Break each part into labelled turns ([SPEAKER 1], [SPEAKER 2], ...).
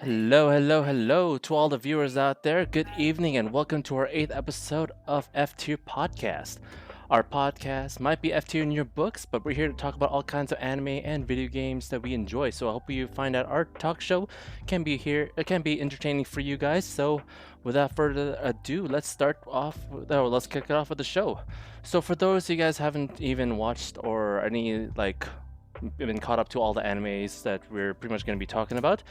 [SPEAKER 1] Hello, hello, hello to all the viewers out there. Good evening and welcome to our 8th episode of F Tier Podcast. Our podcast might be F Tier in your books, but we're here to talk about all kinds of anime and video games that we enjoy. So I hope you find that our talk show can be entertaining for you guys. So without further ado, let's kick it off with the show. So for those of you guys haven't even watched or been caught up to all the animes that we're pretty much going to be talking about,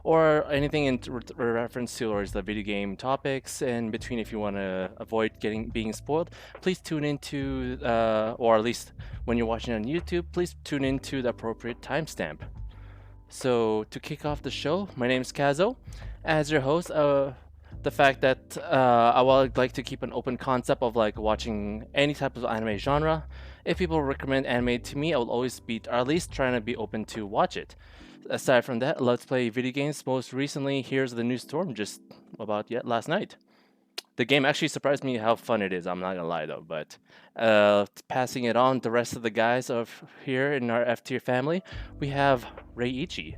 [SPEAKER 1] or anything in reference to or is the video game topics in between. If you want to avoid being spoiled, please tune into or at least when you're watching on YouTube, please tune into the appropriate timestamp. So to kick off the show, my name is Kazo. As your host, the fact that I would like to keep an open concept of like watching any type of anime genre. If people recommend anime to me, I will always be, or at least trying to be open to watch it. Aside from that, let's play video games. Most recently, here's the new storm just about yet last night. The game actually surprised me how fun it is. I'm not gonna lie though, but passing it on, the rest of the guys of here in our F tier family, we have Ichi.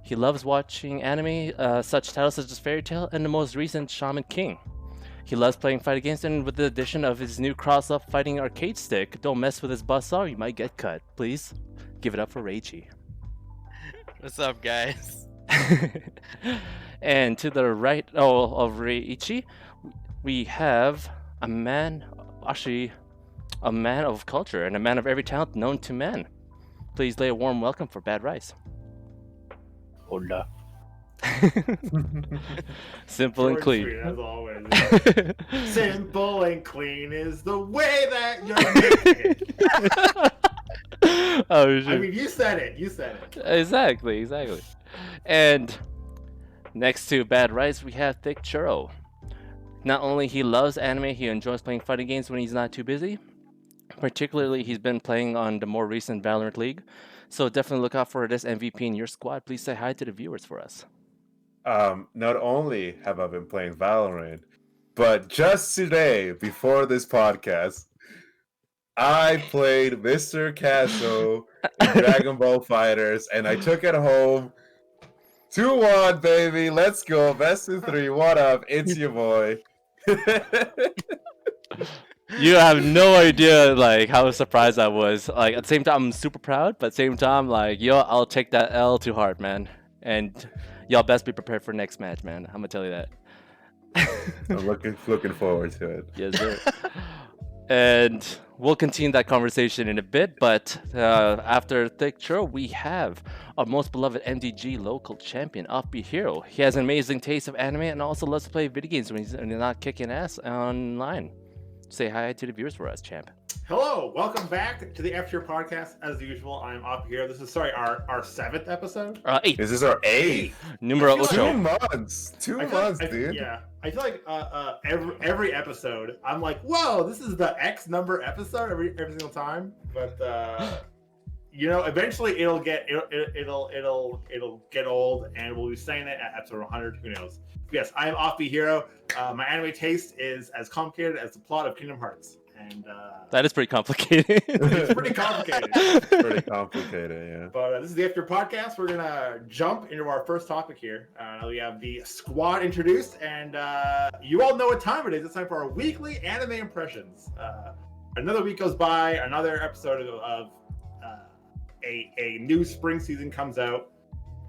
[SPEAKER 1] He loves watching anime, such titles such as Fairy Tail and the most recent Shaman King. He loves playing fighting games, and with the addition of his new cross-up fighting arcade stick, don't mess with his buzzsaw, you might get cut. Please give it up for Reichi.
[SPEAKER 2] What's up, guys?
[SPEAKER 1] And to the right of Reichi, we have a man of culture and a man of every talent known to man. Please lay a warm welcome for Bad Rice.
[SPEAKER 3] Hola.
[SPEAKER 1] Simple and clean.
[SPEAKER 3] Sweet, as always. Simple and clean is the way that you're making it.
[SPEAKER 1] Oh, shit.
[SPEAKER 3] I mean, you said it.
[SPEAKER 1] Exactly. And next to Bad Rice, we have Thicc Churro. Not only he loves anime, he enjoys playing fighting games when he's not too busy. Particularly, he's been playing on the more recent Valorant League. So definitely look out for this MVP in your squad. Please say hi to the viewers for us.
[SPEAKER 4] Not only have I been playing Valorant, but just today, before this podcast, I played Mr. Casso in Dragon Ball Fighters, and I took it home. 2-1, baby. Let's go. Best of 3. What up? It's your boy.
[SPEAKER 1] You have no idea like how surprised I was. Like at the same time, I'm super proud, but at the same time, like I'll take that L to heart, man. And y'all best be prepared for next match, man. I'm gonna tell you that.
[SPEAKER 4] I'm looking forward to it.
[SPEAKER 1] Yes, sir. And we'll continue that conversation in a bit, but after Thicc Churro, we have our most beloved MDG local champion, Offbeat Hero. He has an amazing taste of anime and also loves to play video games when he's not kicking ass online. Say hi to the viewers for us, champ.
[SPEAKER 3] Hello, welcome back to the F Tier Podcast. As usual, I'm up here. This is our 7th episode.
[SPEAKER 1] 8.
[SPEAKER 4] This is our 8th.
[SPEAKER 1] Numero
[SPEAKER 3] I feel
[SPEAKER 1] ocho.
[SPEAKER 4] 2 months. 2 months, dude.
[SPEAKER 3] Yeah, I feel like every episode, I'm like, whoa, this is the X number episode every single time. But eventually it'll get old, and we'll be saying it at episode 100. Who knows? Yes, I am Offbeat Hero. My anime taste is as complicated as the plot of Kingdom Hearts, and
[SPEAKER 1] That is pretty complicated.
[SPEAKER 3] it's pretty complicated.
[SPEAKER 4] Pretty complicated, yeah.
[SPEAKER 3] But this is the After Podcast. We're gonna jump into our first topic here. We have the squad introduced, and you all know what time it is. It's time for our weekly anime impressions. Another week goes by, another episode of a new spring season comes out,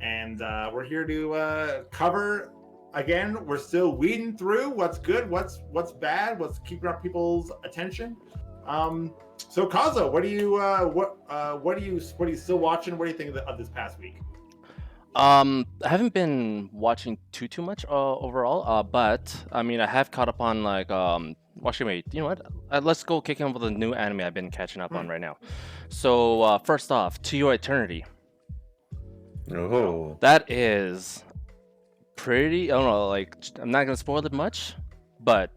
[SPEAKER 3] and we're here to cover. Again, we're still weeding through what's good, what's bad, what's keeping up people's attention. So Kazo, what are you still watching? What do you think of this past week?
[SPEAKER 1] I haven't been watching too much overall, but I mean I have caught up on like actually wait, you know what? Let's go kick in with a new anime I've been catching up on right now. So first off, To Your Eternity.
[SPEAKER 4] Oh.
[SPEAKER 1] That is pretty. I don't know. Like I'm not gonna spoil it much, but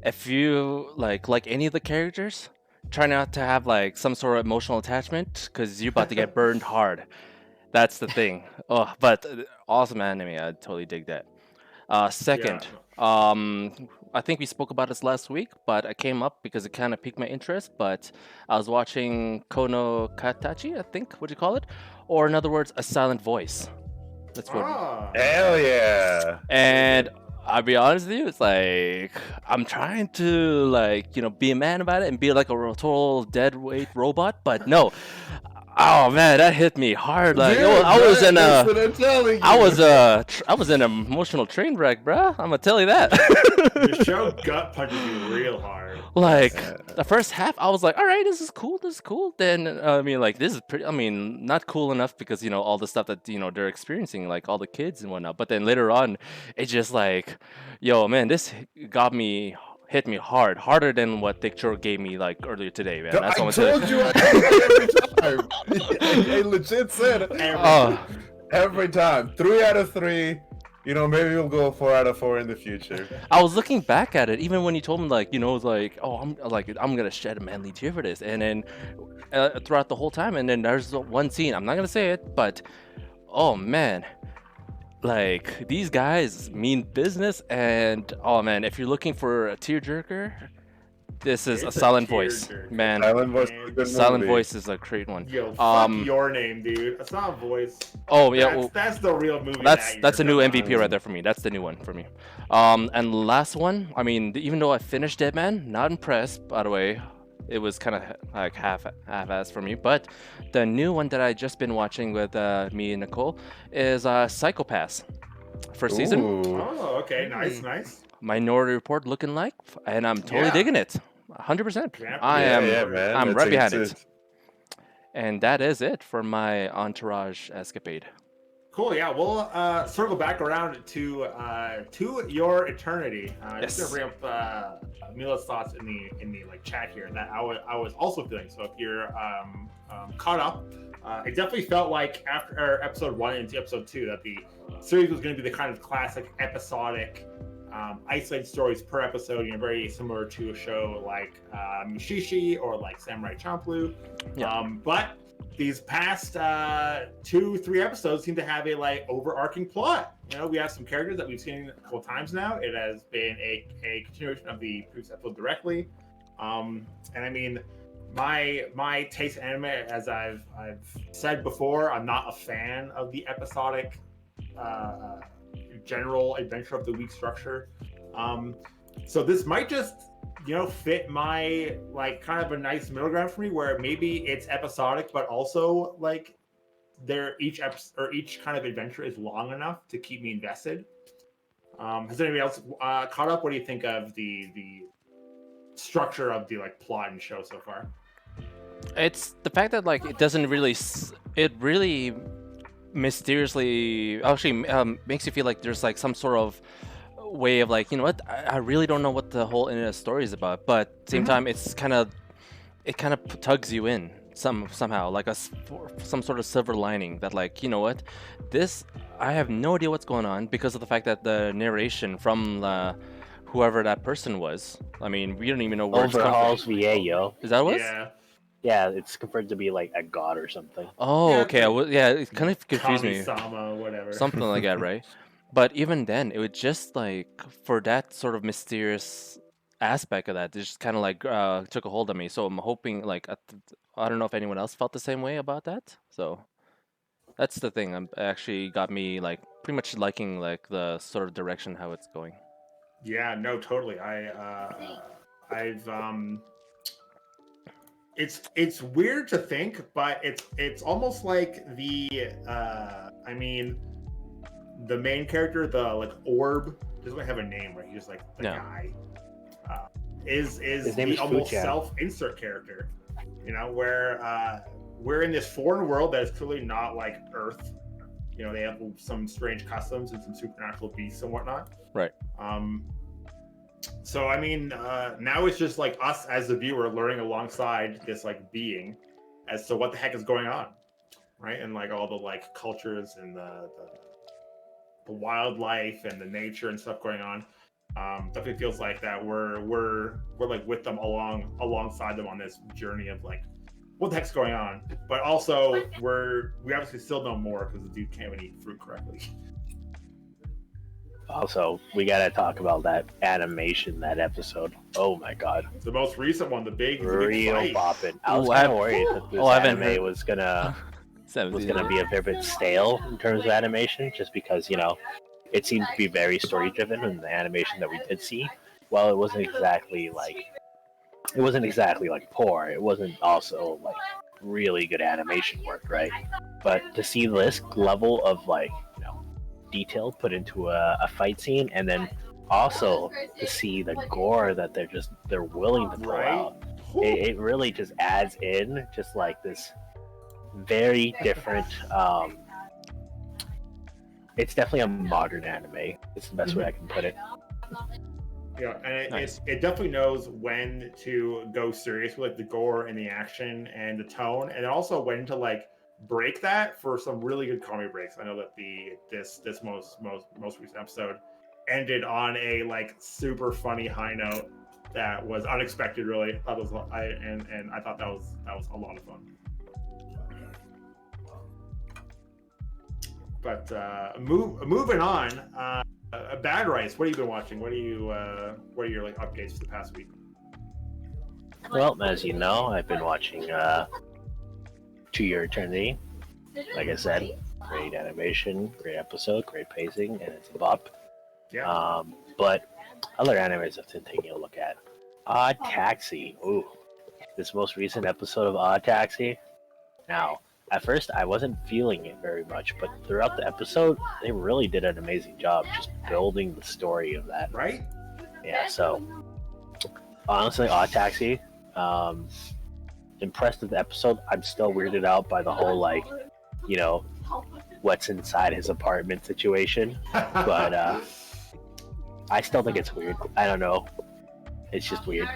[SPEAKER 1] if you like any of the characters, try not to have like some sort of emotional attachment because you're about to get burned hard. That's the thing. Oh, but awesome anime. I totally dig that. Second, I think we spoke about this last week, but it came up because it kind of piqued my interest. But I was watching Kono Katachi, I think, what do you call it? Or in other words, A Silent Voice. That's what.
[SPEAKER 4] Hell yeah!
[SPEAKER 1] And I'll be honest with you, it's like I'm trying to be a man about it and be like a total dead weight robot, but no. Oh man, that hit me hard. Like
[SPEAKER 4] Dude,
[SPEAKER 1] I was in
[SPEAKER 4] that's
[SPEAKER 1] a,
[SPEAKER 4] what I'm telling you.
[SPEAKER 1] I was in an emotional train wreck, bruh. I'm gonna tell you that.
[SPEAKER 3] The show gut punches you real hard.
[SPEAKER 1] Like the first half, I was like, all right, this is cool, this is cool. Then I mean, like this is pretty. I mean, not cool enough because all the stuff that they're experiencing, like all the kids and whatnot. But then later on, it's just like, yo, man, this hit me harder than what Thicc Churro gave me like earlier today, man. That's
[SPEAKER 4] I
[SPEAKER 1] what
[SPEAKER 4] told you every time. I legit said every time. 3 out of 3. Maybe we'll go 4 out of 4 in the future.
[SPEAKER 1] I was looking back at it, even when you told me oh, I'm gonna shed a manly tear for this, and then throughout the whole time, and then there's one scene. I'm not gonna say it, but oh man. Like these guys mean business, and oh man, if you're looking for a tearjerker, this is
[SPEAKER 3] It's
[SPEAKER 1] a
[SPEAKER 3] a
[SPEAKER 1] silent voice,
[SPEAKER 3] tearjerker.
[SPEAKER 1] man.
[SPEAKER 4] Silent Voice is a good
[SPEAKER 1] Silent
[SPEAKER 4] movie.
[SPEAKER 1] Voice is a great one.
[SPEAKER 3] Yo, fuck your name, dude. It's not a voice.
[SPEAKER 1] Oh yeah,
[SPEAKER 3] That's the real movie.
[SPEAKER 1] that's a new
[SPEAKER 3] year.
[SPEAKER 1] MVP right there for me. That's the new one for me. And last one, I mean, even though I finished Dead Man, not impressed. By the way, it was kind of like half-assed for me. But the new one that I just been watching with me and Nicole is Psychopaths. First season.
[SPEAKER 4] Ooh.
[SPEAKER 3] Oh, okay, nice.
[SPEAKER 1] Minority Report looking like, and I'm totally
[SPEAKER 3] Yeah.
[SPEAKER 1] digging it. 100%.
[SPEAKER 3] Yeah,
[SPEAKER 1] I
[SPEAKER 3] yeah,
[SPEAKER 1] am.
[SPEAKER 4] Yeah, man.
[SPEAKER 1] I'm
[SPEAKER 4] That's
[SPEAKER 1] right behind
[SPEAKER 4] it.
[SPEAKER 1] it. And that is it for my Entourage escapade.
[SPEAKER 3] Cool. Yeah, we'll circle back around to your eternity.
[SPEAKER 1] Yes.
[SPEAKER 3] Just gonna bring up Mila's thoughts in the chat here that I was also feeling. So if you're caught up, it definitely felt like after episode 1 into episode 2 that the series was going to be the kind of classic episodic isolated stories per episode. Very similar to a show like Mushishi or like Samurai Champloo.
[SPEAKER 1] Yeah.
[SPEAKER 3] But these past 2-3 episodes seem to have a overarching plot. We have some characters that we've seen a couple times now. It has been a continuation of the previous episode directly. And I mean, my taste in anime, as I've said before, I'm not a fan of the episodic general adventure of the week structure. So this might just fit my kind of a nice middle ground for me, where maybe it's episodic, but also each kind of adventure is long enough to keep me invested. Has anybody else caught up? What do you think of the structure of the plot and show so far?
[SPEAKER 1] It's the fact that it doesn't really, it really mysteriously actually makes you feel like there's some sort of way of you know what, I really don't know what the whole internet story is about, but at the same time it kind of tugs you in somehow, some sort of silver lining that you know what, this, I have no idea what's going on because of the fact that the narration from whoever that person was, I mean, we don't even know where it's
[SPEAKER 5] Overhauls
[SPEAKER 1] from.
[SPEAKER 5] VA, yo.
[SPEAKER 1] Is that what?
[SPEAKER 3] Yeah.
[SPEAKER 5] Yeah, it's confirmed to be like a god or something.
[SPEAKER 1] Oh,
[SPEAKER 3] Yeah,
[SPEAKER 1] okay. Yeah, it kind of confused me.
[SPEAKER 3] Kami-sama, whatever.
[SPEAKER 1] Something like that, right? But even then, it would just for that sort of mysterious aspect of that, it just kind of took a hold of me. So I'm hoping I don't know if anyone else felt the same way about that. So that's the thing. Actually got me pretty much liking the sort of direction how it's going.
[SPEAKER 3] Yeah, no, totally. I've it's weird to think, but it's almost like I mean, the main character, the orb, doesn't have a name, right? He's just the
[SPEAKER 1] No.
[SPEAKER 3] guy. Is
[SPEAKER 5] His name
[SPEAKER 3] the
[SPEAKER 5] is
[SPEAKER 3] almost
[SPEAKER 5] Fuchan.
[SPEAKER 3] self-insert character, where we're in this foreign world that is clearly not like Earth. They have some strange customs and some supernatural beasts and whatnot.
[SPEAKER 1] Right.
[SPEAKER 3] So I mean, now it's just us as the viewer learning alongside this being as to what the heck is going on, right? And all the cultures and the wildlife and the nature and stuff going on. Definitely feels like that we're with them alongside them on this journey of what the heck's going on. But also we obviously still know more because the dude can't even eat fruit correctly.
[SPEAKER 5] Also, we gotta talk about that animation, that episode. Oh my god.
[SPEAKER 3] The most recent one, the big
[SPEAKER 5] Real
[SPEAKER 3] fight.
[SPEAKER 5] bopping. I was
[SPEAKER 1] Ooh,
[SPEAKER 5] kind of worried that this
[SPEAKER 1] I haven't
[SPEAKER 5] anime
[SPEAKER 1] heard-
[SPEAKER 5] was gonna was going to be a fair bit stale in terms of animation, just because it seemed to be very story driven in the animation that we did see. While it wasn't exactly like poor, it wasn't also like really good animation work, right? But to see this level of detail put into a fight scene, and then also to see the gore that they're willing to pull out, it really just adds in just like this very different. It's definitely a modern anime. It's the best way I can put it.
[SPEAKER 3] Yeah, and
[SPEAKER 1] Nice.
[SPEAKER 3] it definitely knows when to go serious with like the gore and the action and the tone, and also when to like break that for some really good comedy breaks. I know that this most recent episode ended on a like super funny high note that was unexpected. Really, I thought that was a lot of fun. But moving on. Bad Rice, what have you been watching? What are your like updates for the past week?
[SPEAKER 5] Well, as you know, I've been watching To Your Eternity. Like I said, great animation, great episode, great pacing, and it's a bop.
[SPEAKER 3] Yeah.
[SPEAKER 5] But other animes I've been taking a look at. Odd Taxi. Ooh, this most recent episode of Odd Taxi. Now, at first, I wasn't feeling it very much, but throughout the episode, they really did an amazing job just building the story of that.
[SPEAKER 3] Right?
[SPEAKER 5] Yeah, so honestly, Odd Taxi, impressed with the episode. I'm still weirded out by the whole, what's inside his apartment situation, but I still think it's weird. I don't know. It's just weird.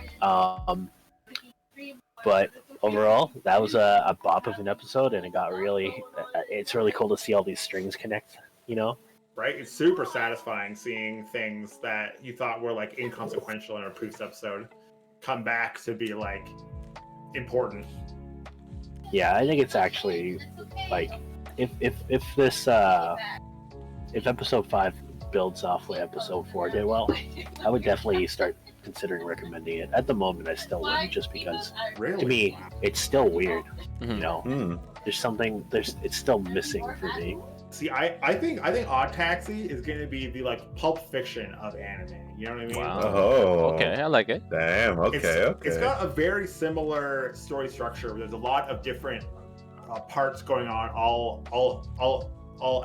[SPEAKER 5] But overall, that was a bop of an episode, and it's really cool to see all these strings connect,
[SPEAKER 3] Right? It's super satisfying seeing things that you thought were like inconsequential in a previous episode come back to be like important.
[SPEAKER 5] Yeah, I think it's actually like if this if episode 5 builds off what episode 4 did well, I would definitely start considering recommending it. At the moment, I still wouldn't, just because
[SPEAKER 3] Really?
[SPEAKER 5] to me it's still weird.
[SPEAKER 1] Mhm.
[SPEAKER 5] It's still missing for me.
[SPEAKER 3] See, I think Odd Taxi is going to be the like Pulp Fiction of anime. You know what I mean?
[SPEAKER 1] Wow.
[SPEAKER 4] Oh,
[SPEAKER 1] Okay, I like it.
[SPEAKER 4] Damn. Okay.
[SPEAKER 3] It's got a very similar story structure. There's a lot of different parts going on, all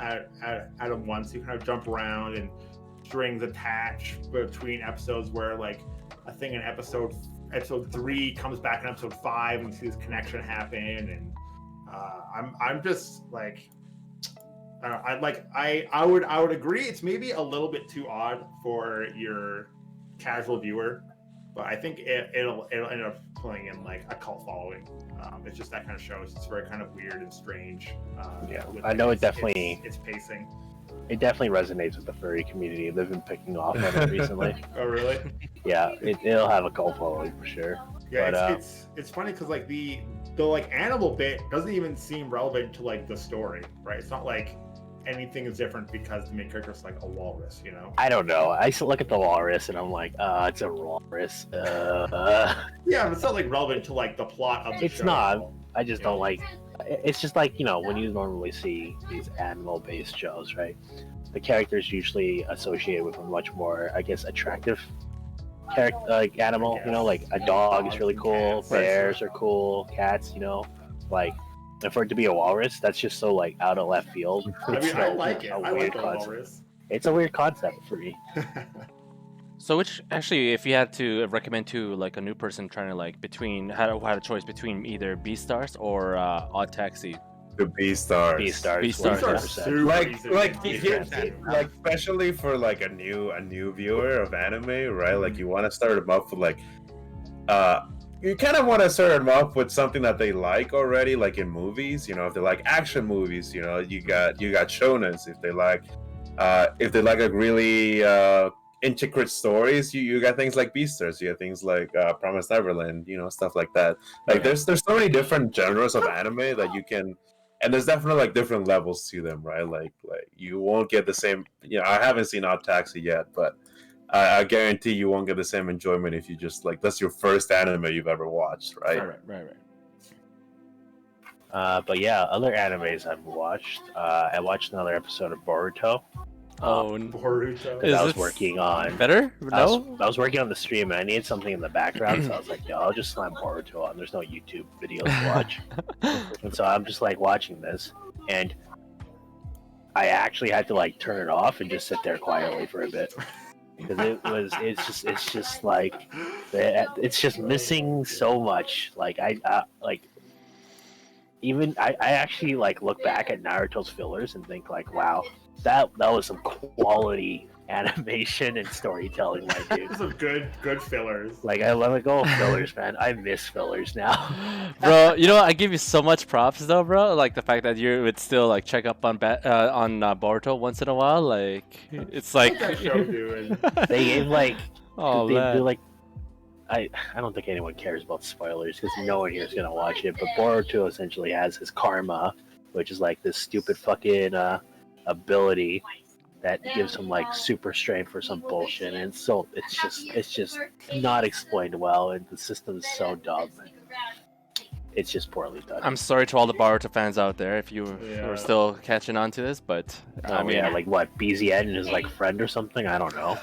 [SPEAKER 3] at once. You kind of jump around and strings attach between episodes. Where like I think in episode 3 comes back in episode 5, and you see this connection happen. And I'm just like. I would agree. It's maybe a little bit too odd for your casual viewer, but I think it'll end up pulling in like a cult following. It's just that kind of show. It's very kind of weird and strange.
[SPEAKER 5] I know it definitely.
[SPEAKER 3] It's pacing.
[SPEAKER 5] It definitely resonates with the furry community. They've been picking off on it recently.
[SPEAKER 3] Oh really?
[SPEAKER 5] Yeah, it'll have a cult following for sure.
[SPEAKER 3] Yeah,
[SPEAKER 5] But,
[SPEAKER 3] it's funny because like the like animal bit doesn't even seem relevant to like the story, right? It's not like anything is different because the main character is like a walrus,
[SPEAKER 5] I don't know. I used to look at the walrus and I'm like, it's a walrus.
[SPEAKER 3] Yeah, but it's not like relevant to like the plot of the show.
[SPEAKER 5] It's not. I just don't like. It's just like when you normally see these animal-based shows, right? The characters usually associated with a much more, I guess, attractive character, like animal. Like a dog is really cool.
[SPEAKER 3] Cats.
[SPEAKER 5] Bears are cool. Cats, like. And for it to be a walrus, that's just so like out of left field.
[SPEAKER 3] I mean, I like it.
[SPEAKER 5] a
[SPEAKER 3] I
[SPEAKER 5] weird
[SPEAKER 3] like the
[SPEAKER 5] concept.
[SPEAKER 3] walrus.
[SPEAKER 5] It's a weird concept for me.
[SPEAKER 1] So, which actually, if you had to recommend to like a new person trying to like had a choice between either Beastars or Odd Taxi,
[SPEAKER 4] The B-stars.
[SPEAKER 5] Beastars.
[SPEAKER 1] Beastars,
[SPEAKER 3] These are
[SPEAKER 5] 100%.
[SPEAKER 3] super
[SPEAKER 4] Like,
[SPEAKER 3] easy to
[SPEAKER 4] like,
[SPEAKER 3] get
[SPEAKER 4] here-
[SPEAKER 3] into.
[SPEAKER 4] like, especially for like a new viewer of anime, right? Like, you want to start them up with like, you kind of want to start them off with something that they like already, like in movies. If they like action movies, you got shonens. If they like like really intricate stories, you got things like Beastars. You got things like Promised Neverland, stuff like that. Like there's so many different genres of anime that you can, and there's definitely like different levels to them, right? Like you won't get the same. I haven't seen Odd Taxi yet, but I guarantee you won't get the same enjoyment if you just like that's your first anime you've ever watched, right?
[SPEAKER 1] right.
[SPEAKER 5] But yeah, other animes I've watched. I watched another episode of Boruto.
[SPEAKER 1] Oh,
[SPEAKER 3] Boruto.
[SPEAKER 5] Because I was
[SPEAKER 1] it
[SPEAKER 5] working on.
[SPEAKER 1] better?
[SPEAKER 5] I was,
[SPEAKER 1] No.
[SPEAKER 5] I was working on the stream and I needed something in the background, so I was like, "Yo, I'll just slam Boruto on. There's no YouTube videos to watch." And so I'm just like watching this, and I actually had to like turn it off and just sit there quietly for a bit because it's just like it's just missing so much. Like I actually like look back at Naruto's fillers and think like, wow, that was some quality animation and storytelling, my dude.
[SPEAKER 3] Some good fillers.
[SPEAKER 5] Like I let go of fillers, man. I miss fillers now.
[SPEAKER 1] Bro, I give you so much props though, bro. Like the fact that you would still like check up on Boruto once in a while. Like it's like
[SPEAKER 3] What's that show doing?
[SPEAKER 5] They gave like
[SPEAKER 1] oh
[SPEAKER 5] they
[SPEAKER 1] man.
[SPEAKER 5] do like I don't think anyone cares about spoilers because no one here is gonna watch it. But Boruto essentially has his karma, which is like this stupid fucking ability that gives him like super strength or some bullshit, and so it's just not explained well, and the system's so dumb. It's just poorly done.
[SPEAKER 1] I'm sorry to all the Boruto fans out there if you
[SPEAKER 3] Yeah.
[SPEAKER 1] were still catching on to this, but I mean,
[SPEAKER 5] yeah, like what, BZN and his like friend or something? I don't know.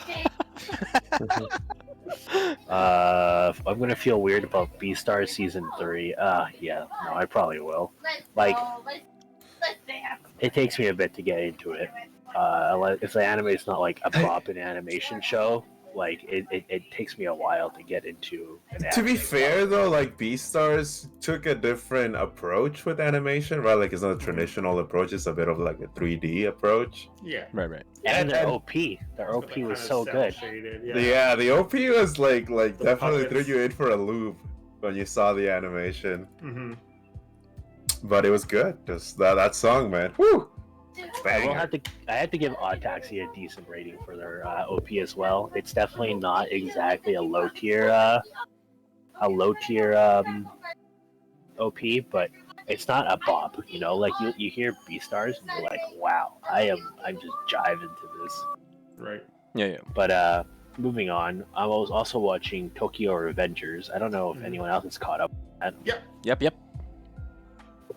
[SPEAKER 5] I'm gonna feel weird about Beastars season 3. Yeah, no, I probably will. Like, it takes me a bit to get into it. If the anime is not like a pop in animation show, like it takes me a while to get into an
[SPEAKER 4] To be
[SPEAKER 5] anime.
[SPEAKER 4] fair though, like Beastars took a different approach with animation, right? Like it's not a traditional approach; it's a bit of like a 3D approach.
[SPEAKER 3] Yeah.
[SPEAKER 1] right.
[SPEAKER 5] And their
[SPEAKER 4] and-
[SPEAKER 5] their OP
[SPEAKER 3] Like,
[SPEAKER 5] was
[SPEAKER 3] kinda
[SPEAKER 5] so good.
[SPEAKER 3] cel-shaded,
[SPEAKER 4] Yeah, the OP was like
[SPEAKER 3] The
[SPEAKER 4] definitely
[SPEAKER 3] puppets.
[SPEAKER 4] threw you in for a loop when you saw the animation.
[SPEAKER 3] Mm-hmm.
[SPEAKER 4] But it was good. Just that song, man. Woo! Banger.
[SPEAKER 5] I had to give Odd Taxi a decent rating for their OP as well. It's definitely not exactly a low tier OP, but it's not a bop. Like you hear Beastars and you're like, wow, I'm just jiving to this.
[SPEAKER 3] Right.
[SPEAKER 1] Yeah.
[SPEAKER 5] But moving on, I was also watching Tokyo Revengers. I don't know if anyone else is caught up.
[SPEAKER 1] Yep.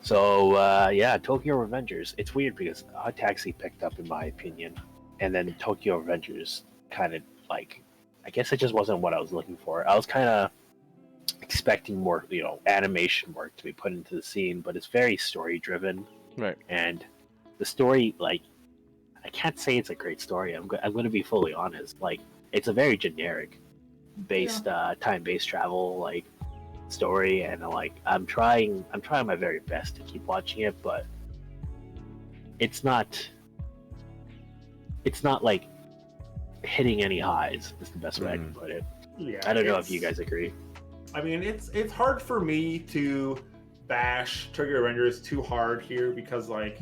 [SPEAKER 5] So yeah, Tokyo Revengers. It's weird because Odd Taxi picked up, in my opinion, and then Tokyo Revengers kind of like, I guess it just wasn't what I was looking for. I was kind of expecting more, animation work to be put into the scene, but it's very story driven.
[SPEAKER 1] Right.
[SPEAKER 5] And the story, like, I can't say it's a great story. I'm going to be fully honest. Like, it's a very generic based time-based travel like story, and like I'm trying my very best to keep watching it, but it's not like hitting any highs is the best way I can put it.
[SPEAKER 3] Yeah.
[SPEAKER 5] I don't know if you guys agree.
[SPEAKER 3] I mean, it's hard for me to bash Tokyo Revengers too hard here because like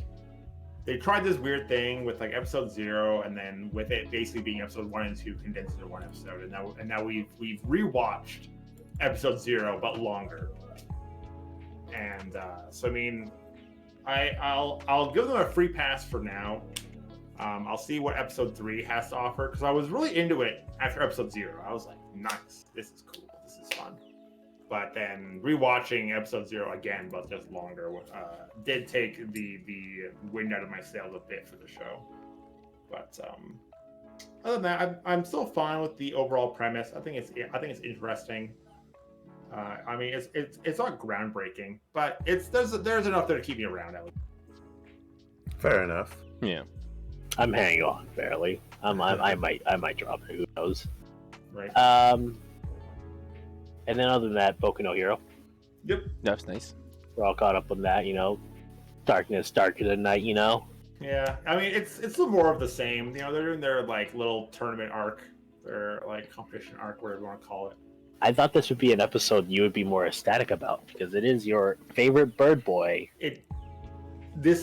[SPEAKER 3] they tried this weird thing with like episode 0, and then with it basically being episode 1 and 2 condensed into one episode, and now we've rewatched episode 0 but longer, and so I mean, I'll give them a free pass for now. I'll see what episode 3 has to offer because I was really into it after episode 0. I was like, nice, this is cool, this is fun. But then rewatching episode 0 again, but just longer, did take the wind out of my sails a bit for the show. But other than that, I'm still fine with the overall premise. I think it's interesting. I mean, it's not groundbreaking, but there's enough there to keep me around at least.
[SPEAKER 4] Fair enough.
[SPEAKER 1] Yeah.
[SPEAKER 5] I'm hanging on barely. I might drop it. Who knows?
[SPEAKER 3] Right.
[SPEAKER 5] And then other than that, Boku no Hero.
[SPEAKER 3] Yep.
[SPEAKER 1] That's nice.
[SPEAKER 5] We're all caught up on that. Darkness, darker than night.
[SPEAKER 3] Yeah. I mean, it's still more of the same. They're doing their like little tournament arc, their like competition arc, whatever you want to call it.
[SPEAKER 5] I thought this would be an episode you would be more ecstatic about because it is your favorite bird boy.
[SPEAKER 3] This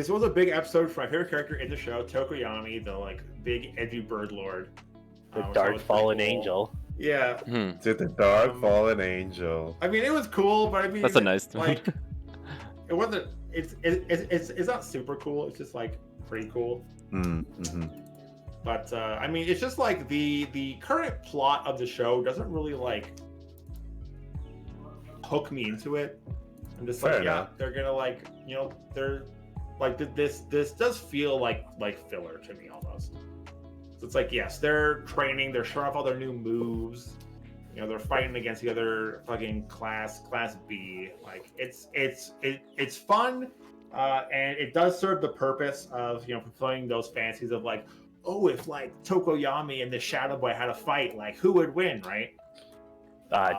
[SPEAKER 3] was a big episode for my favorite character in the show, Tokoyami, the like big edgy bird lord.
[SPEAKER 5] The
[SPEAKER 3] which I
[SPEAKER 5] dark
[SPEAKER 3] was pretty
[SPEAKER 5] fallen
[SPEAKER 3] cool.
[SPEAKER 5] angel.
[SPEAKER 3] Yeah.
[SPEAKER 4] To the dark fallen angel.
[SPEAKER 3] I mean, it was cool, but I mean,
[SPEAKER 1] That's a nice
[SPEAKER 3] like. It wasn't. It's not super cool. It's just like pretty cool.
[SPEAKER 4] Mm-hmm.
[SPEAKER 3] But I mean, it's just like the current plot of the show doesn't really like hook me into it. I'm just
[SPEAKER 4] Fair
[SPEAKER 3] like,
[SPEAKER 4] enough.
[SPEAKER 3] they're gonna like, they're like this does feel like filler to me almost. So it's like, yes, they're training, they're showing off all their new moves. They're fighting against the other fucking class B. Like it's fun, and it does serve the purpose of fulfilling those fantasies of like, oh, if like Tokoyami and the Shadow Boy had a fight, like who would win, right?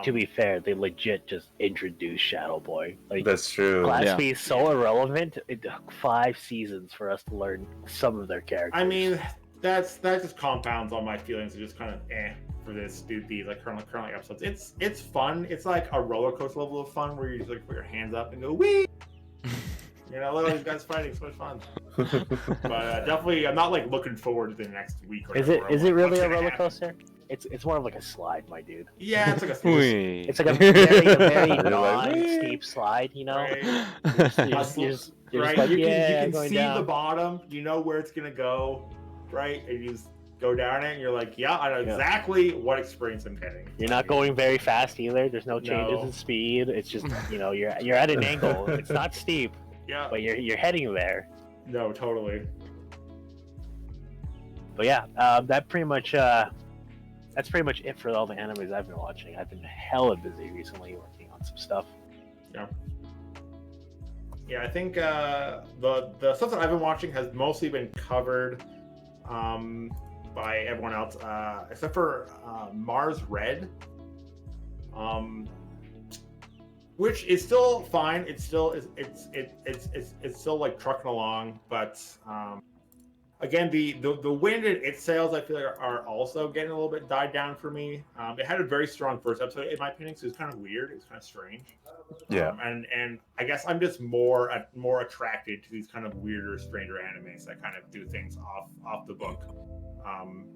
[SPEAKER 5] To be fair, they legit just introduced Shadow Boy. Like
[SPEAKER 4] That's true.
[SPEAKER 5] Class
[SPEAKER 1] Yeah.
[SPEAKER 5] B is so irrelevant. It took 5 seasons for us to learn some of their characters.
[SPEAKER 3] I mean, that just compounds on my feelings of just kind of for these like currently episodes. It's fun. It's like a roller coaster level of fun where you just like put your hands up and go wee. Look at all these guys fighting. So much fun. But definitely, I'm not like looking forward to the next week. Or
[SPEAKER 5] is
[SPEAKER 3] whatever.
[SPEAKER 5] it
[SPEAKER 3] I'm like,
[SPEAKER 5] really
[SPEAKER 3] what's
[SPEAKER 5] a
[SPEAKER 3] gonna
[SPEAKER 5] roller
[SPEAKER 3] happen?
[SPEAKER 5] coaster? It's more of like a slide, my dude.
[SPEAKER 3] Yeah, it's like a
[SPEAKER 1] Wee.
[SPEAKER 5] It's like a very
[SPEAKER 4] You're like,
[SPEAKER 5] non-steep slide,
[SPEAKER 3] right?
[SPEAKER 5] You're just
[SPEAKER 3] Right?
[SPEAKER 5] like,
[SPEAKER 3] you
[SPEAKER 5] yeah,
[SPEAKER 3] can
[SPEAKER 5] going
[SPEAKER 3] see
[SPEAKER 5] down.
[SPEAKER 3] the bottom. You know where it's gonna go, right? And you just go down it, and you're like, yeah, I know exactly what experience I'm getting.
[SPEAKER 5] You're not going very fast either. There's no changes
[SPEAKER 3] No.
[SPEAKER 5] in speed. It's just you're at an angle. It's not steep,
[SPEAKER 3] Yeah.
[SPEAKER 5] but you're heading there.
[SPEAKER 3] No, totally.
[SPEAKER 5] But yeah, that's pretty much it for all the animes I've been watching. I've been hella busy recently working on some stuff.
[SPEAKER 3] Yeah, I think the stuff that I've been watching has mostly been covered by everyone else, except for Mars Red, which is still fine. It's still it's still like trucking along, but again, the wind and its sales I feel like are also getting a little bit died down for me. It had a very strong first episode in my opinion, so it's kind of weird. It's kind of strange.
[SPEAKER 4] Yeah.
[SPEAKER 3] And I guess I'm just more attracted to these kind of weirder, stranger animes that kind of do things off the book.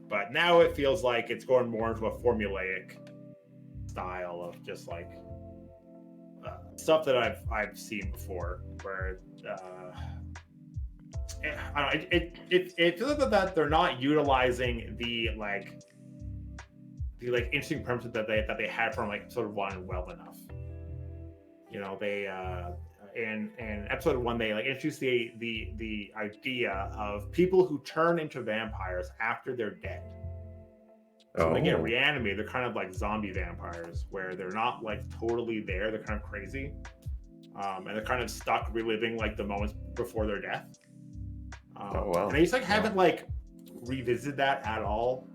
[SPEAKER 3] But now it feels like it's going more into a formulaic style of just like stuff that I've seen before, where I don't know, it feels like that they're not utilizing the interesting premises that they had from like episode 1 well enough. They in episode 1 they like introduced the idea of people who turn into vampires after they're dead. So when they get reanimated, they're kind of like zombie vampires, where they're not like totally there. They're kind of crazy, and they're kind of stuck reliving like the moments before their death. And they just like haven't like revisited that at all.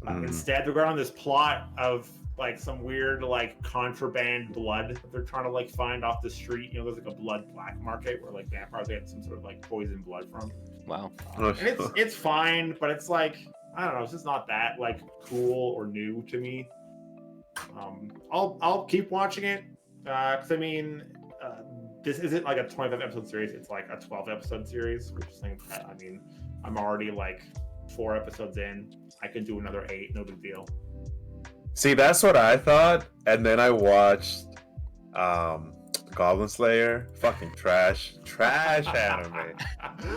[SPEAKER 3] Instead, they're going on this plot of like some weird like contraband blood that they're trying to like find off the street. There's like a blood black market where like vampires get some sort of like poison blood from.
[SPEAKER 1] Wow.
[SPEAKER 3] And it's fine, but it's like, I don't know, it's just not that like cool or new to me. I'll keep watching it because I mean, this isn't like a 25 episode series; it's like a 12 episode series. Which is like, I mean, I'm already like 4 episodes in. I could do another 8, no big deal.
[SPEAKER 4] See, that's what I thought, and then I watched Goblin Slayer. Fucking trash anime.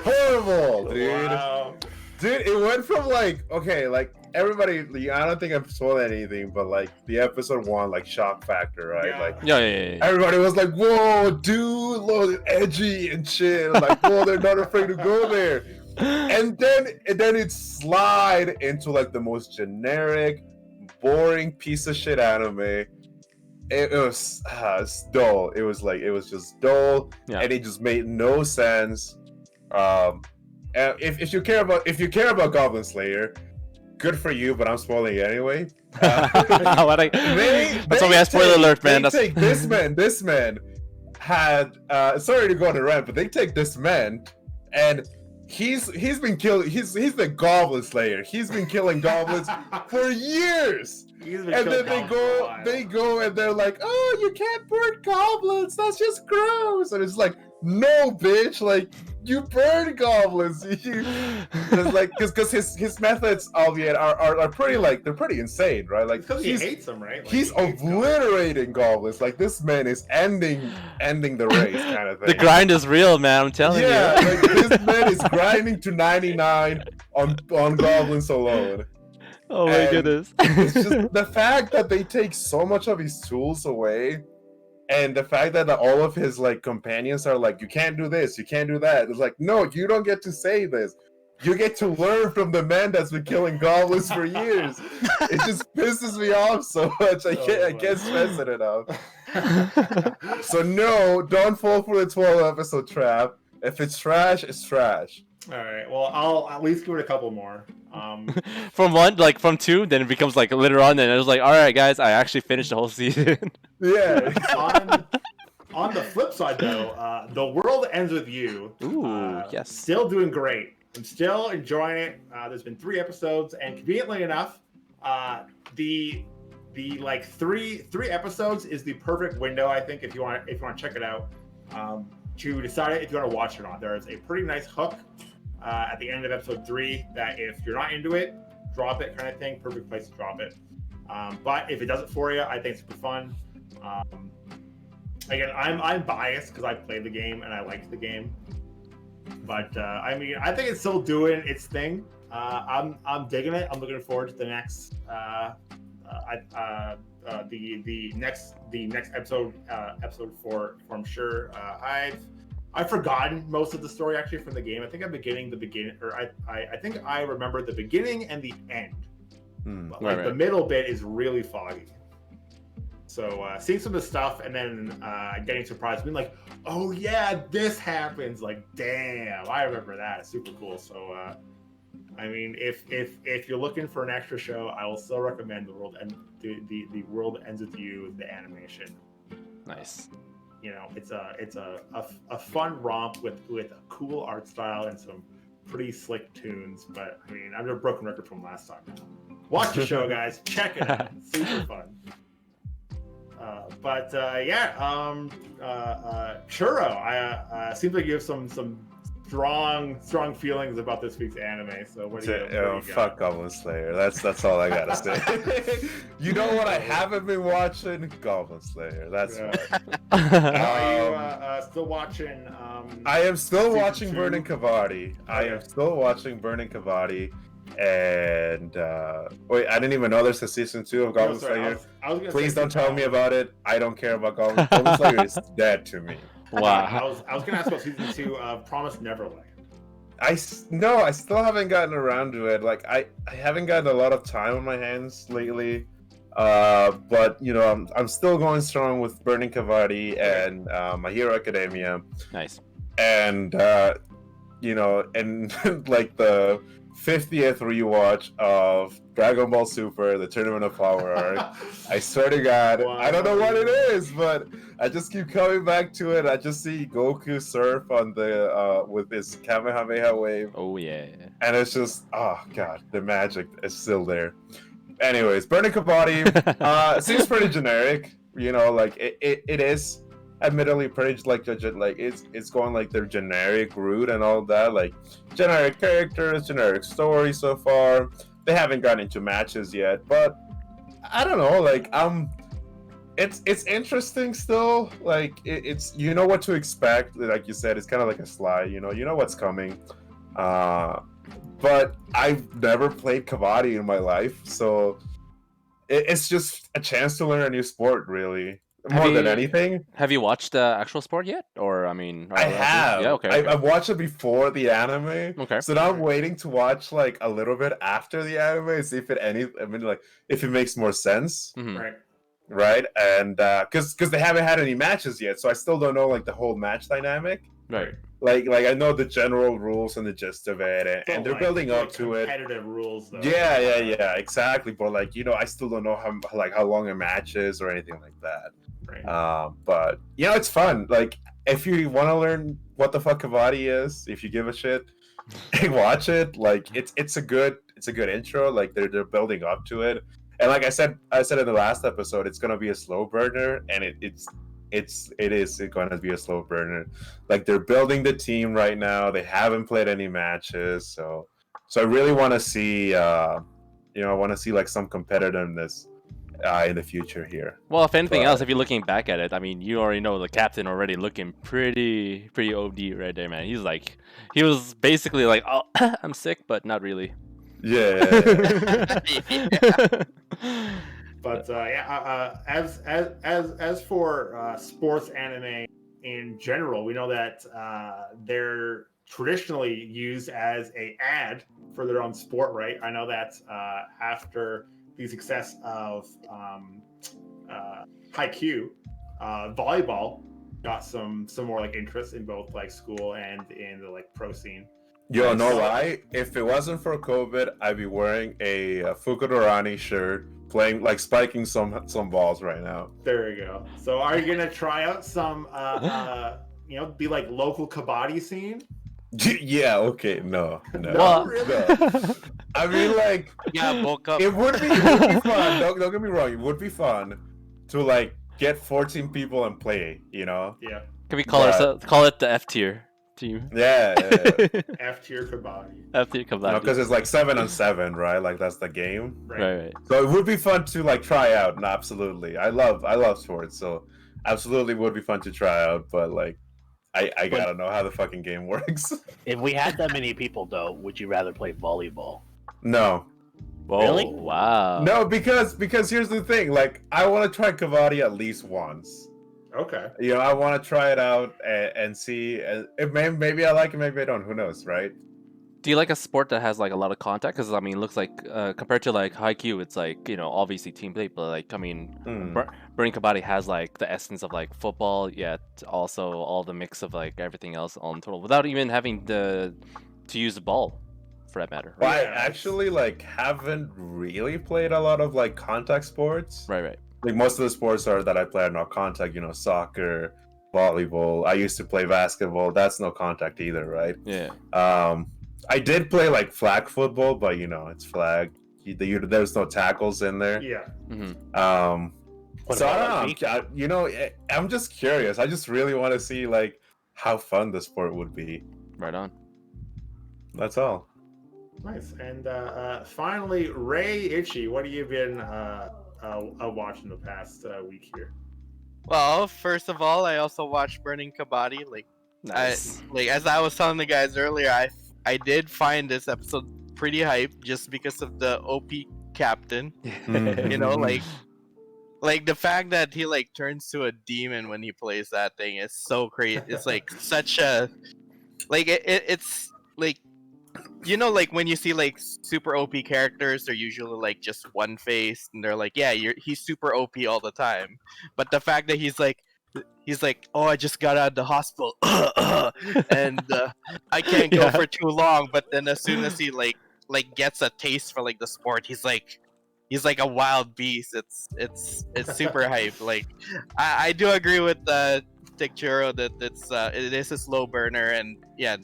[SPEAKER 4] Horrible, dude.
[SPEAKER 3] Wow.
[SPEAKER 4] Dude, it went from like, okay, like everybody, I don't think I've spoiled anything, but like the episode 1, like shock factor, right?
[SPEAKER 3] Yeah.
[SPEAKER 4] Like
[SPEAKER 1] Yeah.
[SPEAKER 4] everybody was like, whoa, dude, look, edgy and shit. Like, whoa, they're not afraid to go there. And then it slide into like the most generic, boring piece of shit anime. It was it's dull. It was just dull, and it just made no sense. If you care about Goblin Slayer, good for you, but I'm spoiling it anyway.
[SPEAKER 1] That's why we have spoiler alert, man.
[SPEAKER 4] This man had sorry to go on a rant, but they take this man and he's been killing. He's the Goblin Slayer. He's been killing goblins for years. And then they go and they're like, oh, you can't burn goblins. That's just gross. And it's like, no, bitch. Like, you burn goblins. It's like, because his methods, albeit, are pretty like they're pretty insane, right? Like
[SPEAKER 3] he hates them, right? Like,
[SPEAKER 4] he's obliterating goblins. Like this man is ending the race, kind of thing.
[SPEAKER 1] The grind is real, man. I'm telling you.
[SPEAKER 4] Yeah, like this man is grinding to 99 on goblins alone.
[SPEAKER 1] Oh my goodness.
[SPEAKER 4] It's just the fact that they take so much of his tools away And the fact that all of his like companions are like, you can't do this, you can't do that. It's like, no, you don't get to say this. You get to learn from the man that's been killing goblins for years. It just pisses me off so much. I can't stress it enough. So no, don't fall for the 12 episode trap. If it's trash, it's trash.
[SPEAKER 3] All right. Well, I'll at least give it a couple more.
[SPEAKER 1] From one, like from two, then it becomes like later on, and it was like, all right, guys, I actually finished the whole season.
[SPEAKER 4] Yeah.
[SPEAKER 3] On the flip side, though, The World Ends With You.
[SPEAKER 1] Ooh, yes.
[SPEAKER 3] Still doing great. I'm still enjoying it. There's been 3 episodes, and conveniently enough, the like three episodes is the perfect window, I think, if you want to check it out, to decide if you want to watch it or not. There is a pretty nice hook at the end of episode 3 that if you're not into it, drop it, kind of thing. Perfect place to drop it. But if it does it for you, I think it's super fun. Again, I'm biased because I played the game and I liked the game. But I mean, I think it's still doing its thing. I'm digging it. I'm looking forward to the next the next episode, episode 4, I'm sure. I've forgotten most of the story actually from the game. I think I'm beginning the beginning, or I think I remember the beginning and the end. But like
[SPEAKER 1] Right.
[SPEAKER 3] the middle bit is really foggy. So seeing some of the stuff and then getting surprised, being like, "Oh yeah, this happens!" Like, damn, I remember that. It's super cool. So, I mean, if you're looking for an extra show, I will still recommend the World Ends With You, the animation.
[SPEAKER 1] Nice.
[SPEAKER 3] You know, it's a fun romp with a cool art style and some pretty slick tunes. But I mean, I'm a broken record from last time. Watch the show, guys. Check it out. It's super fun. Churro, seems like you have some strong feelings about this week's anime. So what do you
[SPEAKER 4] Fuck Goblin Slayer. That's all I gotta say. You know what I haven't been watching? Goblin Slayer. That's right.
[SPEAKER 3] Are you still watching?
[SPEAKER 4] I am still
[SPEAKER 3] Season
[SPEAKER 4] watching
[SPEAKER 3] 2?
[SPEAKER 4] Burning Kavadi. I am
[SPEAKER 3] Okay.
[SPEAKER 4] still watching Burning Kavadi. And wait, I didn't even know there's a season 2 of Goblin Slayer.
[SPEAKER 3] I was gonna
[SPEAKER 4] Please
[SPEAKER 3] say
[SPEAKER 4] don't tell me about it. I don't care about Goblin. Goblin Slayer is dead to me.
[SPEAKER 1] Wow.
[SPEAKER 3] I was gonna ask about season 2 of Promised Neverland.
[SPEAKER 4] I still haven't gotten around to it. Like I haven't gotten a lot of time on my hands lately. But you know, I'm still going strong with Burning Kavadi and My Hero Academia.
[SPEAKER 1] Nice.
[SPEAKER 4] And you know, and like the 50th rewatch of Dragon Ball Super, the Tournament of Power arc. I swear to God, I don't know what it is, but I just keep coming back to it. I just see Goku surf on the with his Kamehameha wave,
[SPEAKER 1] Oh yeah.
[SPEAKER 4] and it's just, oh God, the magic is still there. Anyways, Burning Kabaddi seems pretty generic. You know, like it is admittedly pretty like it's going like their generic route and all that, like generic characters, generic story so far. They haven't gotten into matches yet, but I don't know, like it's interesting still. Like it's you know what to expect. Like you said, it's kind of like a slide. You know what's coming. But I've never played Kabaddi in my life, so it's just a chance to learn a new sport, really. More than anything.
[SPEAKER 1] Have you watched the actual sport yet? Or I mean,
[SPEAKER 4] I have.
[SPEAKER 1] Yeah, okay.
[SPEAKER 4] I've watched it before the anime.
[SPEAKER 1] Okay.
[SPEAKER 4] So now I'm waiting to watch like a little bit after the anime, see if if it makes more sense,
[SPEAKER 1] Mhm.
[SPEAKER 3] Right.
[SPEAKER 4] right? And because they haven't had any matches yet, so I still don't know like the whole match dynamic.
[SPEAKER 1] Right.
[SPEAKER 4] Like I know the general rules and the gist of it, and they're building up to it.
[SPEAKER 3] Competitive rules, though.
[SPEAKER 4] Yeah, exactly. But like I still don't know how long a match is or anything like that.
[SPEAKER 3] Right.
[SPEAKER 4] But it's fun. Like if you want to learn what the fuck Kavadi is, if you give a shit, watch it. Like it's a good intro. Like they're building up to it. And like I said in the last episode, it's gonna be a slow burner, and it is going to be a slow burner. Like they're building the team right now. They haven't played any matches, so I really want to see I want to see like some competitiveness in the future here.
[SPEAKER 1] Well, if anything else, if you're looking back at it, I mean, you already know the captain already looking pretty OD right there, man. He was basically like, oh, I'm sick, but not really.
[SPEAKER 4] Yeah.
[SPEAKER 3] But as for sports anime in general, we know that they're traditionally used as a ad for their own sport, right? I know that after the success of Haikyuu, volleyball got some more like interest in both like school and in the like pro scene.
[SPEAKER 4] Yo, no
[SPEAKER 3] So-
[SPEAKER 4] lie. If it wasn't for COVID, I'd be wearing a Fukudorani shirt, playing like spiking some balls right now.
[SPEAKER 3] There you go. So are you gonna try out some be like local kabaddi scene?
[SPEAKER 4] Yeah. Okay. No.
[SPEAKER 1] Well,
[SPEAKER 4] No. I mean, like,
[SPEAKER 2] Yeah, bulk up.
[SPEAKER 4] it would be fun. Don't get me wrong. It would be fun to like get 14 people and play. You know.
[SPEAKER 3] Yeah,
[SPEAKER 1] Can we call it the F tier team?
[SPEAKER 4] Yeah.
[SPEAKER 3] F tier kabaddi.
[SPEAKER 1] F tier come back.
[SPEAKER 4] Because it's like 7-on-7, right? Like that's the game.
[SPEAKER 1] Right.
[SPEAKER 4] So it would be fun to like try out. And absolutely, I love sports, so absolutely would be fun to try out. But like, I gotta know how the fucking game works.
[SPEAKER 5] If we had that many people, though, would you rather play volleyball?
[SPEAKER 4] No,
[SPEAKER 1] Whoa,
[SPEAKER 5] Really?
[SPEAKER 1] Wow.
[SPEAKER 4] no, because here's the thing. Like, I want to try kabaddi at least once.
[SPEAKER 3] Okay.
[SPEAKER 4] You know, I want to try it out and see. Maybe I like it, maybe I don't. Who knows, right?
[SPEAKER 1] Do you like a sport that has like a lot of contact? Because I mean, it looks like compared to like Haikyuu, it's like obviously team play, but like I mean,
[SPEAKER 4] Mm.
[SPEAKER 1] Burning Kabaddi has like the essence of like football, yet also all the mix of like everything else on total, without even having to use the ball, for that matter.
[SPEAKER 4] Well, I
[SPEAKER 3] Yeah, it's-
[SPEAKER 4] actually like haven't really played a lot of like contact sports.
[SPEAKER 1] Right.
[SPEAKER 4] Like most of the sports that I play are no contact. You know, soccer, volleyball. I used to play basketball. That's no contact either, right?
[SPEAKER 1] Yeah.
[SPEAKER 4] I did play like flag football, but it's flag. There's no tackles in there.
[SPEAKER 3] Yeah.
[SPEAKER 1] Hmm.
[SPEAKER 5] What
[SPEAKER 4] So
[SPEAKER 5] about
[SPEAKER 4] I don't know. I'm just curious. I just really want to see like how fun the sport would be.
[SPEAKER 1] Right on.
[SPEAKER 4] That's all.
[SPEAKER 3] Nice. And finally, Ray Ichi, what have you been watching the past week here?
[SPEAKER 2] Well, first of all, I also watched Burning Kabaddi.
[SPEAKER 1] Nice.
[SPEAKER 2] As I was telling the guys earlier, I did find this episode pretty hype just because of the OP captain. You know, like the fact that he like turns to a demon when he plays that thing is so crazy. It's like such a like it's like like when you see like super OP characters, they're usually like just one face and they're like, yeah, he's super OP all the time. But the fact that he's like, oh, I just got out of the hospital and I can't go
[SPEAKER 1] Yeah.
[SPEAKER 2] for too long. But then as soon as he like gets a taste for like the sport, he's like a wild beast. It's super hype. Like I do agree with Thicc Churro that it is a slow burner, and yeah,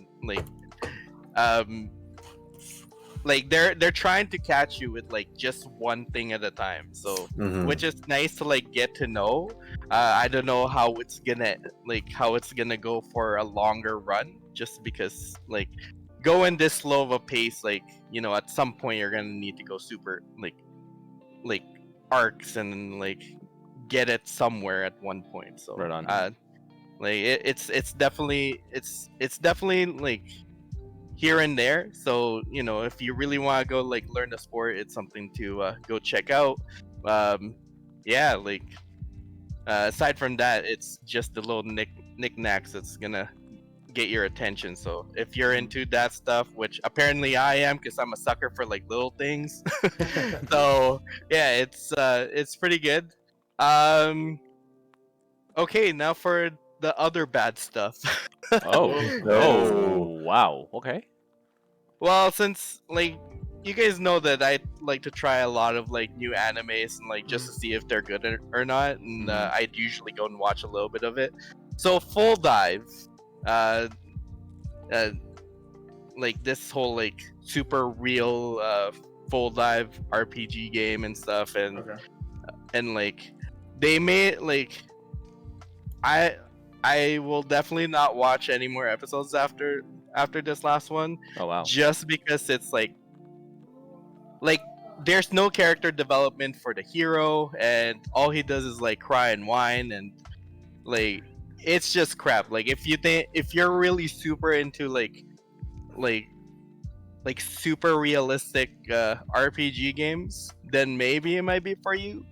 [SPEAKER 2] like they're trying to catch you with like just one thing at a time. So
[SPEAKER 4] Mhm.
[SPEAKER 2] which is nice to like get to know. I don't know how it's gonna go for a longer run, just because like going this slow of a pace, like at some point you're gonna need to go super like arcs and like get it somewhere at one point. So
[SPEAKER 1] Right on.
[SPEAKER 2] like it's definitely like here and there. So if you really want to go like learn the sport, it's something to go check out. Yeah, like aside from that, it's just the little knickknacks that's gonna get your attention. So if you're into that stuff, which apparently I am, because I'm a sucker for like little things. So yeah, it's pretty good. Okay, now for the other bad stuff.
[SPEAKER 1] Oh.
[SPEAKER 4] No.
[SPEAKER 1] Oh. Wow. Okay.
[SPEAKER 2] Well, since like you guys know that I like to try a lot of like new animes and like just to see if they're good or not, and I'd usually go and watch a little bit of it. So Full Dive, like this whole like super real Full Dive RPG game and stuff, and
[SPEAKER 3] Okay.
[SPEAKER 2] and like they made like I will definitely not watch any more episodes after this last one,
[SPEAKER 1] Oh wow.
[SPEAKER 2] just because it's like there's no character development for the hero, and all he does is like cry and whine, and like it's just crap. Like if you're really super into like like super realistic RPG games, then maybe it might be for you.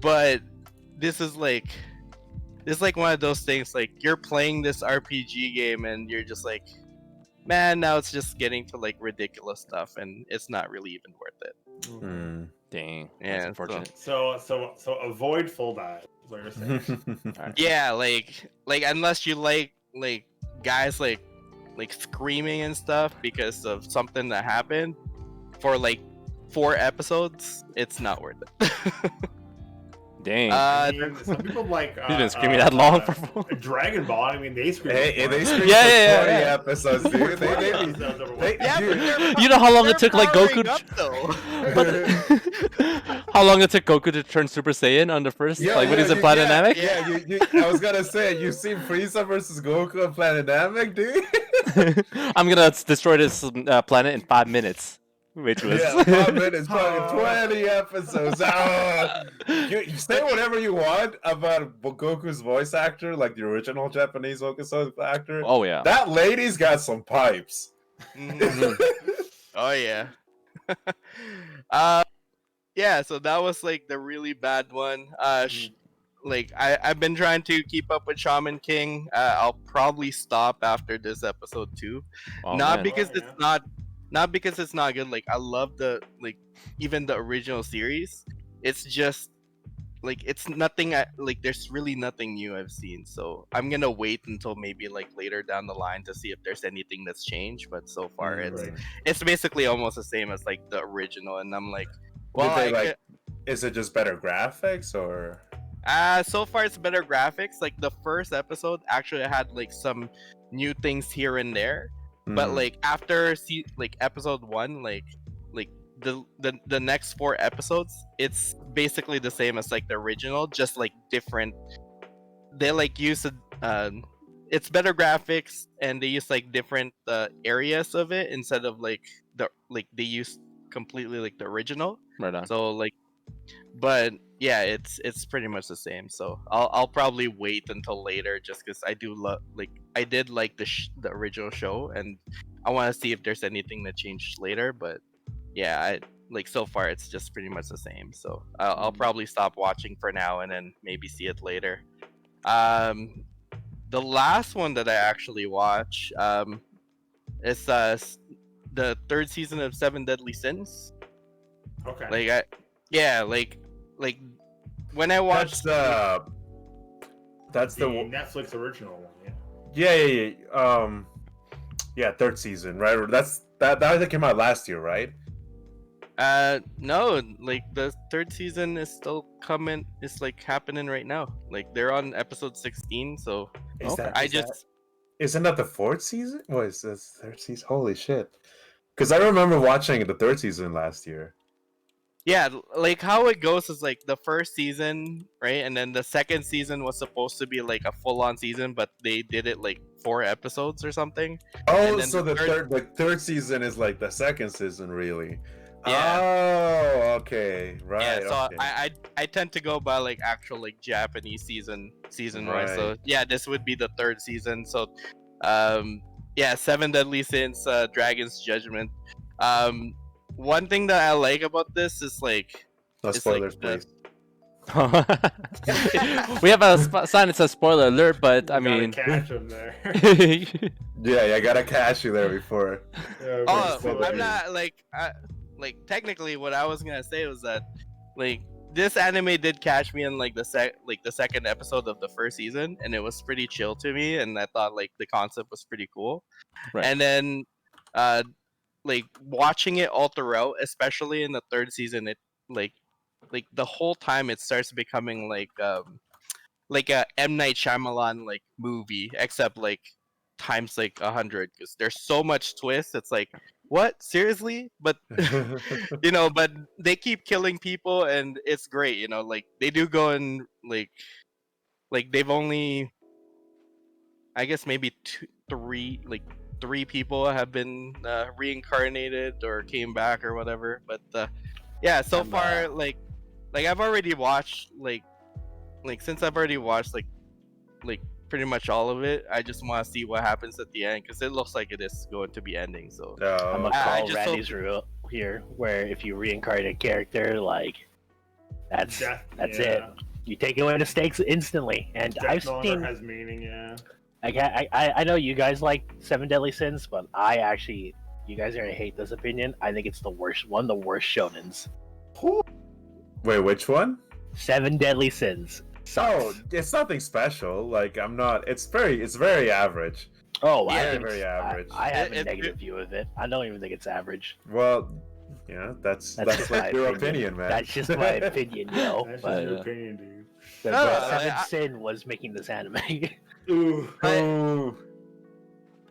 [SPEAKER 2] But this is like one of those things, like you're playing this RPG game and you're just like, man, now it's just getting to like ridiculous stuff and it's not really even worth it.
[SPEAKER 4] Mm.
[SPEAKER 1] Dang, that's
[SPEAKER 2] Yeah,
[SPEAKER 1] unfortunate.
[SPEAKER 3] So avoid full dive. Is what you're saying.
[SPEAKER 2] Yeah, like unless you like guys like screaming and stuff because of something that happened for like 4 episodes, it's not worth it.
[SPEAKER 1] Dang.
[SPEAKER 3] I mean, some people like.
[SPEAKER 1] He's been screaming that long for.
[SPEAKER 3] Dragon Ball. I mean, they scream.
[SPEAKER 4] Hey, they
[SPEAKER 3] scream.
[SPEAKER 4] screamed
[SPEAKER 1] Yeah,
[SPEAKER 4] for
[SPEAKER 1] yeah,
[SPEAKER 4] 20
[SPEAKER 1] yeah.
[SPEAKER 4] episodes, dude.
[SPEAKER 2] Yeah, but they're
[SPEAKER 1] You know how long it
[SPEAKER 2] they're
[SPEAKER 1] took like
[SPEAKER 2] powering
[SPEAKER 1] Goku?
[SPEAKER 2] up, though.
[SPEAKER 1] But how long it took Goku to turn Super Saiyan on the first, like when he's in Planet Namek?
[SPEAKER 4] I was gonna say, you seen Frieza versus Goku on Planet Namek, dude?
[SPEAKER 1] I'm gonna destroy this planet in 5 minutes, which was.
[SPEAKER 4] Yeah, 5 minutes, fucking 20 episodes. You say whatever you want about Goku's voice actor, like the original Japanese voice actor.
[SPEAKER 1] Oh yeah.
[SPEAKER 4] That lady's got some pipes.
[SPEAKER 2] Mhm. Oh yeah. Yeah, so that was like the really bad one. Like I've been trying to keep up with Shaman King. I'll probably stop after this episode too.
[SPEAKER 1] Oh,
[SPEAKER 2] Not
[SPEAKER 1] man.
[SPEAKER 2] because
[SPEAKER 3] Oh,
[SPEAKER 2] it's not because it's not good. Like I love the like even the original series. It's just like it's nothing. Like there's really nothing new I've seen. So I'm gonna wait until maybe like later down the line to see if there's anything that's changed. But so far
[SPEAKER 3] Right.
[SPEAKER 2] it's basically almost the same as like the original. And I'm like, well,
[SPEAKER 4] Did they, is it just better graphics or?
[SPEAKER 2] so far it's better graphics. Like the first episode actually had like some new things here and there, but
[SPEAKER 4] Mm.
[SPEAKER 2] like after like episode 1, like the next 4 episodes, it's basically the same as like the original, just like different. They like use it's better graphics and they use like different areas of it instead of like they use completely like the original.
[SPEAKER 1] Right on.
[SPEAKER 2] So like, but yeah, it's pretty much the same. So I'll probably wait until later just because I do love like I did like the original show and I want to see if there's anything that changed later. But yeah, I like so far it's just pretty much the same. So I'll probably stop watching for now and then maybe see it later. The last one that I actually watch is the 3rd season of Seven Deadly Sins.
[SPEAKER 3] Okay.
[SPEAKER 2] Like like when I watched
[SPEAKER 4] That's
[SPEAKER 3] the
[SPEAKER 4] the
[SPEAKER 3] Netflix original one. Yeah.
[SPEAKER 4] yeah, 3rd season, right? That came out last year, right?
[SPEAKER 2] no, like the 3rd season is still coming. It's like happening right now. Like they're on episode 16. So
[SPEAKER 4] Isn't that the 4th season? What is this 3rd season? Holy shit! Because I remember watching the 3rd season last year.
[SPEAKER 2] yeah, like how it goes is like the first season, right? And then the 2nd season was supposed to be like a full-on season, but they did it like 4 episodes or something.
[SPEAKER 4] Oh,
[SPEAKER 2] And then
[SPEAKER 4] so
[SPEAKER 2] the
[SPEAKER 4] the third season is like the 2nd season, really?
[SPEAKER 2] Yeah.
[SPEAKER 4] Oh, okay, right.
[SPEAKER 2] Yeah, so
[SPEAKER 4] okay.
[SPEAKER 2] I tend to go by like actual like Japanese season wise. So
[SPEAKER 4] Right.
[SPEAKER 2] yeah, this would be the 3rd season. So yeah, Seven Deadly Sins, Dragon's Judgment. One thing that I like about this is like
[SPEAKER 4] No
[SPEAKER 2] it's
[SPEAKER 4] spoilers,
[SPEAKER 2] like
[SPEAKER 1] We have a sign that says spoiler alert, but I
[SPEAKER 3] You gotta
[SPEAKER 1] mean.
[SPEAKER 3] catch them there.
[SPEAKER 4] Yeah, I gotta catch you there before.
[SPEAKER 3] Yeah,
[SPEAKER 2] oh,
[SPEAKER 3] spoiler.
[SPEAKER 2] I'm not like technically what I was gonna say was that like this anime did catch me in like the 2nd episode of the 1st season, and it was pretty chill to me, and I thought like the concept was pretty cool.
[SPEAKER 1] Right.
[SPEAKER 2] And then like watching it all throughout, especially in the 3rd season, it like the whole time it starts becoming like a M Night Shyamalan like movie, except like times like 100 because there's so much twist. It's like, what, seriously? But but they keep killing people and it's great. Like they do go and like they've only, I guess maybe three people have been reincarnated or came back or whatever. But yeah, so
[SPEAKER 1] And,
[SPEAKER 2] far like I've already watched like since I've already watched like pretty much all of it. I just want to see what happens at the end because it looks like it is going to be ending. So
[SPEAKER 5] I'm
[SPEAKER 4] No.
[SPEAKER 5] gonna
[SPEAKER 2] I
[SPEAKER 5] call
[SPEAKER 2] just
[SPEAKER 5] Randy's rule here, where if you reincarnate a character, like that's
[SPEAKER 3] Death,
[SPEAKER 5] it. You take away the stakes instantly. And
[SPEAKER 3] Death
[SPEAKER 5] I've
[SPEAKER 3] no longer
[SPEAKER 5] seen.
[SPEAKER 3] has meaning. Yeah.
[SPEAKER 5] I know you guys like Seven Deadly Sins, but I actually, you guys are gonna hate this opinion. I think it's the worst, one of the worst shonens.
[SPEAKER 4] Wait, which one?
[SPEAKER 5] Seven Deadly Sins.
[SPEAKER 4] Oh,
[SPEAKER 5] Sucks.
[SPEAKER 4] it's nothing special. Like I'm not. It's very average.
[SPEAKER 5] Oh, I
[SPEAKER 2] Yeah,
[SPEAKER 5] think
[SPEAKER 4] very average.
[SPEAKER 5] I have a
[SPEAKER 2] It-
[SPEAKER 5] negative view of it. I don't even think it's average.
[SPEAKER 4] Well, yeah, that's
[SPEAKER 5] just my
[SPEAKER 4] your opinion, man.
[SPEAKER 5] That's just my opinion, yo.
[SPEAKER 3] That's just
[SPEAKER 5] But
[SPEAKER 3] your
[SPEAKER 1] yeah.
[SPEAKER 3] opinion, dude.
[SPEAKER 5] the
[SPEAKER 2] No,
[SPEAKER 5] Seventh
[SPEAKER 2] I-
[SPEAKER 5] Sin was making this anime.
[SPEAKER 3] Ooh.
[SPEAKER 4] Ooh.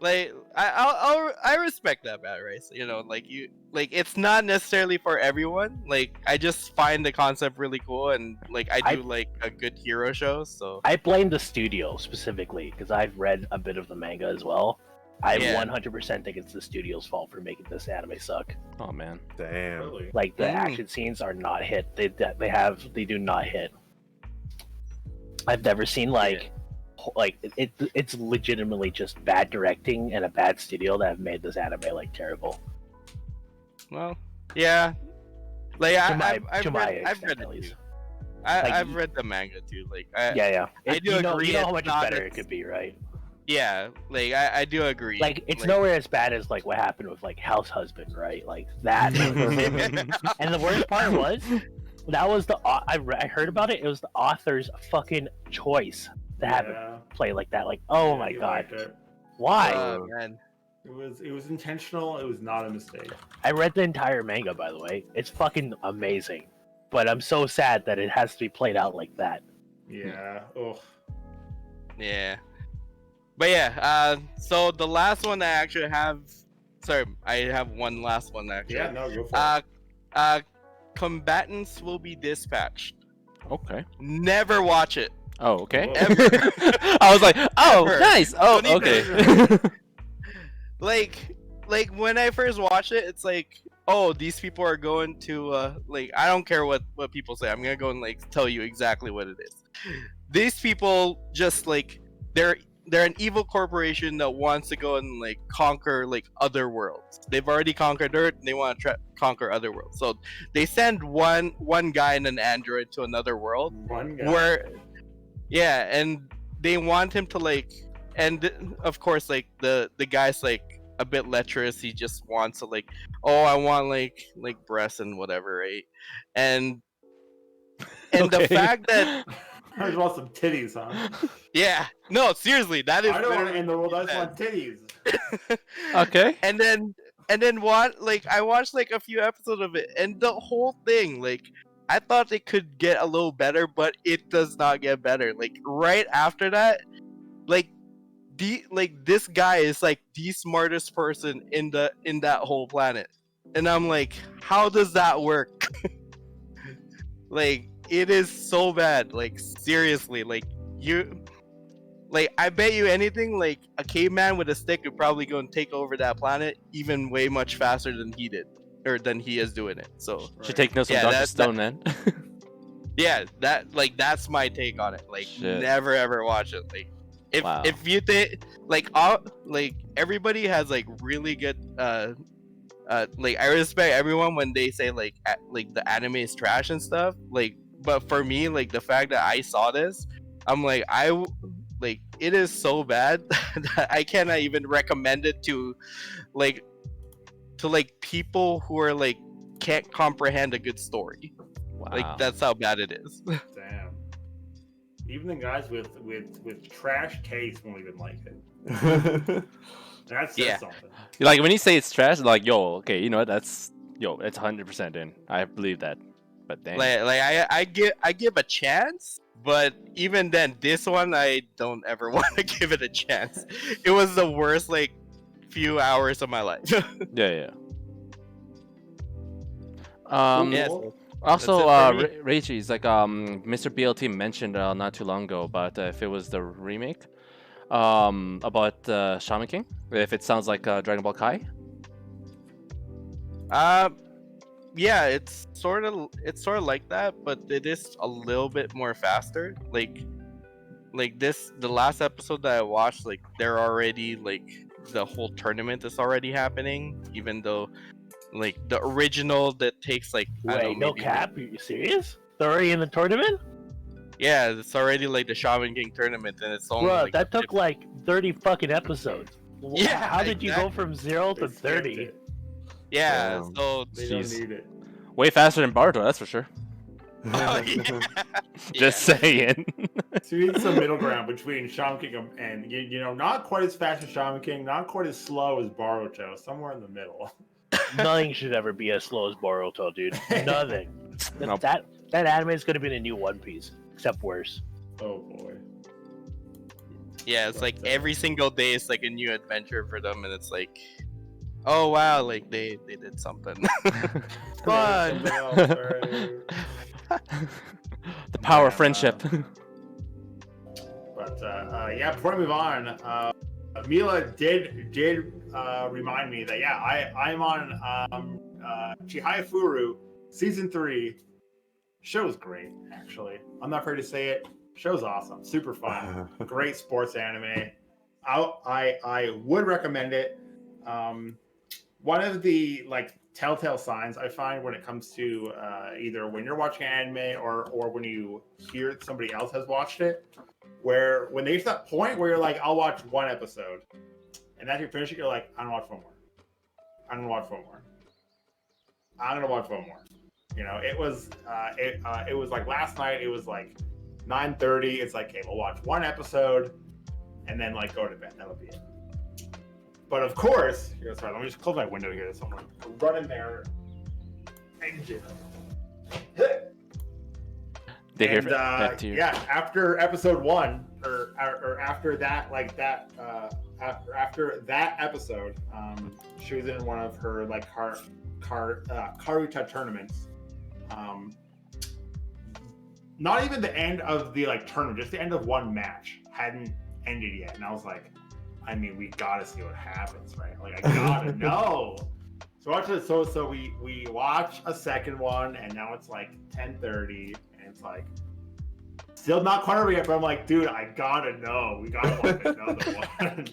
[SPEAKER 2] like I respect that, Matt Rice. You know, like you like it's not necessarily for everyone. Like I just find the concept really cool, and like I do like a good hero show. So
[SPEAKER 5] I blame the studio specifically because I've read a bit of the manga as well. I
[SPEAKER 2] Yeah.
[SPEAKER 5] 100% think it's the studio's fault for making this anime suck.
[SPEAKER 1] Oh man.
[SPEAKER 4] Damn.
[SPEAKER 3] Really?
[SPEAKER 5] Like the
[SPEAKER 2] Mm.
[SPEAKER 5] action scenes are not hit. They do not hit. I've never seen it's legitimately just bad directing and a bad studio that have made this anime like terrible.
[SPEAKER 2] well, yeah. Like
[SPEAKER 5] To my-
[SPEAKER 2] I've
[SPEAKER 5] to my
[SPEAKER 2] read
[SPEAKER 5] extent,
[SPEAKER 2] it
[SPEAKER 5] at least.
[SPEAKER 2] too.
[SPEAKER 5] Like,
[SPEAKER 2] I've read the manga too. Like
[SPEAKER 5] Yeah.
[SPEAKER 2] I do
[SPEAKER 5] you know,
[SPEAKER 2] agree
[SPEAKER 5] You know
[SPEAKER 2] it's
[SPEAKER 5] how much
[SPEAKER 2] not
[SPEAKER 5] better
[SPEAKER 2] as-
[SPEAKER 5] it could be, right?
[SPEAKER 2] yeah. Like I do agree.
[SPEAKER 5] Like it's nowhere as bad as like what happened with like House Husband, right? Like that. And the worst part was that was I heard about it. It was the author's fucking choice to have it
[SPEAKER 3] Yeah.
[SPEAKER 5] play like that. Like, oh
[SPEAKER 3] Yeah,
[SPEAKER 5] my
[SPEAKER 3] he
[SPEAKER 5] god,
[SPEAKER 3] liked it.
[SPEAKER 5] why?
[SPEAKER 2] Oh man.
[SPEAKER 3] It was intentional. It was not a mistake.
[SPEAKER 5] I read the entire manga, by the way. It's fucking amazing, but I'm so sad that it has to be played out like that.
[SPEAKER 3] Yeah. Oh.
[SPEAKER 2] Yeah. But yeah, so the last one I actually have, sorry, I have one last one actually.
[SPEAKER 3] Yeah. No. Go for it.
[SPEAKER 2] Combatants will be dispatched.
[SPEAKER 1] Okay.
[SPEAKER 2] Never watch it.
[SPEAKER 1] Oh, okay.
[SPEAKER 3] Whoa.
[SPEAKER 2] Ever.
[SPEAKER 1] I was like, oh,
[SPEAKER 2] Ever.
[SPEAKER 1] nice. Oh,
[SPEAKER 2] Don't
[SPEAKER 1] okay.
[SPEAKER 2] Like when I first watched it, it's like, oh, these people are going to like I don't care what people say. I'm gonna go and like tell you exactly what it is. These people just like they're an evil corporation that wants to go and like conquer like other worlds. They've already conquered Earth. And they want to conquer other worlds. So they send one guy and an android to another world
[SPEAKER 3] One guy.
[SPEAKER 2] where, yeah, and they want him to like, and of course like the guy's like a bit lecherous. He just wants to like, oh, I want like breasts and whatever, right? And the
[SPEAKER 1] Okay.
[SPEAKER 2] fact that
[SPEAKER 3] I just want some titties, huh?
[SPEAKER 2] yeah, no, seriously, that is.
[SPEAKER 3] I don't want to
[SPEAKER 2] literally
[SPEAKER 3] end the world. I
[SPEAKER 2] what
[SPEAKER 3] just
[SPEAKER 2] he
[SPEAKER 3] want titties.
[SPEAKER 2] said.
[SPEAKER 1] Okay.
[SPEAKER 2] And then what? Like I watched like a few episodes of it, and the whole thing, like I thought it could get a little better, but it does not get better. Like right after that, like this guy is like the smartest person in that whole planet, and I'm like, how does that work? Like it is so bad. Like seriously, like you. Like, I bet you anything, like, a caveman with a stick would probably go and take over that planet even way much faster than he did. Or than he is doing it. So,
[SPEAKER 1] Should take notes from
[SPEAKER 2] Yeah,
[SPEAKER 1] Dr.
[SPEAKER 2] that-
[SPEAKER 1] Stone, man.
[SPEAKER 2] yeah, that's my take on it. Like,
[SPEAKER 1] Shit.
[SPEAKER 2] never ever watch it. Like,
[SPEAKER 1] Wow.
[SPEAKER 2] if you think, like, everybody has, like, really good, like, I respect everyone when they say, like, the anime is trash and stuff. Like, but for me, like, the fact that I saw this, I'm like, like it is so bad that I cannot even recommend it to people who are like can't comprehend a good story.
[SPEAKER 1] Wow.
[SPEAKER 2] Like that's how bad it is.
[SPEAKER 3] Damn. Even the guys with trash taste won't even like it. That says
[SPEAKER 2] Yeah.
[SPEAKER 3] something.
[SPEAKER 1] Like when you say it's trash, like yo, okay, you know what? It's 100% in. I believe that. But dang.
[SPEAKER 2] I give a chance, but even then, this one I don't ever want to give it a chance. It was the worst like few hours of my life.
[SPEAKER 1] Yeah.
[SPEAKER 2] Yes.
[SPEAKER 3] Cool.
[SPEAKER 1] Also,
[SPEAKER 2] That's it for
[SPEAKER 1] Reichi's like Mr. BLT mentioned not too long ago about if it was the remake about Shaman King, if it sounds like Dragon Ball Kai.
[SPEAKER 2] Yeah, it's sort of like that, but it is a little bit more faster. Like like the last episode that I watched, like they're already like the whole tournament is already happening, even though like the original that takes like I don't know,
[SPEAKER 5] Wait, no
[SPEAKER 2] maybe
[SPEAKER 5] cap? Are you serious? They're already in the tournament?
[SPEAKER 2] yeah, it's already like the Shaman King tournament, and it's only
[SPEAKER 5] Bro,
[SPEAKER 2] like
[SPEAKER 5] that took like 30 fucking episodes.
[SPEAKER 2] Yeah,
[SPEAKER 5] How did you go from 0
[SPEAKER 3] They
[SPEAKER 5] to
[SPEAKER 3] skipped
[SPEAKER 5] 30?
[SPEAKER 3] it.
[SPEAKER 2] yeah.
[SPEAKER 4] Damn.
[SPEAKER 2] So
[SPEAKER 3] They
[SPEAKER 1] Jeez.
[SPEAKER 3] don't need it.
[SPEAKER 1] Way faster than Bardo, that's for sure.
[SPEAKER 2] Oh, yeah.
[SPEAKER 1] Just saying.
[SPEAKER 3] So you need some middle ground between Shaman King and you know, not quite as fast as Shaman King, not quite as slow as Boruto, somewhere in the middle.
[SPEAKER 5] Nothing should ever be as slow as Boruto, dude. Nothing.
[SPEAKER 1] Nope.
[SPEAKER 5] That anime is gonna be the new One Piece, except worse.
[SPEAKER 3] Oh boy.
[SPEAKER 2] Yeah, it's like every single day is like a new adventure for them, and it's like, oh wow, like they did something. Fun.
[SPEAKER 3] Something else, alright.
[SPEAKER 1] The power of
[SPEAKER 3] Yeah,
[SPEAKER 1] friendship.
[SPEAKER 3] But yeah, before we move on, Mila did remind me that yeah, I'm on Chihaya Furu season 3. Show's great, actually. I'm not afraid to say it. Show's awesome, super fun, great sports anime. I would recommend it. One of the like telltale signs I find when it comes to either when you're watching anime or when you hear somebody else has watched it, where when they get to that point where you're like, I'll watch one episode, and after you finish it, you're like, I'm gonna watch one more. I'm gonna watch one more. I'm gonna watch one more. You know, it was like last night. It was like 9:30. It's like, okay, we'll watch one episode, and then like go to bed. That'll be it. But of course, sorry, let me just close my window here. There's someone running there. Engine.
[SPEAKER 1] They hear
[SPEAKER 3] And,
[SPEAKER 1] that too.
[SPEAKER 3] yeah, after episode 1, or after that, like that, after that episode, she was in one of her like Karuta tournaments. Not even the end of the like tournament, just the end of one match hadn't ended yet, and I was like, I mean, we gotta see what happens, right? Like, I gotta know. So watch it. So we watch a second one, and now it's like 10:30, and it's like still not quite over yet. But I'm like, dude, I gotta know. We gotta watch another one.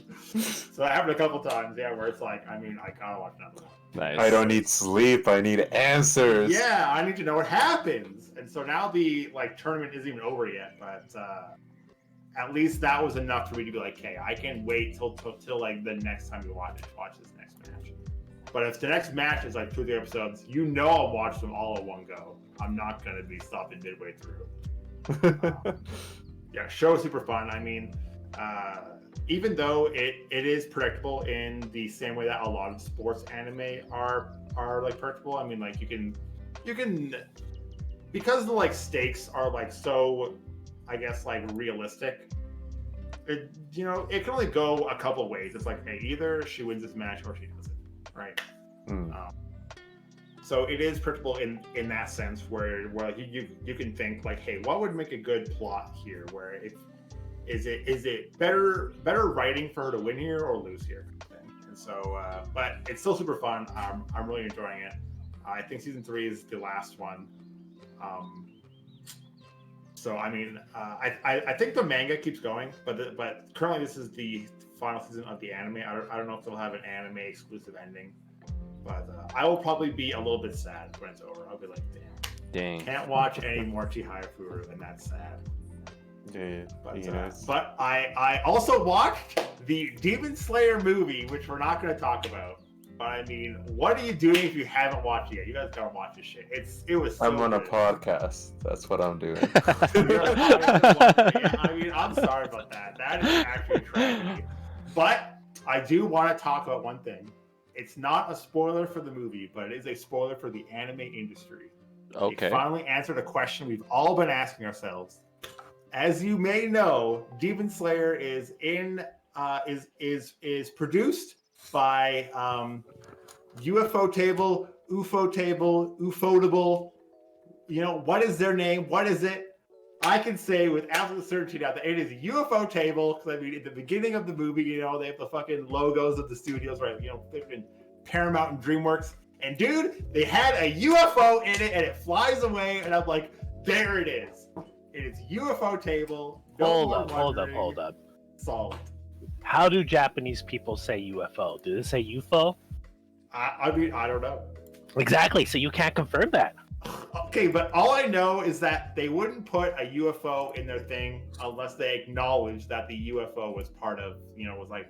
[SPEAKER 3] So that happened a couple times, yeah, where it's like, I mean, I gotta watch another one.
[SPEAKER 1] Nice.
[SPEAKER 4] I don't need sleep. I need answers.
[SPEAKER 3] Yeah, I need to know what happens. And so now the like tournament isn't even over yet, but at least that was enough for me to be like, okay, I can wait till like the next time we watch this next match. But if the next match is like 2 or 3 episodes, you know I'll watch them all at one go. I'm not gonna be stopping midway through. Yeah, show is super fun. I mean, even though it is predictable in the same way that a lot of sports anime are like predictable. I mean, like you can because the like stakes are like so, I guess, like realistic. It it can only go a couple of ways. It's like, hey, either she wins this match or she doesn't, right? So it is predictable in that sense, where you can think like, hey, what would make a good plot here? Where is it better writing for her to win here or lose here? And so, but it's still super fun. I'm really enjoying it. I think season 3 is the last one. So I mean, I think the manga keeps going, but currently this is the final season of the anime. I don't know if they'll have an anime exclusive ending, but I will probably be a little bit sad when it's over. I'll be like, damn, can't watch any more Chihaya Furu, and that's sad.
[SPEAKER 4] Yeah,
[SPEAKER 3] But,
[SPEAKER 4] yes.
[SPEAKER 3] but I also watched the Demon Slayer movie, which we're not going to talk about. But I mean, what are you doing if you haven't watched it yet? You guys gotta watch this shit. It was so
[SPEAKER 4] I'm on a
[SPEAKER 3] good.
[SPEAKER 4] podcast. That's what I'm doing.
[SPEAKER 3] Yeah, I mean, I'm sorry about that. That is actually a tragedy. But I do want to talk about one thing. It's not a spoiler for the movie, but it is a spoiler for the anime industry.
[SPEAKER 1] Okay.
[SPEAKER 3] It finally answered a question we've all been asking ourselves. As you may know, Demon Slayer is produced by UFO Table, UFO Table, Ufotable. You know, what is their name? What is it? I can say with absolute certainty now that it is UFO Table, because I mean, at the beginning of the movie, you know, they have the fucking logos of the studios, right? You know, fucking Paramount and DreamWorks. And dude, they had a UFO in it and it flies away, and I'm like, there it is. It is UFO table. No
[SPEAKER 5] Hold
[SPEAKER 3] more
[SPEAKER 5] up.
[SPEAKER 3] wondering. Solved.
[SPEAKER 5] How do Japanese people say UFO? Do they say UFO?
[SPEAKER 3] I mean, I don't know.
[SPEAKER 5] Exactly. So you can't confirm that.
[SPEAKER 3] Okay, but all I know is that they wouldn't put a UFO in their thing unless they acknowledged that the UFO was part of, was like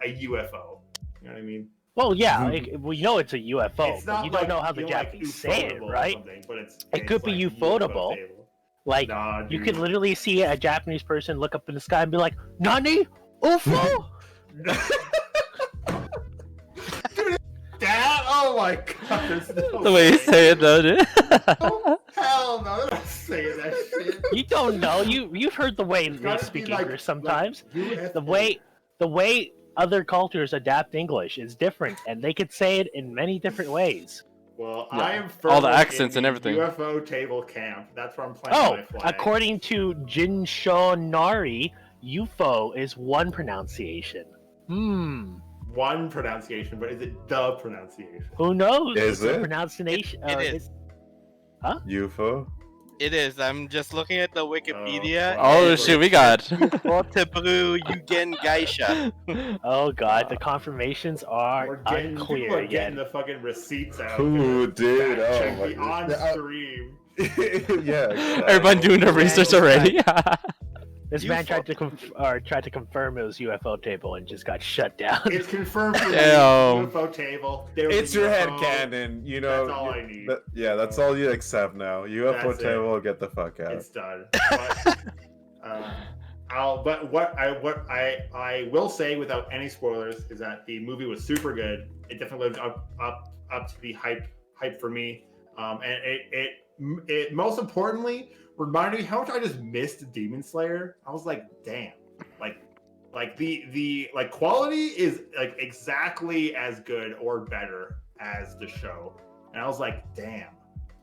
[SPEAKER 3] a UFO. You know what I mean?
[SPEAKER 5] Well, yeah, we know it's a UFO,
[SPEAKER 3] It's
[SPEAKER 5] but
[SPEAKER 3] not
[SPEAKER 5] you don't
[SPEAKER 3] like,
[SPEAKER 5] know how the
[SPEAKER 3] like
[SPEAKER 5] Japanese say it,
[SPEAKER 3] ufotable or
[SPEAKER 5] right?
[SPEAKER 3] something, but
[SPEAKER 5] It could be
[SPEAKER 3] like
[SPEAKER 5] ufotable.
[SPEAKER 3] table.
[SPEAKER 5] Like,
[SPEAKER 3] Nah,
[SPEAKER 5] you
[SPEAKER 3] dude.
[SPEAKER 5] could literally see a Japanese person look up in the sky and be like, "Nani? UFO?"
[SPEAKER 3] That? Oh my god! There's no
[SPEAKER 1] The way you say it, though, dude.
[SPEAKER 3] Hell no! They're not saying that shit.
[SPEAKER 5] You don't know. You've heard the way they
[SPEAKER 3] Gotta
[SPEAKER 5] speak
[SPEAKER 3] be like-
[SPEAKER 5] English sometimes.
[SPEAKER 3] UFO.
[SPEAKER 5] The way other cultures adapt English is different, and they could say it in many different ways.
[SPEAKER 3] Well,
[SPEAKER 1] Yeah.
[SPEAKER 3] I am
[SPEAKER 1] All the
[SPEAKER 3] firmly
[SPEAKER 1] accents
[SPEAKER 3] in
[SPEAKER 1] and
[SPEAKER 3] the
[SPEAKER 1] everything.
[SPEAKER 3] UFO table camp. That's where I'm planting
[SPEAKER 5] Oh,
[SPEAKER 3] my flag.
[SPEAKER 5] according to Jinshonari, UFO is one pronunciation.
[SPEAKER 3] One pronunciation, but is it the pronunciation?
[SPEAKER 5] Who knows?
[SPEAKER 4] Is
[SPEAKER 5] It's a
[SPEAKER 4] it?
[SPEAKER 5] pronunciation.
[SPEAKER 2] It is.
[SPEAKER 4] UFO?
[SPEAKER 2] It is. I'm just looking at the Wikipedia.
[SPEAKER 1] Oh
[SPEAKER 2] and
[SPEAKER 1] shit, we got.
[SPEAKER 2] Otebru Yugen Gaisha.
[SPEAKER 5] Oh god, the confirmations are
[SPEAKER 3] People
[SPEAKER 5] unclear
[SPEAKER 3] are getting
[SPEAKER 5] again.
[SPEAKER 3] the fucking receipts out.
[SPEAKER 4] Ooh, dude,
[SPEAKER 3] Fact check
[SPEAKER 4] oh
[SPEAKER 3] me
[SPEAKER 4] my
[SPEAKER 3] on
[SPEAKER 4] God.
[SPEAKER 3] stream.
[SPEAKER 4] Yeah. Exactly.
[SPEAKER 1] Everyone doing their research already.
[SPEAKER 5] This man tried to confirm it was UFO table and just got shut down.
[SPEAKER 3] It's confirmed for me.
[SPEAKER 1] Ew.
[SPEAKER 3] UFO table. There was
[SPEAKER 4] It's
[SPEAKER 3] a
[SPEAKER 4] your head
[SPEAKER 3] UFO.
[SPEAKER 4] canon, you know.
[SPEAKER 3] That's all I need.
[SPEAKER 4] Yeah, that's all you accept now. UFO
[SPEAKER 3] That's it.
[SPEAKER 4] table, get the fuck out.
[SPEAKER 3] It's done. But what I will say without any spoilers is that the movie was super good. It definitely lived up to the hype for me. And it most importantly reminded me how much I just missed Demon Slayer. I was like, damn, like the quality is like exactly as good or better as the show. And I was like, damn.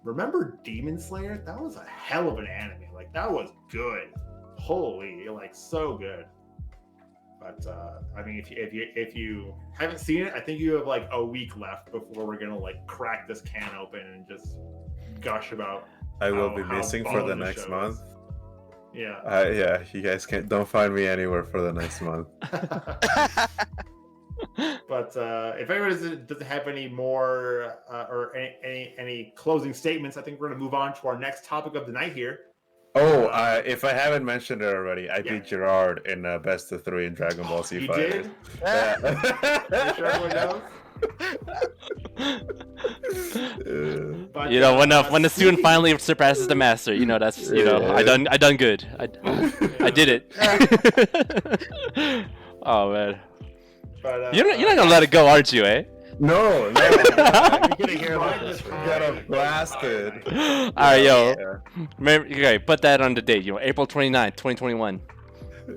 [SPEAKER 3] Remember Demon Slayer? That was a hell of an anime. Like that was good. Holy, like so good. But I mean, if you haven't seen it, I think you have like a week left before we're gonna like crack this can open and just gush about.
[SPEAKER 4] I will be
[SPEAKER 3] how
[SPEAKER 4] missing for
[SPEAKER 3] bomb
[SPEAKER 4] the
[SPEAKER 3] the
[SPEAKER 4] next
[SPEAKER 3] show
[SPEAKER 4] month.
[SPEAKER 3] is. Yeah.
[SPEAKER 4] Yeah, you guys don't find me anywhere for the next month.
[SPEAKER 3] But if anyone doesn't have any more or any closing statements, I think we're gonna move on to our next topic of the night here.
[SPEAKER 4] Oh, if I haven't mentioned it already, I
[SPEAKER 3] Yeah.
[SPEAKER 4] beat Gerard in Best of 3 in Dragon Ball Z
[SPEAKER 3] You
[SPEAKER 4] Fighters.
[SPEAKER 3] did?
[SPEAKER 4] Yeah.
[SPEAKER 3] Are you sure everyone knows? But,
[SPEAKER 1] You know, when the student finally surpasses the master, you know that's I done good. I did it. Oh man,
[SPEAKER 3] But,
[SPEAKER 1] you're not gonna let it go, aren't you, eh?
[SPEAKER 4] No,
[SPEAKER 5] You're gonna hear about
[SPEAKER 3] Mind
[SPEAKER 5] this.
[SPEAKER 3] the
[SPEAKER 4] Got
[SPEAKER 3] time.
[SPEAKER 4] him blasted.
[SPEAKER 1] All right, yo.
[SPEAKER 4] Yeah.
[SPEAKER 1] Remember, okay, put that on the date. April 29th, 2021.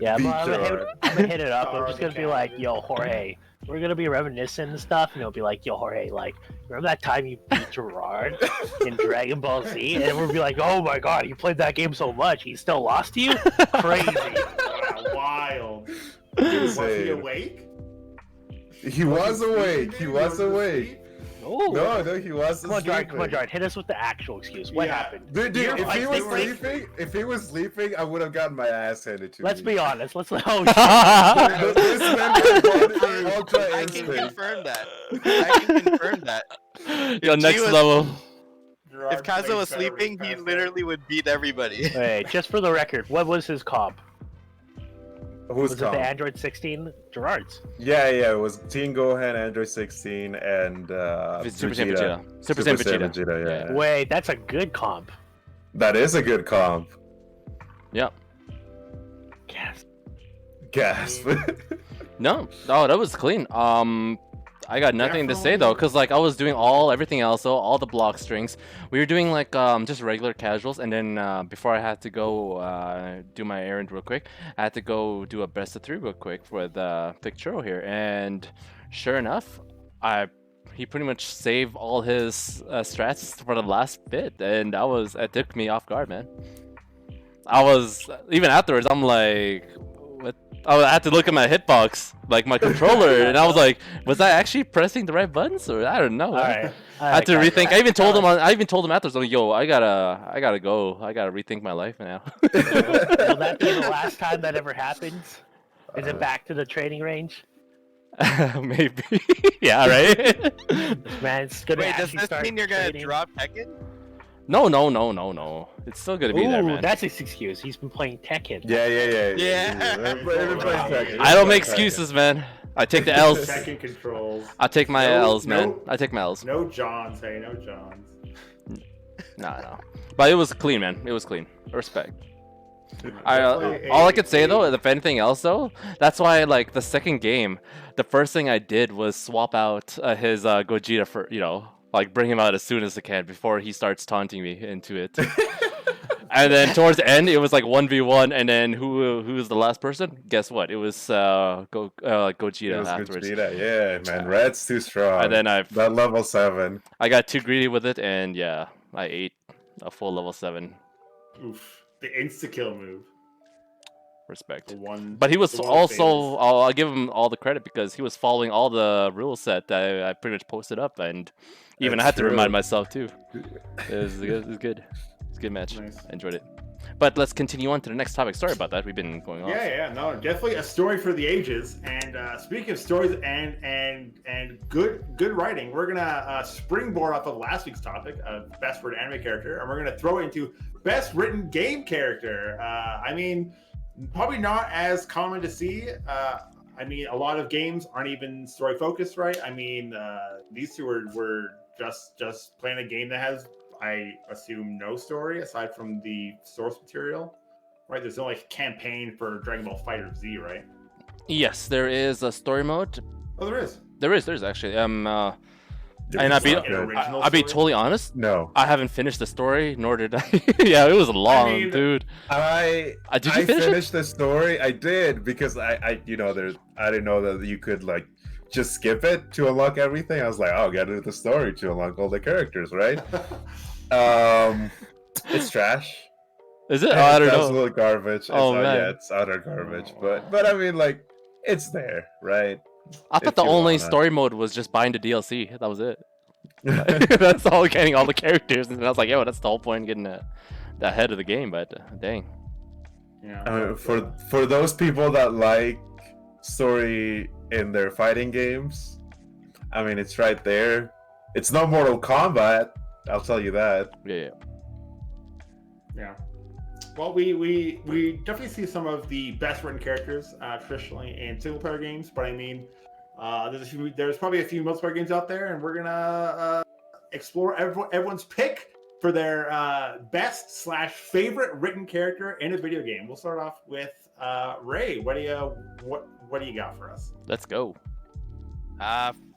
[SPEAKER 5] Yeah,
[SPEAKER 4] Beat
[SPEAKER 5] I'm
[SPEAKER 4] Gerard.
[SPEAKER 5] gonna hit it up. I'm
[SPEAKER 3] Gerard
[SPEAKER 5] just
[SPEAKER 3] the
[SPEAKER 5] gonna be like, yo, Jorge, we're gonna be reminiscent and stuff, and it'll be like, yo, Jorge, like, remember that time you beat Gerard in Dragon Ball Z? And we'll be like, oh my god, he played that game so much, he still lost to you? Crazy.
[SPEAKER 3] Wow, wild. Dude, was he
[SPEAKER 4] Insane.
[SPEAKER 3] awake?
[SPEAKER 4] He was awake. He was awake.
[SPEAKER 5] Oh.
[SPEAKER 4] No, he wasn't
[SPEAKER 5] Come on, Jared,
[SPEAKER 4] sleeping.
[SPEAKER 5] hit us with the actual excuse. What
[SPEAKER 3] Yeah.
[SPEAKER 5] happened?
[SPEAKER 4] Dude,
[SPEAKER 5] Your
[SPEAKER 4] if he
[SPEAKER 5] fight
[SPEAKER 4] was
[SPEAKER 5] thing was-
[SPEAKER 4] sleeping, I would have gotten my ass handed to
[SPEAKER 5] Let's
[SPEAKER 4] me.
[SPEAKER 5] be honest. Oh, shit.
[SPEAKER 4] This man was born with ultra
[SPEAKER 2] I can
[SPEAKER 4] instinct.
[SPEAKER 2] confirm that. I can confirm that.
[SPEAKER 1] Yo,
[SPEAKER 2] If
[SPEAKER 1] next
[SPEAKER 2] she was-
[SPEAKER 1] level.
[SPEAKER 3] Gerard
[SPEAKER 2] If Kazo
[SPEAKER 3] played
[SPEAKER 2] was
[SPEAKER 3] better
[SPEAKER 2] sleeping,
[SPEAKER 3] when
[SPEAKER 2] he
[SPEAKER 3] passed
[SPEAKER 2] literally would beat everybody.
[SPEAKER 5] Hey, just for the record, what was his comp?
[SPEAKER 4] Who's
[SPEAKER 5] Was it the
[SPEAKER 4] comp?
[SPEAKER 5] Android 16? Gerard's.
[SPEAKER 4] Yeah, it was Teen Gohan, Android 16, and
[SPEAKER 1] Super Saiyan
[SPEAKER 4] Vegeta.
[SPEAKER 1] Vegeta. Super Saiyan Vegeta.
[SPEAKER 4] Yeah.
[SPEAKER 5] Wait, that's a good comp.
[SPEAKER 4] That is a good comp.
[SPEAKER 1] Yep.
[SPEAKER 5] Yes.
[SPEAKER 4] Gasp.
[SPEAKER 1] No, that was clean. I got nothing to say though, cause like I was doing everything else, so all the block strings. We were doing like just regular casuals, and then before I had to go do my errand real quick, I had to go do a best of 3 real quick with Thicc Churro here, and sure enough, he pretty much saved all his strats for the last bit, and it took me off guard, man. I was even afterwards. I'm like, what? Oh, I had to look at my hitbox, like my controller, and I was like, was I actually pressing the right buttons, or I don't know.
[SPEAKER 5] All right.
[SPEAKER 1] I had to rethink. I even told him. I even told him afterwards, like, yo, I gotta go. I gotta rethink my life now.
[SPEAKER 5] Will that be the last time that ever happens? Is it back to the training range?
[SPEAKER 1] Maybe. Yeah. Right.
[SPEAKER 5] Man, it's gonna
[SPEAKER 2] Wait, does
[SPEAKER 5] actually
[SPEAKER 2] this
[SPEAKER 5] start
[SPEAKER 2] mean you're gonna
[SPEAKER 5] training.
[SPEAKER 2] drop Tekken?
[SPEAKER 1] No. It's still gonna be there,
[SPEAKER 5] Ooh,
[SPEAKER 1] man.
[SPEAKER 5] that's his excuse. He's been playing Tekken.
[SPEAKER 4] Yeah.
[SPEAKER 2] Yeah.
[SPEAKER 1] I don't make excuses, man. I take the L's.
[SPEAKER 3] Tekken controls.
[SPEAKER 1] I take my
[SPEAKER 3] No-
[SPEAKER 1] L's, man.
[SPEAKER 3] no-
[SPEAKER 1] I take my L's.
[SPEAKER 3] No Johns, hey, no Johns.
[SPEAKER 1] No. But it was clean, man. It was clean. Respect.
[SPEAKER 3] Definitely
[SPEAKER 1] All I
[SPEAKER 3] a-
[SPEAKER 1] could say though, if anything else though, that's why like the second game, the first thing I did was swap out his Gogeta for like bring him out as soon as I can before he starts taunting me into it. And then towards the end, it was like 1v1, and then who was the last person? Guess what? It was Gogeta
[SPEAKER 4] It was
[SPEAKER 1] afterwards.
[SPEAKER 4] Gogeta. Yeah, man. Red's too strong.
[SPEAKER 1] And then
[SPEAKER 4] that level 7.
[SPEAKER 1] I got too greedy with it, and yeah, I ate a full level 7.
[SPEAKER 3] Oof. The insta-kill move.
[SPEAKER 1] Respect.
[SPEAKER 3] The one,
[SPEAKER 1] But he was
[SPEAKER 3] the one
[SPEAKER 1] also,
[SPEAKER 3] famous.
[SPEAKER 1] I'll give him all the credit because he was following all the rule set that I pretty much posted up, and even I
[SPEAKER 4] That's
[SPEAKER 1] had to remind
[SPEAKER 4] true.
[SPEAKER 1] myself too. It was good. It's a good match.
[SPEAKER 3] Nice.
[SPEAKER 1] I enjoyed it. But let's continue on to the next topic. Sorry about that. We've been going on.
[SPEAKER 3] Yeah, no, definitely a story for the ages. And speaking of stories and good writing, we're gonna springboard off of last week's topic of best written anime character, and we're gonna throw it into best written game character. I mean, probably not as common to see. I mean, a lot of games aren't even story focused, right? I mean, these two were just playing a game that has, I assume, no story aside from the source material, right? There's no like campaign for Dragon Ball Fighter Z, right?
[SPEAKER 1] Yes, there is a story mode.
[SPEAKER 3] Oh, there is.
[SPEAKER 1] There's actually. And
[SPEAKER 3] It's not an original
[SPEAKER 1] I'll be
[SPEAKER 3] story?
[SPEAKER 1] totally honest.
[SPEAKER 4] No.
[SPEAKER 1] I haven't finished the story, nor did I. Yeah, it was long,
[SPEAKER 3] mean,
[SPEAKER 1] dude.
[SPEAKER 4] I
[SPEAKER 1] Did you finish it?
[SPEAKER 4] finished the story. I did because I didn't know that you could like just skip it to unlock everything. I was like, oh, gotta do the story to unlock all the characters, right? It's trash.
[SPEAKER 1] Is it? Oh, I don't
[SPEAKER 4] It's
[SPEAKER 1] know.
[SPEAKER 4] absolute garbage. It's,
[SPEAKER 1] Oh, man.
[SPEAKER 4] Yeah, it's utter garbage. But I mean, like, it's there, right?
[SPEAKER 1] I thought
[SPEAKER 4] if
[SPEAKER 1] the
[SPEAKER 4] you
[SPEAKER 1] only
[SPEAKER 4] wanna.
[SPEAKER 1] story mode was just buying the DLC. That was it. That's all, getting all the characters, and I was like, "Yo, that's the whole point, getting the head of the game." But dang,
[SPEAKER 3] Yeah.
[SPEAKER 4] I mean, for those people that like story in their fighting games, I mean, it's right there. It's no Mortal Kombat, I'll tell you that.
[SPEAKER 1] yeah.
[SPEAKER 3] Yeah. Well, we definitely see some of the best written characters traditionally in single player games, but I mean, there's probably a few multiplayer games out there, and we're gonna explore everyone's pick for their best / favorite written character in a video game. We'll start off with Ray. What do you got for us?
[SPEAKER 1] Let's go.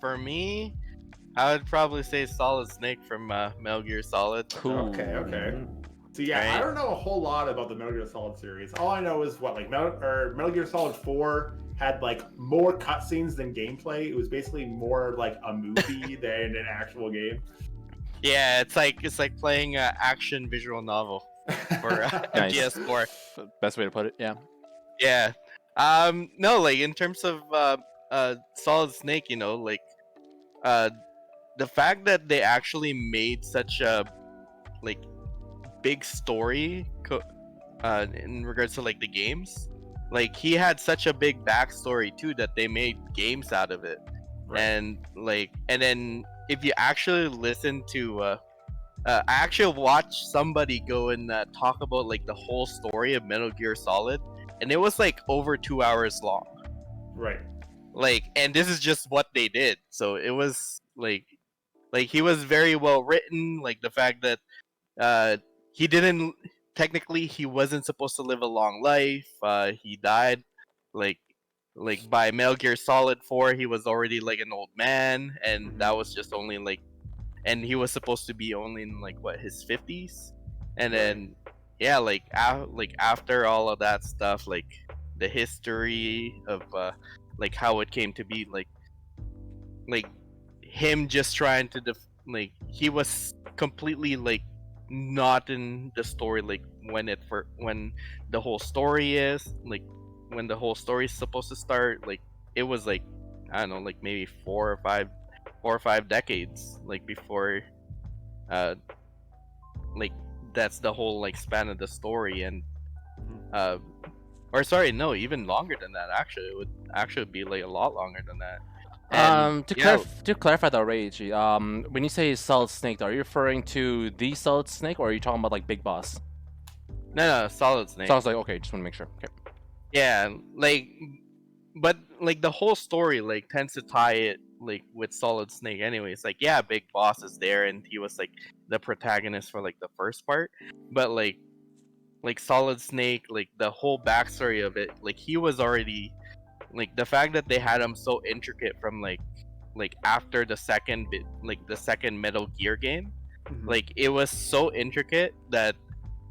[SPEAKER 2] For me, I would probably say Solid Snake from Metal Gear Solid.
[SPEAKER 1] Cool.
[SPEAKER 3] Okay. So yeah, I
[SPEAKER 2] Right.
[SPEAKER 3] don't know a whole lot about the Metal Gear Solid series. All I know is Metal Gear Solid 4 had like more cutscenes than gameplay. It was basically more like a movie than an actual game.
[SPEAKER 2] Yeah, it's like playing an action visual novel for
[SPEAKER 1] Nice.
[SPEAKER 2] PS4.
[SPEAKER 1] Best way to put it. Yeah.
[SPEAKER 2] Yeah. No, like in terms of Solid Snake, like the fact that they actually made such a like big story in regards to like the games, like he had such a big backstory too that they made games out of it.
[SPEAKER 3] Right.
[SPEAKER 2] And then if you actually listen to I actually watched somebody go and talk about like the whole story of Metal Gear Solid, and it was like over 2 hours long.
[SPEAKER 3] Right.
[SPEAKER 2] Like, and this is just what they did. So it was like he was very well written. Like the fact that he wasn't supposed to live a long life. He died like by Metal Gear Solid 4, he was already like an old man, and that was just only like, and he was supposed to be only in like what, his 50s, and then yeah, like after all of that stuff, like the history of like how it came to be, like him just trying to like he was completely like not in the story, like when the whole story is like when the whole story's supposed to start, like it was like I don't know, like maybe 4 or 5 decades like before uh like that's the whole like span of the story. And uh or sorry, no, even longer than that. Actually, it would actually be like a lot longer than that. And yeah,
[SPEAKER 1] To clarify that, Ichi, when you say Solid Snake, are you referring to the Solid Snake, or are you talking about like Big Boss?
[SPEAKER 2] no, Solid Snake.
[SPEAKER 1] So I was like, okay, just want to make sure. Okay.
[SPEAKER 2] Yeah, like, but like the whole story like tends to tie it like with Solid Snake. Anyways, like yeah, Big Boss is there, and he was like the protagonist for like the first part, but like Solid Snake, like the whole backstory of it, like he was already like the fact that they had him so intricate from like after the second bit, like the second Metal Gear game, like it was so intricate that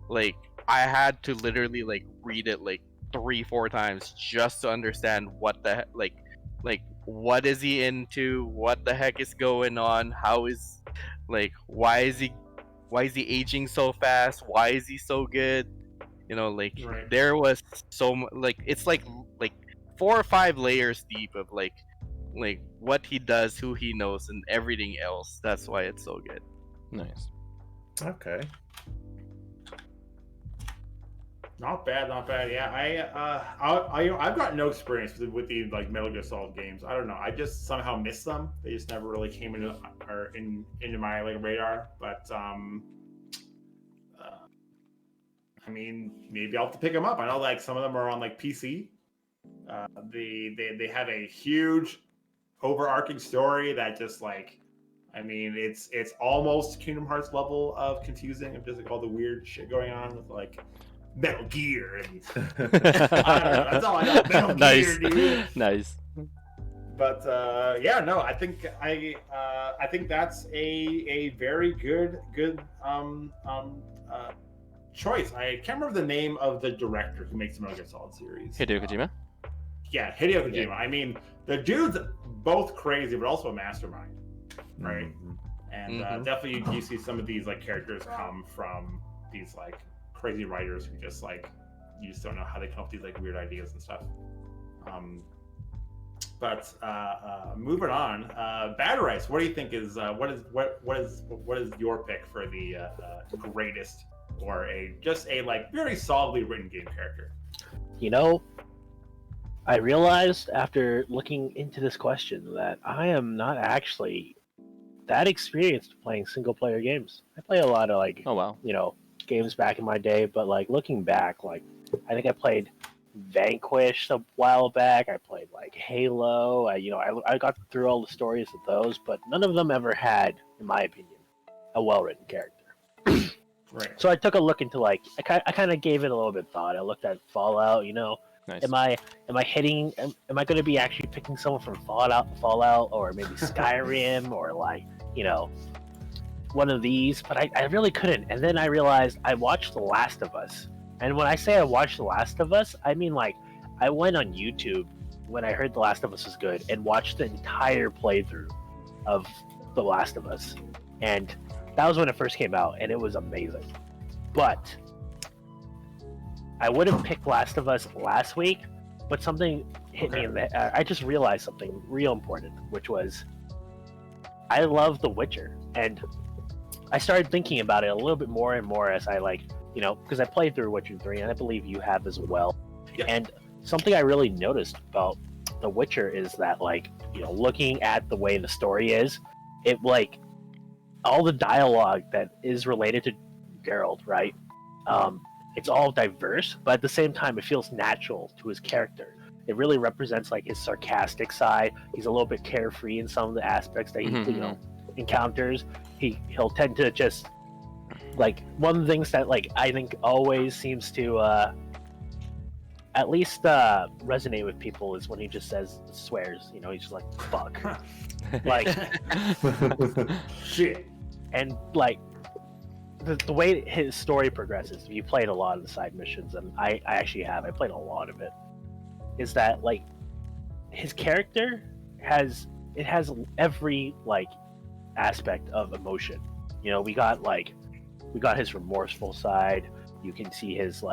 [SPEAKER 2] like I had to literally like read it like 3-4 times just to understand what the like what is he into, what the heck is going on, how is like why is he aging so fast, why is he so good, you know, like
[SPEAKER 3] Right.
[SPEAKER 2] there was like it's like 4 or 5 layers deep of like what he does, who he knows, and everything else. That's why it's so good.
[SPEAKER 1] Nice.
[SPEAKER 4] Okay.
[SPEAKER 3] Not bad, not bad. Yeah, I've got no experience with the like Metal Gear Solid games. I don't know. I just somehow missed them. They just never really came into my like radar. But I mean, maybe I'll have to pick them up. I know like some of them are on like PC. They have a huge overarching story that just like, I mean, it's almost Kingdom Hearts level of confusing of just like all the weird shit going on with like Metal Gear and I don't know. That's all I know. Metal
[SPEAKER 1] Nice.
[SPEAKER 3] Gear, dude.
[SPEAKER 1] Nice.
[SPEAKER 3] But yeah, no, I think that's a very good choice. I can't remember the name of the director who makes the Metal Gear Solid series.
[SPEAKER 1] Hideo Kojima?
[SPEAKER 3] Yeah, Hideo Kojima. I mean, the dude's both crazy, but also a mastermind, right? And definitely you see some of these like characters come from these like crazy writers who just like you just don't know how they come up with these like weird ideas and stuff. But moving on, Bad Rice. What do you think is what is your pick for the greatest or just a like very solidly written game character?
[SPEAKER 5] You know, I realized after looking into this question that I am not actually that experienced playing single player games. I play a lot of like,
[SPEAKER 1] Oh wow.
[SPEAKER 5] you know, games back in my day, but like looking back, like I think I played Vanquish a while back. I played like Halo. I got through all the stories of those, but none of them ever had, in my opinion, a well-written character.
[SPEAKER 3] Right.
[SPEAKER 5] So I took a look into like I kind of gave it a little bit of thought. I looked at Fallout. You know,
[SPEAKER 1] Nice.
[SPEAKER 5] am I going to be actually picking someone from Fallout, or maybe Skyrim, or like one of these? But I really couldn't. And then I realized I watched The Last of Us. And when I say I watched The Last of Us, I mean like I went on YouTube when I heard The Last of Us was good and watched the entire playthrough of The Last of Us. And that was when it first came out, and it was amazing. But I would have picked Last of Us last week, but something hit me in the I just realized something real important, which was I love The Witcher. And I started thinking about it a little bit more and more as I because I played through Witcher 3, and I believe you have as well.
[SPEAKER 3] Yeah.
[SPEAKER 5] And something I really noticed about The Witcher is that, looking at the way the story is, it, all the dialogue that is related to Geralt, right? It's all diverse, but at the same time, it feels natural to his character. It really represents, his sarcastic side. He's a little bit carefree in some of the aspects that he, encounters. He'll tend to just... one of the things that I think always seems to at least resonate with people is when he just swears. He's just like fuck,
[SPEAKER 3] Shit.
[SPEAKER 5] And the way his story progresses. You played a lot of the side missions, and I actually have. I played a lot of it. Is that his character has every aspect of emotion. We got his remorseful side. You can see his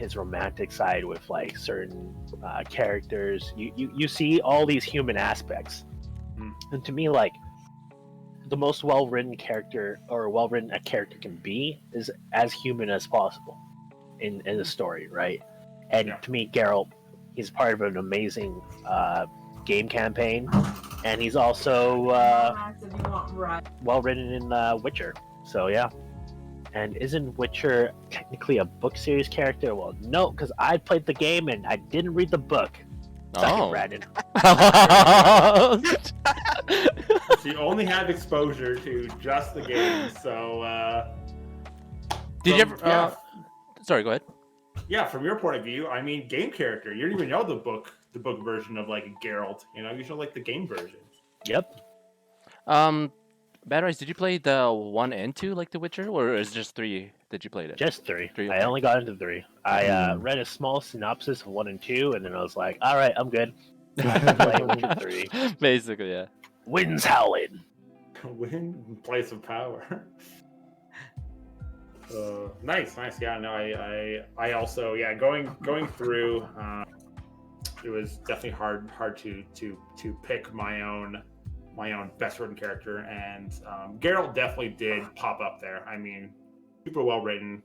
[SPEAKER 5] his romantic side with like certain characters. You see all these human aspects, and to me, like the most well-written character or well-written a character can be is as human as possible in the story, right? And to me, Geralt, he's part of an amazing game campaign, and he's also well-written in Witcher. So yeah. And isn't Witcher technically a book series character? Well, no, because I played the game and I didn't read the book. Second, Brandon.
[SPEAKER 3] So you only have exposure to just the game. So
[SPEAKER 1] Did you ever? Sorry, go ahead.
[SPEAKER 3] Yeah, from your point of view, I mean, game character. You don't even know the book version of like Geralt. You know, you should like the game version.
[SPEAKER 5] Yep.
[SPEAKER 1] Bad Rice, did you play the 1 and 2 like The Witcher, or is it just 3 that you played it?
[SPEAKER 5] Just 3.
[SPEAKER 1] Three,
[SPEAKER 5] I
[SPEAKER 1] okay.
[SPEAKER 5] only got into 3. I read a small synopsis of 1 and 2, and then I was like, all right, I'm good. I can play Witcher 3.
[SPEAKER 1] Basically, yeah.
[SPEAKER 5] Wind's howling.
[SPEAKER 3] Win in place of power. Nice. Yeah, no, I also going through. It was definitely hard to pick my own best written character, and Geralt definitely did pop up there. I mean, super well written.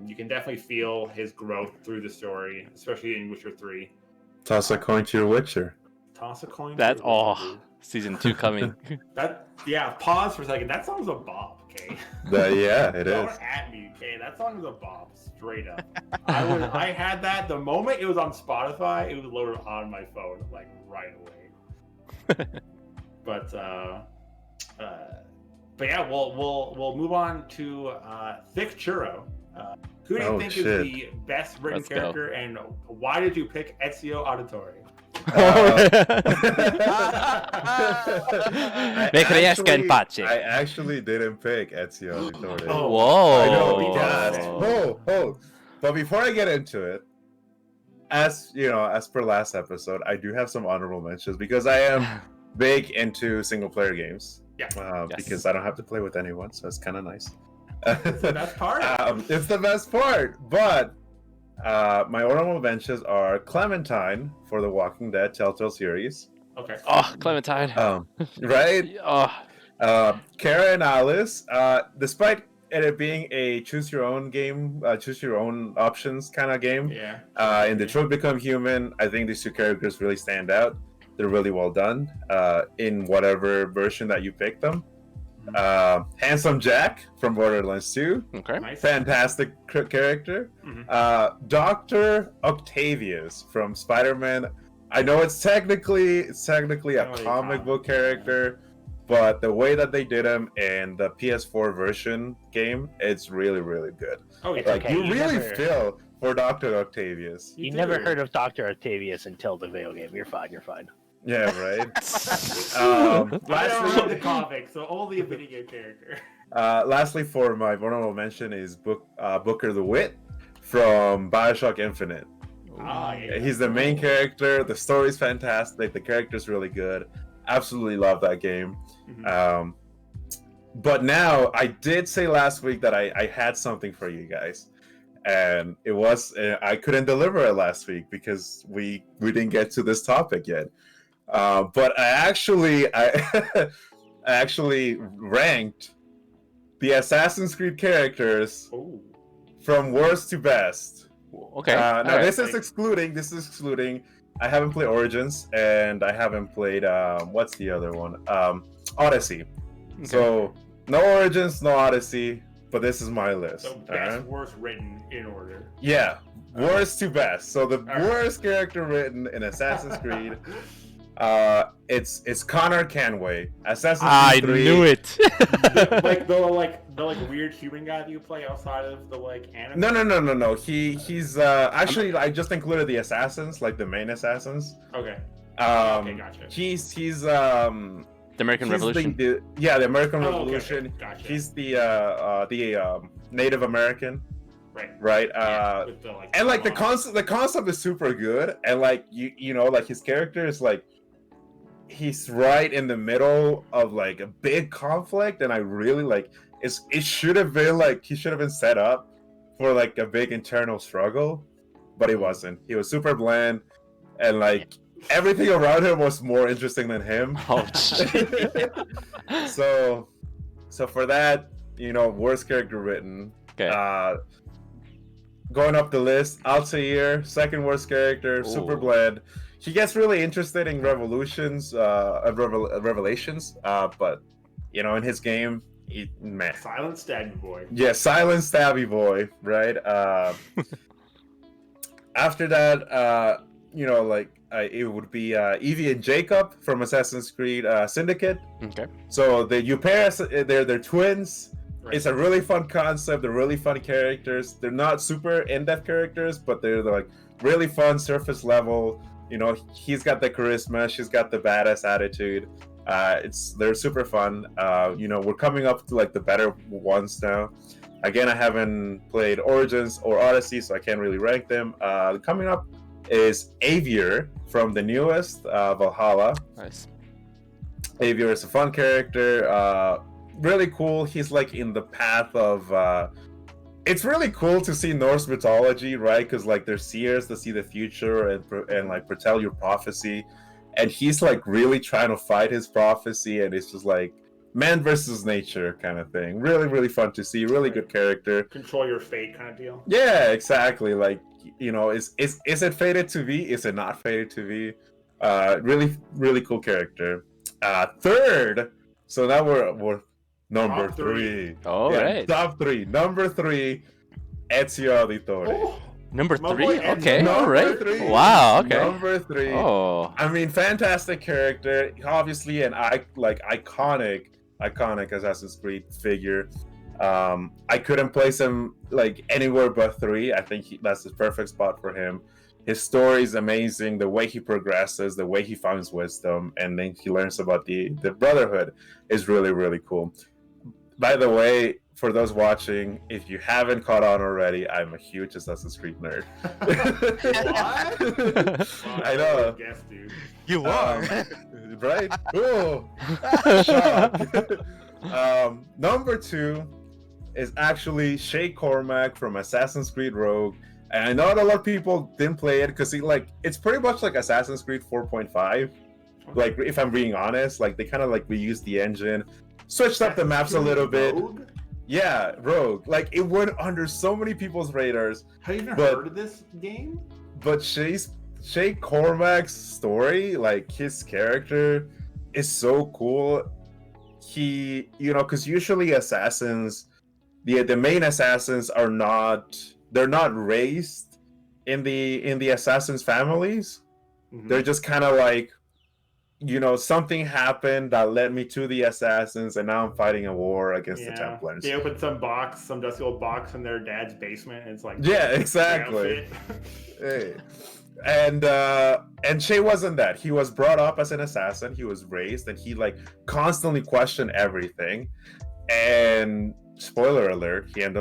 [SPEAKER 3] You can definitely feel his growth through the story, especially in Witcher 3.
[SPEAKER 4] Toss a coin to your Witcher.
[SPEAKER 3] Toss a coin.
[SPEAKER 1] That's season 2 coming.
[SPEAKER 3] Pause for a second. That song's a bop. Okay.
[SPEAKER 4] It
[SPEAKER 3] Don't
[SPEAKER 4] is.
[SPEAKER 3] at me. Okay, that song is a bop. Straight up. I had that the moment it was on Spotify. It was loaded on my phone like right away. But yeah, we'll move on to Thicc Churro. Who do you think is the best written character, and why did you pick Ezio Auditore?
[SPEAKER 4] I actually didn't pick Ezio Auditore.
[SPEAKER 1] Whoa!
[SPEAKER 4] I know, gasp. But before I get into it, as per last episode, I do have some honorable mentions because I am big into single player games.
[SPEAKER 3] Yeah.
[SPEAKER 4] Because I don't have to play with anyone, so it's kind of nice.
[SPEAKER 3] It's the best part.
[SPEAKER 4] It's the best part. But my honorable mentions are Clementine for the Walking Dead Telltale series.
[SPEAKER 3] Okay.
[SPEAKER 1] Oh, Clementine.
[SPEAKER 4] Right?
[SPEAKER 1] Oh.
[SPEAKER 4] Kara and Alice, despite it being a choose your own game, choose your own options kind of game.
[SPEAKER 3] Yeah.
[SPEAKER 4] In Detroit Become Human, I think these two characters really stand out. They're really well done in whatever version that you pick them. Handsome Jack from Borderlands 2.
[SPEAKER 1] Okay.
[SPEAKER 3] Nice.
[SPEAKER 4] Fantastic character. Dr. Octavius from Spider-Man. I know it's technically a comic book character, but the way that they did him in the PS4 version game, it's really, really good.
[SPEAKER 3] Oh,
[SPEAKER 5] It's
[SPEAKER 4] Like
[SPEAKER 5] okay.
[SPEAKER 4] you really
[SPEAKER 5] never-
[SPEAKER 4] feel for Dr. Octavius.
[SPEAKER 5] You never heard of Dr. Octavius until the video game. You're fine.
[SPEAKER 4] Yeah, right.
[SPEAKER 3] I don't read the comic, so only a video game character.
[SPEAKER 4] Lastly, for my honorable mention is Booker the Wit from BioShock Infinite.
[SPEAKER 3] Yeah.
[SPEAKER 4] He's the main character. The story's fantastic. The character's really good. Absolutely love that game. But now, I did say last week that I had something for you guys. And it was I couldn't deliver it last week because we didn't get to this topic yet. But I actually ranked the Assassin's Creed characters from worst to best.
[SPEAKER 1] Okay.
[SPEAKER 4] Now this is excluding. I haven't played Origins and I haven't played what's the other one? Odyssey.
[SPEAKER 1] Okay.
[SPEAKER 4] So no Origins, no Odyssey, but this is my list.
[SPEAKER 3] So best, worst written in order.
[SPEAKER 4] Yeah, worst to best. So the worst character written in Assassin's Creed. It's Connor Canway. Assassin's Creed 3.
[SPEAKER 1] I knew it.
[SPEAKER 3] the weird human guy that you play outside of the anime.
[SPEAKER 4] No. He's actually I just included the assassins, like the main assassins.
[SPEAKER 3] Okay.
[SPEAKER 4] Okay,
[SPEAKER 3] gotcha.
[SPEAKER 4] He's
[SPEAKER 1] The American Revolution.
[SPEAKER 4] The American Revolution.
[SPEAKER 3] Okay. Gotcha.
[SPEAKER 4] He's the Native American.
[SPEAKER 3] Right.
[SPEAKER 4] Right.
[SPEAKER 3] With the,
[SPEAKER 4] And the concept is super good, and his character is he's right in the middle of a big conflict, and I really it should have been he should have been set up for like a big internal struggle, but he wasn't. He was super bland, and like everything around him was more interesting than him.
[SPEAKER 1] Oh,
[SPEAKER 4] so for that, worst character written.
[SPEAKER 1] okay.
[SPEAKER 4] Going up the list, Altair, second worst character, super
[SPEAKER 1] Ooh.
[SPEAKER 4] bland. He gets really interested in revelations, but in his game, man.
[SPEAKER 3] Silent Stabby Boy.
[SPEAKER 4] Yeah, silent stabby boy, right? After that, it would be Evie and Jacob from Assassin's Creed Syndicate.
[SPEAKER 1] Okay.
[SPEAKER 4] So you pair, they're twins.
[SPEAKER 3] Right.
[SPEAKER 4] It's a really fun concept. They're really fun characters. They're not super in-depth characters, but they're like really fun surface level. He's got the charisma, she's got the badass attitude. They're super fun. We're coming up to like the better ones now. Again, I haven't played Origins or Odyssey, so I can't really rank them. Coming up is Avier from the newest Valhalla.
[SPEAKER 1] Nice.
[SPEAKER 4] Avier is a fun character. Really cool. He's like in the path of it's really cool to see Norse mythology, right? Because like there's seers that see the future and like foretell your prophecy, and he's like really trying to fight his prophecy, and it's just like man versus nature kind of thing. Really, really fun to see. Really good character.
[SPEAKER 3] Control your fate kind of deal.
[SPEAKER 4] Yeah, exactly. Like is it fated to be? Is it not fated to be? Really, really cool character. Third. So now we're number
[SPEAKER 3] Top
[SPEAKER 4] three.
[SPEAKER 1] All right.
[SPEAKER 4] Top three. Number three, Ezio Auditore.
[SPEAKER 3] Oh,
[SPEAKER 1] Number
[SPEAKER 3] My
[SPEAKER 1] three.
[SPEAKER 3] boy Enzo.
[SPEAKER 1] Okay. All
[SPEAKER 4] Number
[SPEAKER 1] right.
[SPEAKER 4] three.
[SPEAKER 1] Wow. Okay.
[SPEAKER 4] Number three.
[SPEAKER 1] Oh.
[SPEAKER 4] I mean, fantastic character. Obviously, iconic Assassin's Creed figure. I couldn't place him like anywhere but three. I think that's the perfect spot for him. His story is amazing. The way he progresses, the way he finds wisdom, and then he learns about the Brotherhood is really, really cool. By the way, for those watching, if you haven't caught on already, I'm a huge Assassin's Creed nerd.
[SPEAKER 3] What?
[SPEAKER 4] I know.
[SPEAKER 3] Guess, dude.
[SPEAKER 2] You are.
[SPEAKER 4] Right? Ooh. Shock. Number two is actually Shay Cormac from Assassin's Creed Rogue. And I know that a lot of people didn't play it because it's pretty much like Assassin's Creed 4.5. Like, if I'm being honest, like they kind of like reused the engine, switched up the maps a little bit.
[SPEAKER 3] Rogue?
[SPEAKER 4] Yeah, Rogue. Like it went under so many people's radars.
[SPEAKER 3] Have you even
[SPEAKER 4] But-
[SPEAKER 3] heard of this game?
[SPEAKER 4] But Shay Cormac's story, like his character, is so cool. He, because usually assassins, the main assassins they're not raised in the assassins' families.
[SPEAKER 3] Mhm.
[SPEAKER 4] They're just kind of like, something happened that led me to the assassins, and now I'm fighting a war against the Templars.
[SPEAKER 3] They opened some dusty old box in their dad's basement, and it's like
[SPEAKER 4] Yeah, exactly. Hey. And Shay wasn't that. He was brought up as an assassin. He was raised, and he like constantly questioned everything. And spoiler alert, he ends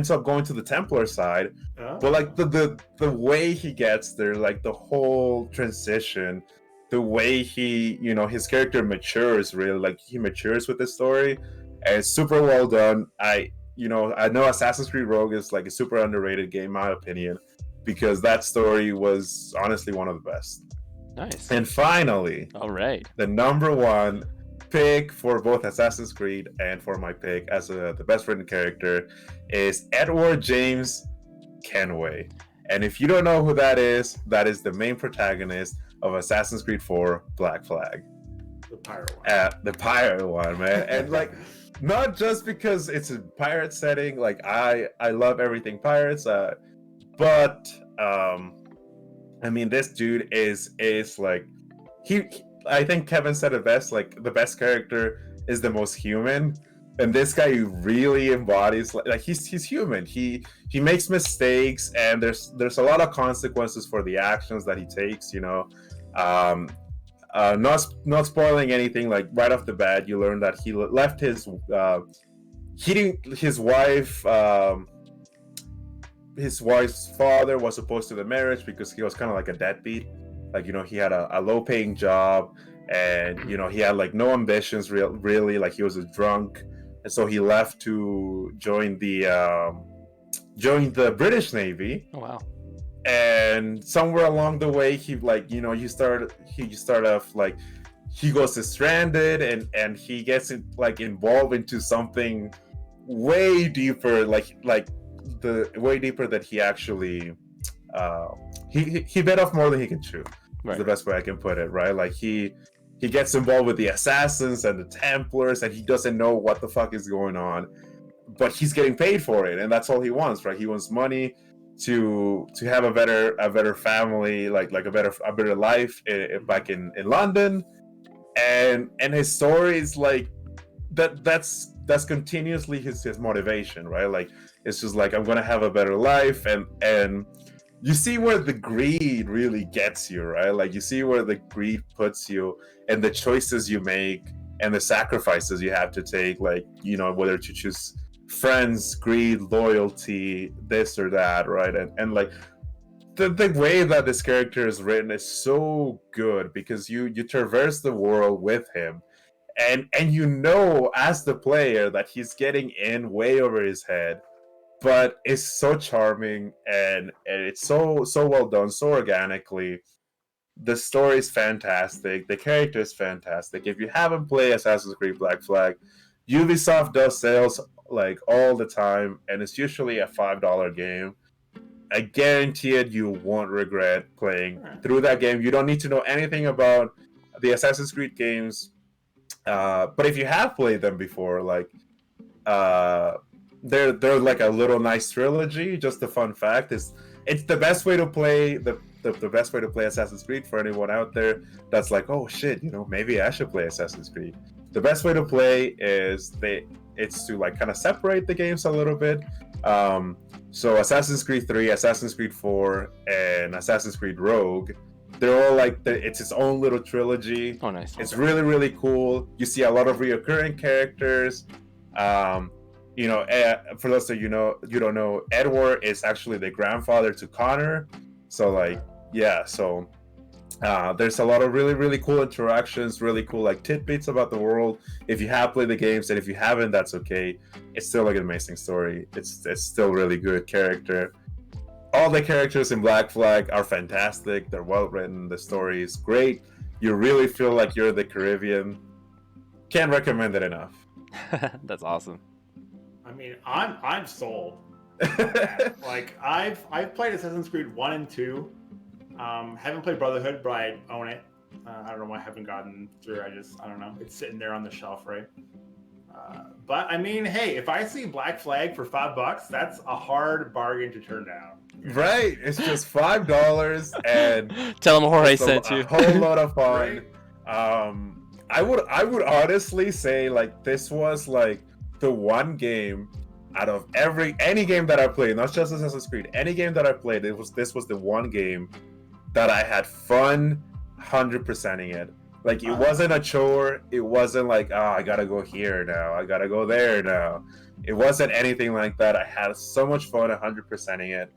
[SPEAKER 4] up going to the Templar side.
[SPEAKER 3] Oh.
[SPEAKER 4] But like the way he gets there, like the whole transition, the way he, his character matures, really, like he matures with the story, and it's super well done. I know Assassin's Creed Rogue is like a super underrated game, in my opinion, because that story was honestly one of the best.
[SPEAKER 1] Nice.
[SPEAKER 4] And finally,
[SPEAKER 1] All right.
[SPEAKER 4] the number one pick for both Assassin's Creed and for my pick as the best written character is Edward James Kenway. And if you don't know who that is the main protagonist of Assassin's Creed 4 Black Flag.
[SPEAKER 3] The pirate one.
[SPEAKER 4] The pirate one, man. And like, not just because it's a pirate setting, like I love everything pirates, but I mean, this dude is like I think Kevin said it best, like the best character is the most human, and this guy really embodies like he's human. He makes mistakes, and there's a lot of consequences for the actions that he takes. Not spoiling anything. Like right off the bat, you learn that he left his wife. His wife's father was opposed to the marriage because he was kind of like a deadbeat. Like, he had a low-paying job, and he had like no ambitions really. Like he was a drunk and so he left to join the British Navy.
[SPEAKER 1] Oh, wow.
[SPEAKER 4] And somewhere along the way, he he start off like he goes to stranded, and he gets involved into something way deeper, like the way deeper that he actually uh, he bit off more than he can chew.
[SPEAKER 1] Right.
[SPEAKER 4] Is the best way I can put it, right? Like he gets involved with the assassins and the Templars, and he doesn't know what the fuck is going on, but he's getting paid for it, and that's all he wants, right? He wants money to have a better family, like a better life back in London, and his story is like that's continuously his motivation, right? Like it's just like, I'm gonna have a better life, and you see where the greed really gets you, right? Like you see where the greed puts you, and the choices you make, and the sacrifices you have to take, like, you know, whether to choose friends, greed, loyalty, this or that, right? And like the way that this character is written is so good, because you traverse the world with him, and you know as the player that he's getting in way over his head, but it's so charming, and it's so well done, so organically. The story is fantastic, the character is fantastic. If you haven't played Assassin's Creed Black Flag, Ubisoft does sales like all the time, and it's usually a $5 game. I guarantee it, you won't regret playing through that game. You don't need to know anything about the Assassin's Creed games, but if you have played them before, like they're like a little nice trilogy. Just a fun fact is, it's the best way to play the best way to play Assassin's Creed for anyone out there that's like, oh shit, you know, maybe I should play Assassin's Creed. The best way to play is it's to like kind of separate the games a little bit. So Assassin's Creed 3, Assassin's Creed 4, and Assassin's Creed Rogue, they're all like it's its own little trilogy.
[SPEAKER 1] Oh, nice.
[SPEAKER 4] It's really, really cool. You see a lot of reoccurring characters. You know, for those of you don't know, Edward is actually the grandfather to Connor. So like, yeah, so there's a lot of really, really cool interactions, really cool like tidbits about the world. If you have played the games, and if you haven't, that's okay. It's still like an amazing story. It's still really good character. All the characters in Black Flag are fantastic. They're well written. The story is great. You really feel like you're in the Caribbean. Can't recommend it enough.
[SPEAKER 1] That's awesome.
[SPEAKER 3] I mean, I'm sold. Like I've played Assassin's Creed 1 and 2. Haven't played Brotherhood, but I own it. I don't know why I haven't gotten through. I don't know. It's sitting there on the shelf, right? But I mean, hey, if I see Black Flag for $5, that's a hard bargain to turn down.
[SPEAKER 4] Right? It's just $5, and
[SPEAKER 1] tell them Jorge sent you.
[SPEAKER 4] A whole lot of fun.
[SPEAKER 3] Right?
[SPEAKER 4] I would honestly say like this was like the one game out of any game that I played, not just Assassin's Creed, any game that I played, this was the one game that I had fun 100%ing it. Like it wasn't a chore. It wasn't like, oh, I gotta go here now, I gotta go there now. It wasn't anything like that. I had so much fun 100%ing it.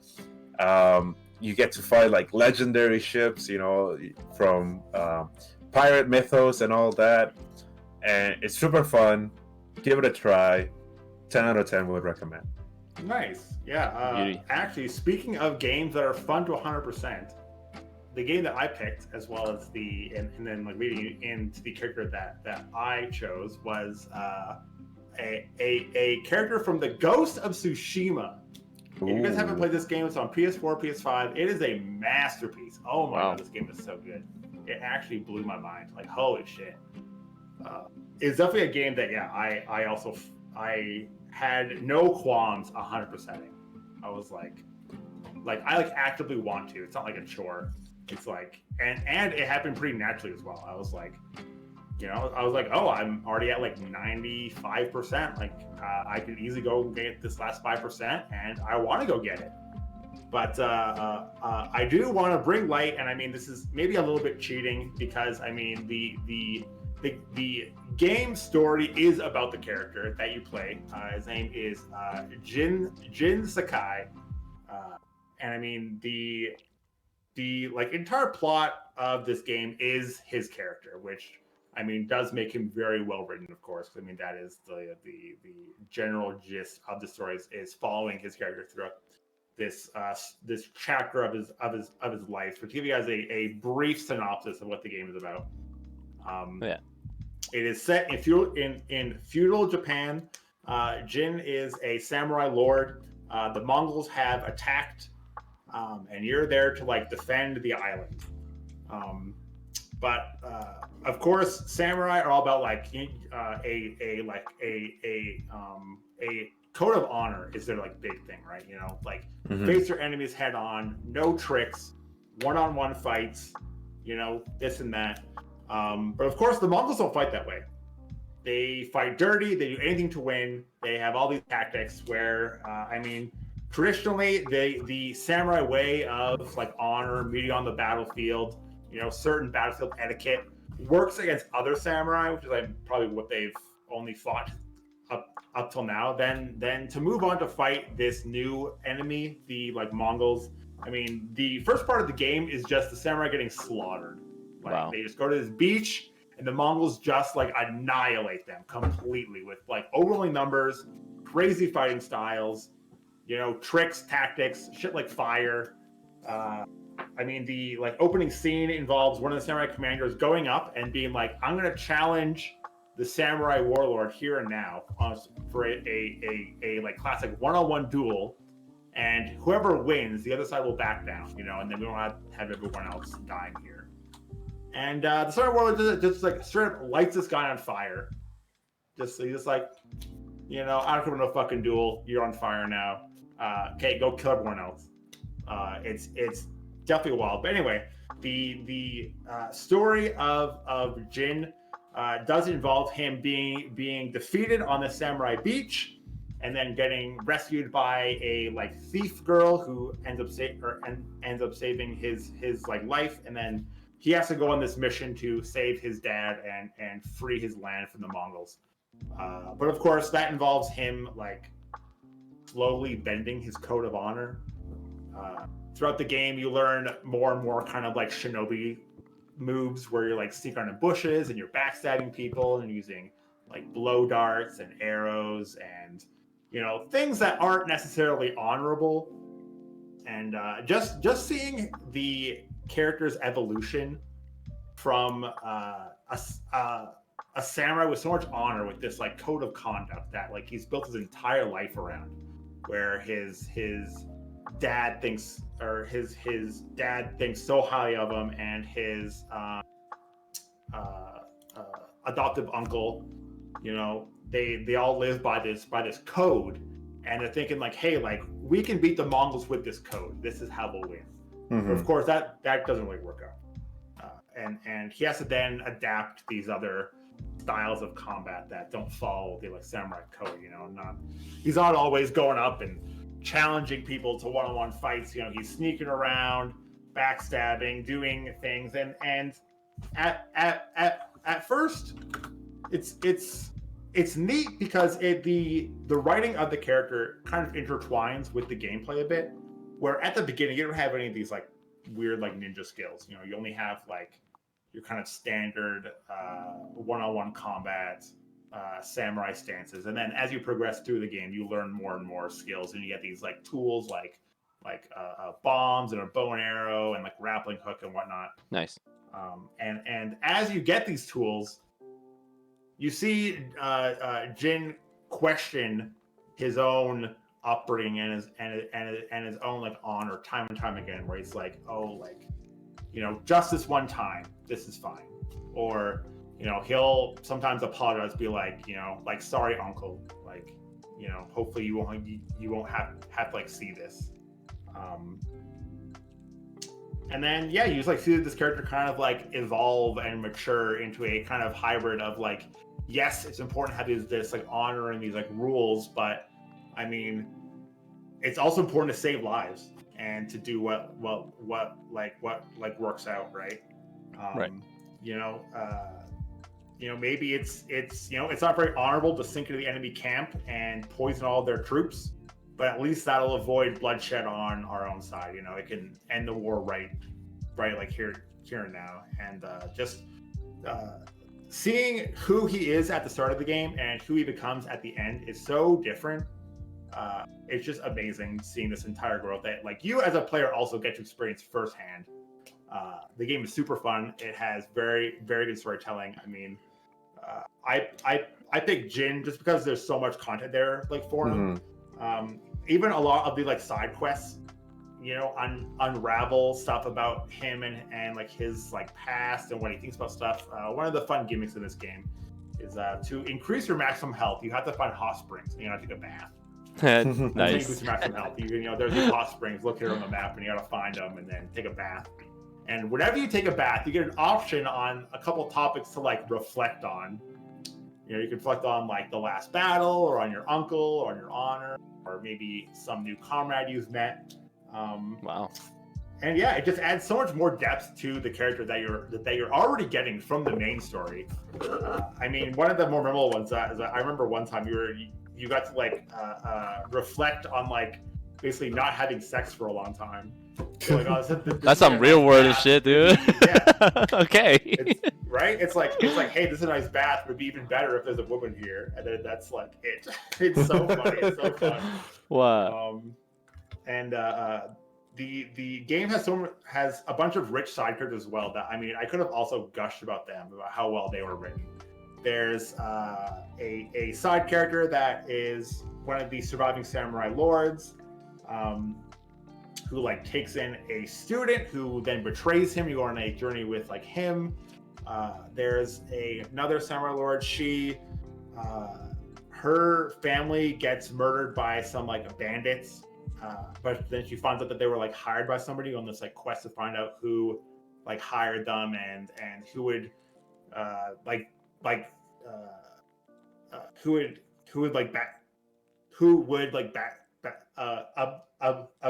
[SPEAKER 4] You get to fight like legendary ships, you know, from pirate mythos and all that, and it's super fun. Give it a try. 10 out of 10 would recommend.
[SPEAKER 3] Nice. Yeah. Actually, speaking of games that are fun to 100%, the game that I picked, as well as and then like leading into the character that I chose, was a character from the Ghost of Tsushima. If you guys haven't played this game, it's on PS4, PS5. It is a masterpiece. Oh my god, this game is so good. It actually blew my mind. Like, holy shit. It's definitely a game that, yeah, I had no qualms 100%ing. I was like I like actively want to. It's not like a chore. It's like, and it happened pretty naturally as well. I was like, you know, oh, I'm already at like 95%. Like, I could easily go get this last 5%, and I want to go get it. But I do want to bring light, and I mean, this is maybe a little bit cheating, because I mean, the game story is about the character that you play. His name is Jin Sakai, and I mean the like entire plot of this game is his character, which I mean, does make him very well written, of course. I mean, that is the general gist of the story is following his character throughout this chapter of his life. To give you guys a brief synopsis of what the game is about.
[SPEAKER 1] Yeah.
[SPEAKER 3] It is set in feudal Japan. Jin is a samurai lord. The Mongols have attacked, and you're there to like defend the island. But of course, samurai are all about like a code of honor is their like big thing, right? You know, like face your enemies head on, no tricks, one-on-one fights, you know, this and that. But of course, the Mongols don't fight that way. They fight dirty. They do anything to win. They have all these tactics where, I mean, traditionally, the samurai way of like honor, meeting on the battlefield, you know, certain battlefield etiquette works against other samurai, which is like probably what they've only fought up till now. Then to move on to fight this new enemy, the like Mongols. I mean, the first part of the game is just the samurai getting slaughtered. Like,
[SPEAKER 1] Wow.
[SPEAKER 3] They just go to this beach, and the Mongols just like annihilate them completely with like overwhelming numbers, crazy fighting styles, you know, tricks, tactics, shit like fire. I mean, the like opening scene involves one of the samurai commanders going up and being like, "I'm going to challenge the samurai warlord here and now for a like classic one-on-one duel, and whoever wins, the other side will back down, you know, and then we don't have everyone else dying here." And the samurai warlord just like straight up lights this guy on fire. He's just like, you know, I don't care about no fucking duel. You're on fire now. Okay, go kill everyone else. It's definitely wild. But anyway, the story of Jin does involve him being defeated on the samurai beach, and then getting rescued by a like thief girl who ends up saving his like life, and then he has to go on this mission to save his dad and free his land from the Mongols. But of course, that involves him like slowly bending his code of honor. Throughout the game, you learn more and more kind of like shinobi moves where you're like sneaking into bushes and you're backstabbing people and using like blow darts and arrows and, you know, things that aren't necessarily honorable. And just seeing the character's evolution from a samurai with so much honor, with this like code of conduct that like he's built his entire life around, where his dad thinks, or his dad thinks so highly of him, and his adoptive uncle, you know, they all live by this code, and they're thinking like, hey, like we can beat the Mongols with this code. This is how we'll win. But of course, that doesn't really work out, and he has to then adapt these other styles of combat that don't follow the like samurai code. You know, he's not always going up and challenging people to one-on-one fights. You know, he's sneaking around, backstabbing, doing things, and at first, it's neat because the writing of the character kind of intertwines with the gameplay a bit. Where at the beginning you don't have any of these like weird like ninja skills. You know, you only have like your kind of standard one-on-one combat, samurai stances, and then as you progress through the game, you learn more and more skills, and you get these like tools like bombs and a bow and arrow and like grappling hook and whatnot.
[SPEAKER 1] Nice.
[SPEAKER 3] And as you get these tools, you see Jin question his own upbringing and his own like honor time and time again, where he's like, oh, like, you know, just this one time, this is fine. Or, you know, he'll sometimes apologize, be like, you know, like, sorry, uncle, like, you know, hopefully you won't have to like see this. And then yeah, you just like see this character kind of like evolve and mature into a kind of hybrid of like, yes, it's important to have this like honor and these like rules, but I mean, it's also important to save lives and to do what works out, right?
[SPEAKER 1] Right.
[SPEAKER 3] You know, maybe it's you know, it's not very honorable to sink into the enemy camp and poison all of their troops, but at least that'll avoid bloodshed on our own side. You know, it can end the war right, like here and now, and just seeing who he is at the start of the game and who he becomes at the end is so different. It's just amazing seeing this entire growth that like you as a player also get to experience firsthand. The game is super fun. It has very, very good storytelling. I mean, I pick Jin just because there's so much content there like for him. Even a lot of the like side quests, you know, unravel stuff about him and like his like past and what he thinks about stuff. One of the fun gimmicks in this game is to increase your maximum health, you have to find hot springs and you have to take a bath.
[SPEAKER 1] Nice.
[SPEAKER 3] Increase your maximum health. You know, there's these hot springs. Look here on the map, and you gotta find them and then take a bath. And whenever you take a bath, you get an option on a couple topics to like reflect on. You know, you can reflect on like the last battle, or on your uncle, or on your honor, or maybe some new comrade you've met.
[SPEAKER 1] Wow.
[SPEAKER 3] And yeah, it just adds so much more depth to the character that you're already getting from the main story. I mean, one of the more memorable ones is I remember one time you got to like reflect on like basically not having sex for a long time. So, like, this
[SPEAKER 1] That's some real world shit, dude.
[SPEAKER 3] Yeah.
[SPEAKER 1] Okay.
[SPEAKER 3] Right? It's like, hey, this is a nice bath. It would be even better if there's a woman here. And then that's like it. It's so funny. It's so fun.
[SPEAKER 1] Wow.
[SPEAKER 3] And the game has a bunch of rich side characters as well. That I mean, I could have also gushed about them, about how well they were written. There's a side character that is one of the surviving samurai lords, who like takes in a student who then betrays him. You go on a journey with like him. There's another samurai lord. Her family gets murdered by some like bandits, but then she finds out that they were like hired by somebody on this like quest to find out who like hired them and who would a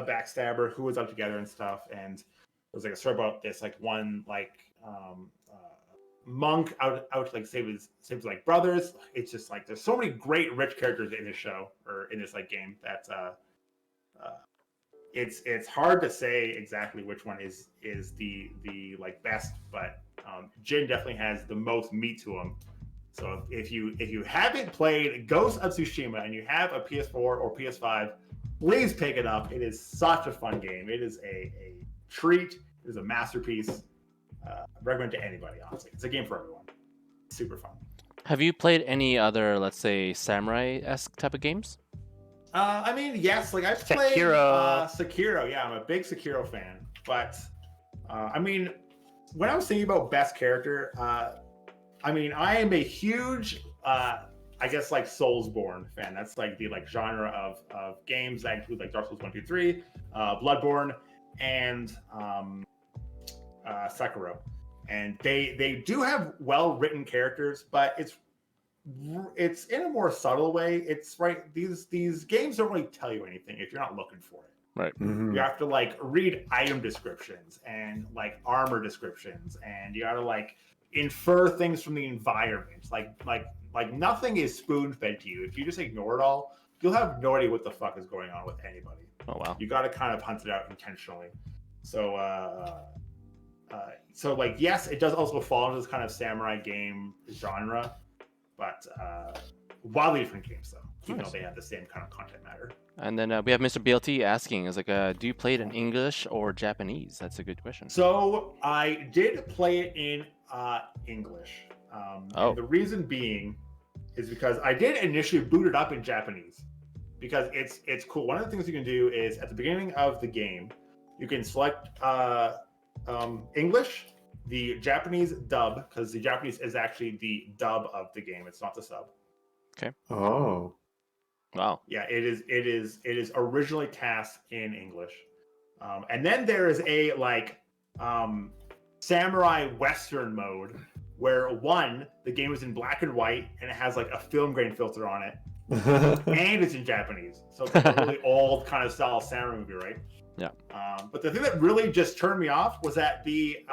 [SPEAKER 3] backstabber, who was up together and stuff. And there was like a story about this like one like monk out to save his like brothers. It's just like there's so many great rich characters in this show or in this like game that it's hard to say exactly which one is the like best, but Jin definitely has the most meat to him. So if you haven't played Ghost of Tsushima and you have a PS4 or PS5, please pick it up. It is such a fun game. It is a treat. It is a masterpiece. Recommend to anybody, honestly. It's a game for everyone. Super fun.
[SPEAKER 1] Have you played any other, let's say, samurai-esque type of games?
[SPEAKER 3] I mean, yes. Like I've played Sekiro. Yeah, I'm a big Sekiro fan. But I mean, when I was thinking about best character, I mean, I am a huge, I guess, like Soulsborne fan. That's like the like genre of games that include like Dark Souls 1, 2, 3, Bloodborne, and Sekiro. And they do have well-written characters, but it's in a more subtle way. It's right. These games don't really tell you anything if you're not looking for it.
[SPEAKER 1] Right.
[SPEAKER 3] You have to like read item descriptions and like armor descriptions, and you gotta like infer things from the environment. Like nothing is spoon-fed to you. If you just ignore it all, you'll have no idea what the fuck is going on with anybody.
[SPEAKER 1] Oh wow.
[SPEAKER 3] You got to kind of hunt it out intentionally. So so like yes, it does also fall into this kind of samurai game genre, but wildly different games though, even though they have the same kind of content matter.
[SPEAKER 1] And then we have Mr. BLT asking, is like, do you play it in English or Japanese? That's a good question.
[SPEAKER 3] So I did play it in English. And the reason being is because I did initially boot it up in Japanese because it's cool. One of the things you can do is at the beginning of the game, you can select English, the Japanese dub, because the Japanese is actually the dub of the game. It's not the sub.
[SPEAKER 1] Okay.
[SPEAKER 4] Oh.
[SPEAKER 1] Wow.
[SPEAKER 3] Yeah, it is originally cast in English. And then there is a like samurai western mode where the game is in black and white and it has like a film grain filter on it. And it's in Japanese. So it's like a really old kind of style samurai movie, right?
[SPEAKER 1] Yeah.
[SPEAKER 3] But the thing that really just turned me off was that the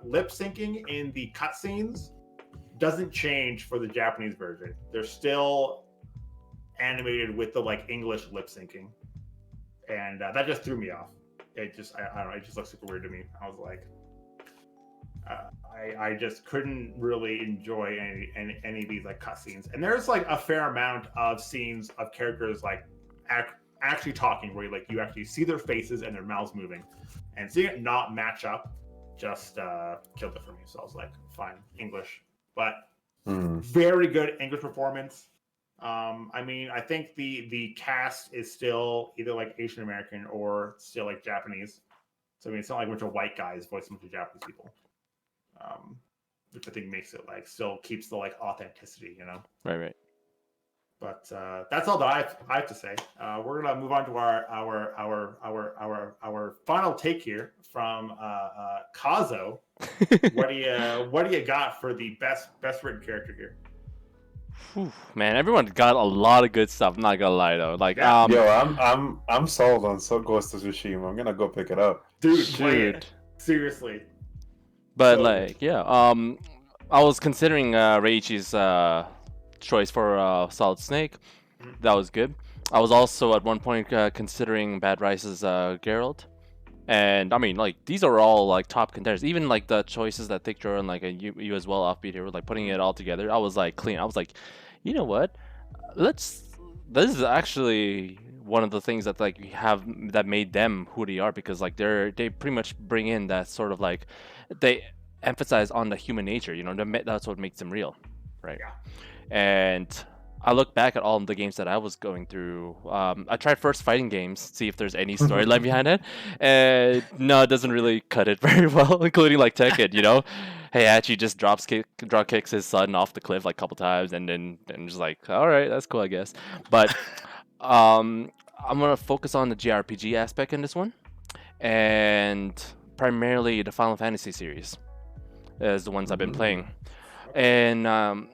[SPEAKER 3] lip syncing in the cutscenes doesn't change for the Japanese version. They're still animated with the like English lip syncing. And that just threw me off. It just, I don't know, it just looks super weird to me. I was like, I just couldn't really enjoy any of these like cutscenes. And there's like a fair amount of scenes of characters like actually talking, where you actually see their faces and their mouths moving, and seeing it not match up just killed it for me. So I was like, fine, English, but very good English performance. I mean, I think the cast is still either like Asian American or still like Japanese. So I mean, it's not like a bunch of white guys voicing a bunch of Japanese people, which I think makes it like still keeps the like authenticity, you know.
[SPEAKER 1] Right.
[SPEAKER 3] But that's all that I have to say. We're gonna move on to our final take here from Kazo. What do you got for the best written character here?
[SPEAKER 1] Whew, man, everyone got a lot of good stuff. I'm not gonna lie though. Like,
[SPEAKER 3] Yeah.
[SPEAKER 4] Yo, I'm sold on Ghost of Tsushima. I'm gonna go pick it up.
[SPEAKER 3] Dude, play it. Seriously.
[SPEAKER 1] But
[SPEAKER 3] So-
[SPEAKER 1] like, yeah. I was considering Reichi's choice for Solid Snake. That was good. I was also at one point considering Bad Rice's Geralt. And I mean, like, these are all like top contenders. Even like the choices that Thicc Churro and like you as well, Offbeat here, like putting it all together. I was like clean. I was like, you know what? This is actually one of the things that like we have that made them who they are, because like they pretty much bring in that sort of like they emphasize on the human nature. You know, that's what makes them real, right?
[SPEAKER 3] Yeah.
[SPEAKER 1] And I look back at all the games that I was going through. I tried first fighting games, see if there's any storyline behind it, and no, it doesn't really cut it very well, including like Tekken. You know, Heihachi just drop kicks his son off the cliff like a couple times, and then just like, all right, that's cool, I guess. But I'm gonna focus on the JRPG aspect in this one, and primarily the Final Fantasy series is the ones I've been playing, and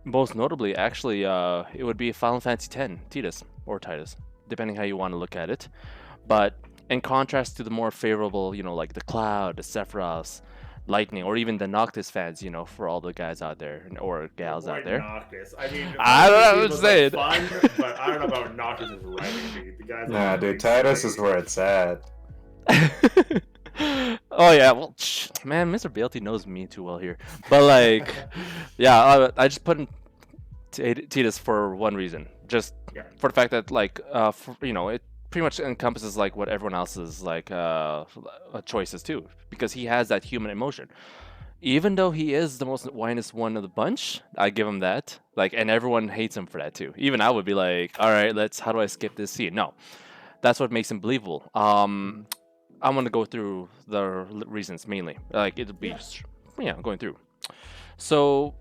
[SPEAKER 1] most notably, actually, it would be Final Fantasy X, Tidus, or Titus, depending how you want to look at it. But in contrast to the more favorable, you know, like the Cloud, the Sephiroth, Lightning, or even the Noctis fans, you know, for all the guys out there, or gals out there.
[SPEAKER 3] Noctis. I mean,
[SPEAKER 1] I don't know what to say.
[SPEAKER 3] Fun, but I don't know about Noctis' writing. The guys.
[SPEAKER 4] Nah, dude, Titus is where it's at.
[SPEAKER 1] Oh yeah, well, man, Mr. BLT knows me too well here. But like, yeah, I just put in Tidus for one reason, just for the fact that like, you know, it pretty much encompasses like what everyone else's like choices too, because he has that human emotion. Even though he is the most winest one of the bunch, I give him that. Like, and everyone hates him for that too. Even I would be like, all right, how do I skip this scene? No, that's what makes him believable. I'm gonna go through the reasons mainly. Like, it'll be, going through. So,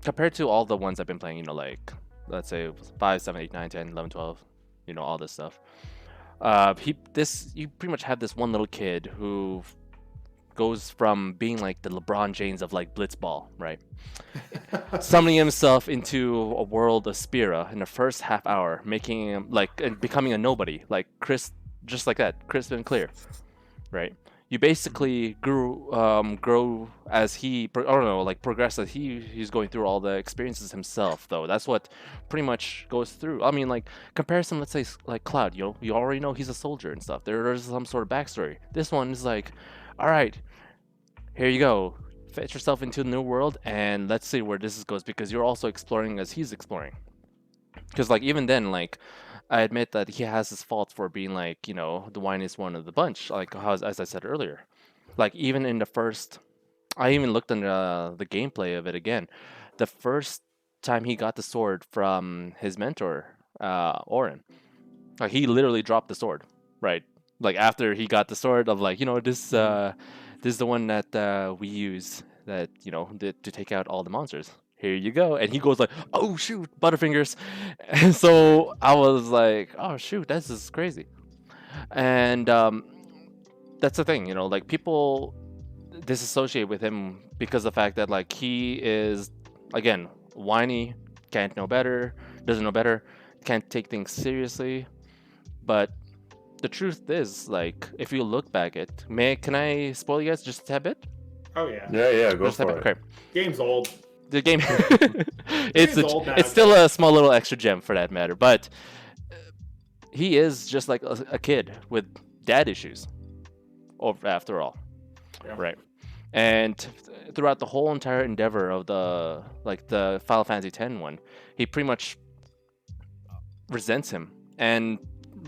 [SPEAKER 1] compared to all the ones I've been playing, you know, like, let's say 5, 7, 8, 9, 10, 11, 12, you know, all this stuff. You pretty much have this one little kid who goes from being like the LeBron James of like Blitzball, right? Summoning himself into a world of Spira in the first half hour, making him like and becoming a nobody, like Chris, just like that, crisp and clear, right? You basically grow as he, progress as he's going through all the experiences himself, though. That's what pretty much goes through. I mean, like, comparison, let's say, like Cloud, you already know he's a soldier and stuff. There's some sort of backstory. This one is like, all right, here you go. Fetch yourself into the new world, and let's see where this goes, because you're also exploring as he's exploring. Because, like, even then, like, I admit that he has his faults for being like, you know, the whiniest one of the bunch, like as I said earlier. Like, even in the first, I even looked into the gameplay of it again. The first time he got the sword from his mentor, Orin, like, he literally dropped the sword, right? Like, after he got the sword of like, you know, this is the one that we use that, you know, to take out all the monsters. Here you go. And he goes like, oh shoot, Butterfingers. And so I was like, oh shoot, this is crazy. And that's the thing, you know, like, people disassociate with him because of the fact that, like, he is, again, whiny, can't know better, doesn't know better, can't take things seriously. But the truth is, like, if you look back at, can I spoil you guys just a tad bit?
[SPEAKER 3] Oh yeah.
[SPEAKER 4] Yeah, go
[SPEAKER 1] Just a
[SPEAKER 4] for
[SPEAKER 1] tad
[SPEAKER 4] it.
[SPEAKER 1] bit. Okay.
[SPEAKER 3] Game's old.
[SPEAKER 1] The game,
[SPEAKER 3] He's old now,
[SPEAKER 1] it's still a small little extra gem for that matter, but he is just like a kid with dad issues, after all,
[SPEAKER 3] Yeah.
[SPEAKER 1] right? And throughout the whole entire endeavor of the Final Fantasy X one, he pretty much resents him and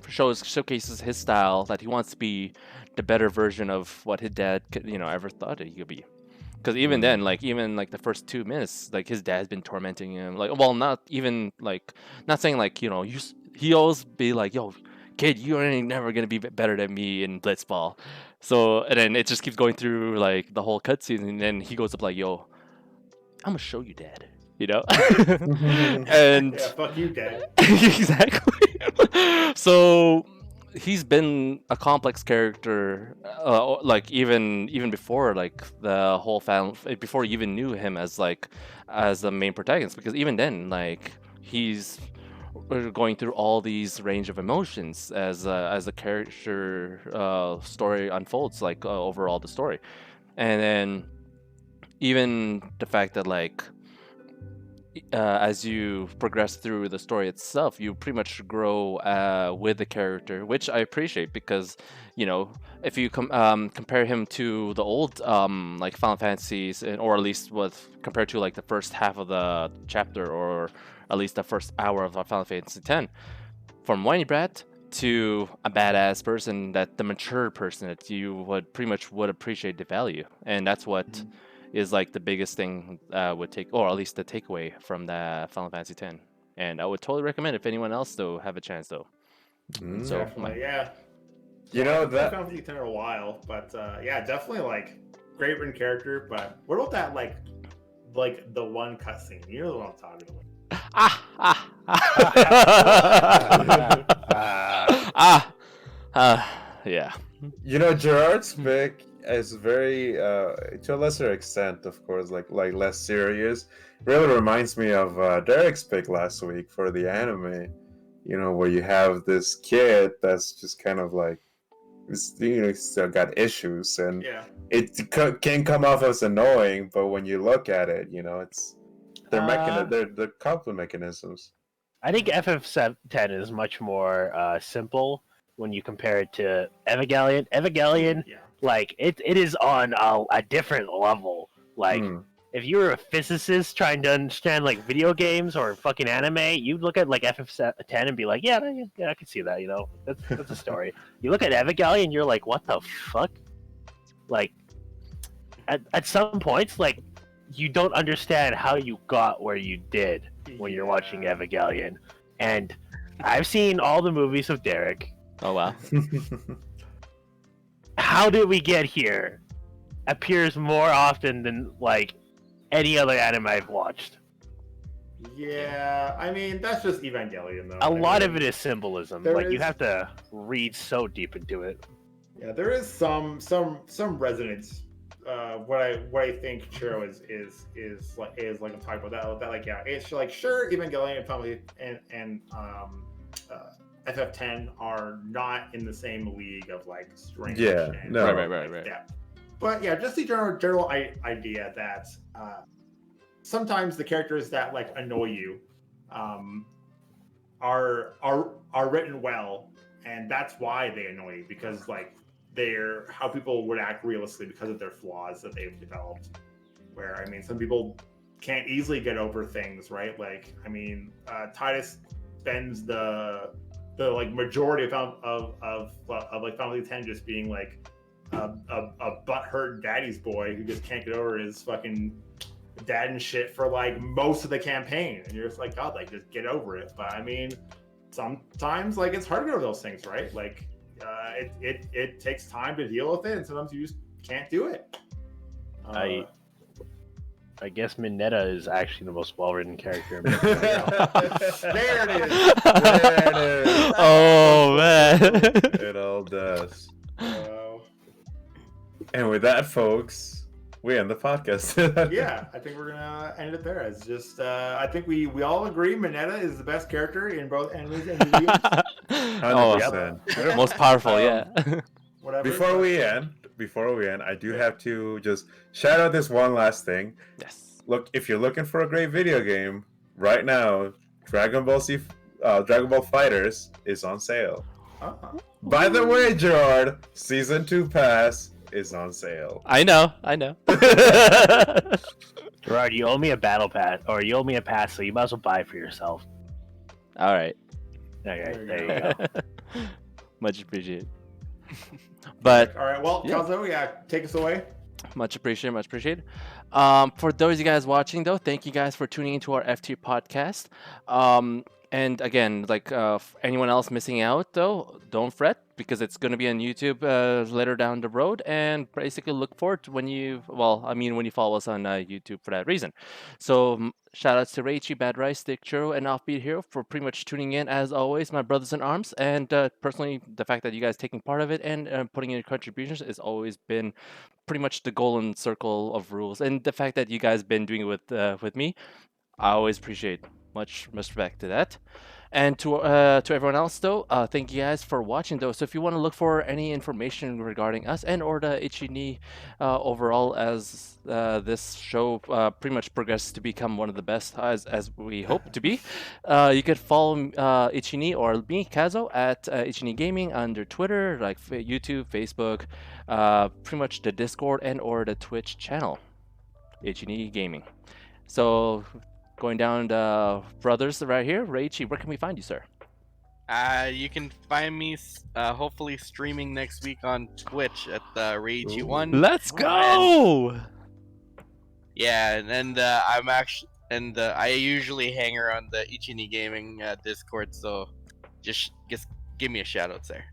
[SPEAKER 1] showcases his style, that he wants to be the better version of what his dad could, ever thought he could be. Because even then, even the first 2 minutes, his dad's been tormenting him. Not even not saying he always be like, "Yo, kid, you ain't never gonna be better than me in Blitzball." So and then it just keeps going through the whole cutscene, and then he goes up like, "Yo, I'm gonna show you, Dad." And
[SPEAKER 3] Yeah, fuck you, Dad.
[SPEAKER 1] exactly. So he's been a complex character, even before the whole family, before you even knew him as the main protagonist, because even then he's going through all these range of emotions as the character story unfolds, overall the story. And then even the fact that as you progress through the story itself, you pretty much grow with the character, which I appreciate, because if you compare him to the old Final Fantasies, or at least compared to the first half of the chapter, or at least the first hour of Final Fantasy X, from whiny brat to a badass person, that the mature person that you would appreciate the value, and that's what is the biggest thing would take, or at least the takeaway from the Final Fantasy X. And I would totally recommend, if anyone else though have a chance though. So
[SPEAKER 3] Definitely, yeah.
[SPEAKER 4] You know
[SPEAKER 3] I
[SPEAKER 4] that.
[SPEAKER 3] Final Fantasy X in a while, but yeah, definitely great written character. But what about that the one cutscene? You know the one I'm talking about.
[SPEAKER 1] Yeah.
[SPEAKER 4] Gerard's pick is very, to a lesser extent, of course, less serious. Really reminds me of Derek's pick last week for the anime. Where you have this kid that's just kind of still got issues, and it can come off as annoying, but when you look at it, it's they're complement mechanisms.
[SPEAKER 5] I think FF10 is much more simple when you compare it to Evangelion. Evangelion, it is on a different level. If you were a physicist trying to understand video games or fucking anime, you'd look at FF10 and be like, yeah, I can see that. That's a story. You look at Evangelion, you're like, what the fuck? At some points, you don't understand how you got where you did when you're watching Evangelion. And I've seen all the movies of Derek.
[SPEAKER 1] Oh wow.
[SPEAKER 5] How did we get here? Appears more often than any other anime I've watched.
[SPEAKER 3] Yeah, I mean that's just Evangelion though.
[SPEAKER 5] A lot of it is symbolism.
[SPEAKER 3] You
[SPEAKER 5] you have to read so deep into it.
[SPEAKER 3] Yeah, there is some resonance. What I think Churro is I'm talking about that yeah, it's sure Evangelion family and FF10 are not in the same league of strength.
[SPEAKER 4] Yeah,
[SPEAKER 3] and,
[SPEAKER 4] no,
[SPEAKER 1] right.
[SPEAKER 3] Yeah, but yeah, just the general idea that sometimes the characters that annoy you are written well, and that's why they annoy you, because they're how people would act realistically because of their flaws that they've developed. Where I mean, some people can't easily get over things, right? Titus spends the majority of Final Fantasy X just being a butthurt daddy's boy who just can't get over his fucking dad and shit for most of the campaign, and you're just God, just get over it. But I mean, sometimes it's hard to get over those things, right? It takes time to deal with it, and sometimes you just can't do it.
[SPEAKER 5] I guess Mineta is actually the most well-written character.
[SPEAKER 3] There it is.
[SPEAKER 4] There it is.
[SPEAKER 1] Oh man.
[SPEAKER 4] It all does. And with that, folks, we end the podcast.
[SPEAKER 3] Yeah, I think we're gonna end it there. It's just I think we all agree Mineta is the best character in both animes and video games.
[SPEAKER 4] 100%.
[SPEAKER 1] Most powerful, yeah.
[SPEAKER 3] Whatever.
[SPEAKER 4] Before we end, I do have to just shout out this one last thing.
[SPEAKER 1] Yes.
[SPEAKER 4] Look, if you're looking for a great video game right now, Dragon Ball FighterZ is on sale.
[SPEAKER 3] Uh-huh.
[SPEAKER 4] By the way, Gerard, Season 2 Pass is on sale.
[SPEAKER 1] I know.
[SPEAKER 5] Gerard, you owe me a battle pass, or you owe me a pass, so you might as well buy it for yourself.
[SPEAKER 1] All right.
[SPEAKER 5] Okay, there you go.
[SPEAKER 1] Much appreciated. But
[SPEAKER 3] all right, well,
[SPEAKER 1] yeah.
[SPEAKER 3] Kazo, take us away.
[SPEAKER 1] Much appreciated. For those of you guys watching, though, thank you guys for tuning into our FT podcast. And again, like anyone else missing out, though, don't fret because it's going to be on YouTube later down the road. And basically, look forward to when you follow us on YouTube for that reason. So shout outs to Ichi, Bad Rice, Thicc Churro, and Offbeat Hero for pretty much tuning in as always, my brothers in arms. And personally, the fact that you guys taking part of it and putting in your contributions has always been pretty much the golden circle of rules, and the fact that you guys been doing it with me, I always appreciate. Much respect to that. And to everyone else, though, thank you guys for watching, though. So if you want to look for any information regarding us and or the Ichi overall, as this show pretty much progresses to become one of the best as we hope to be, you could follow Ichi or me, Kazo, at Ichi Gaming under Twitter, like YouTube, Facebook, pretty much the Discord and or the Twitch channel, Ichi Gaming. So going down the brothers right here, Reichi, where can we find you, sir?
[SPEAKER 2] You can find me hopefully streaming next week on Twitch at Reichi1.
[SPEAKER 1] Let's go!
[SPEAKER 2] Yeah, and I'm actually I usually hang around the Ichi Gaming Discord, so just give me a shout out there.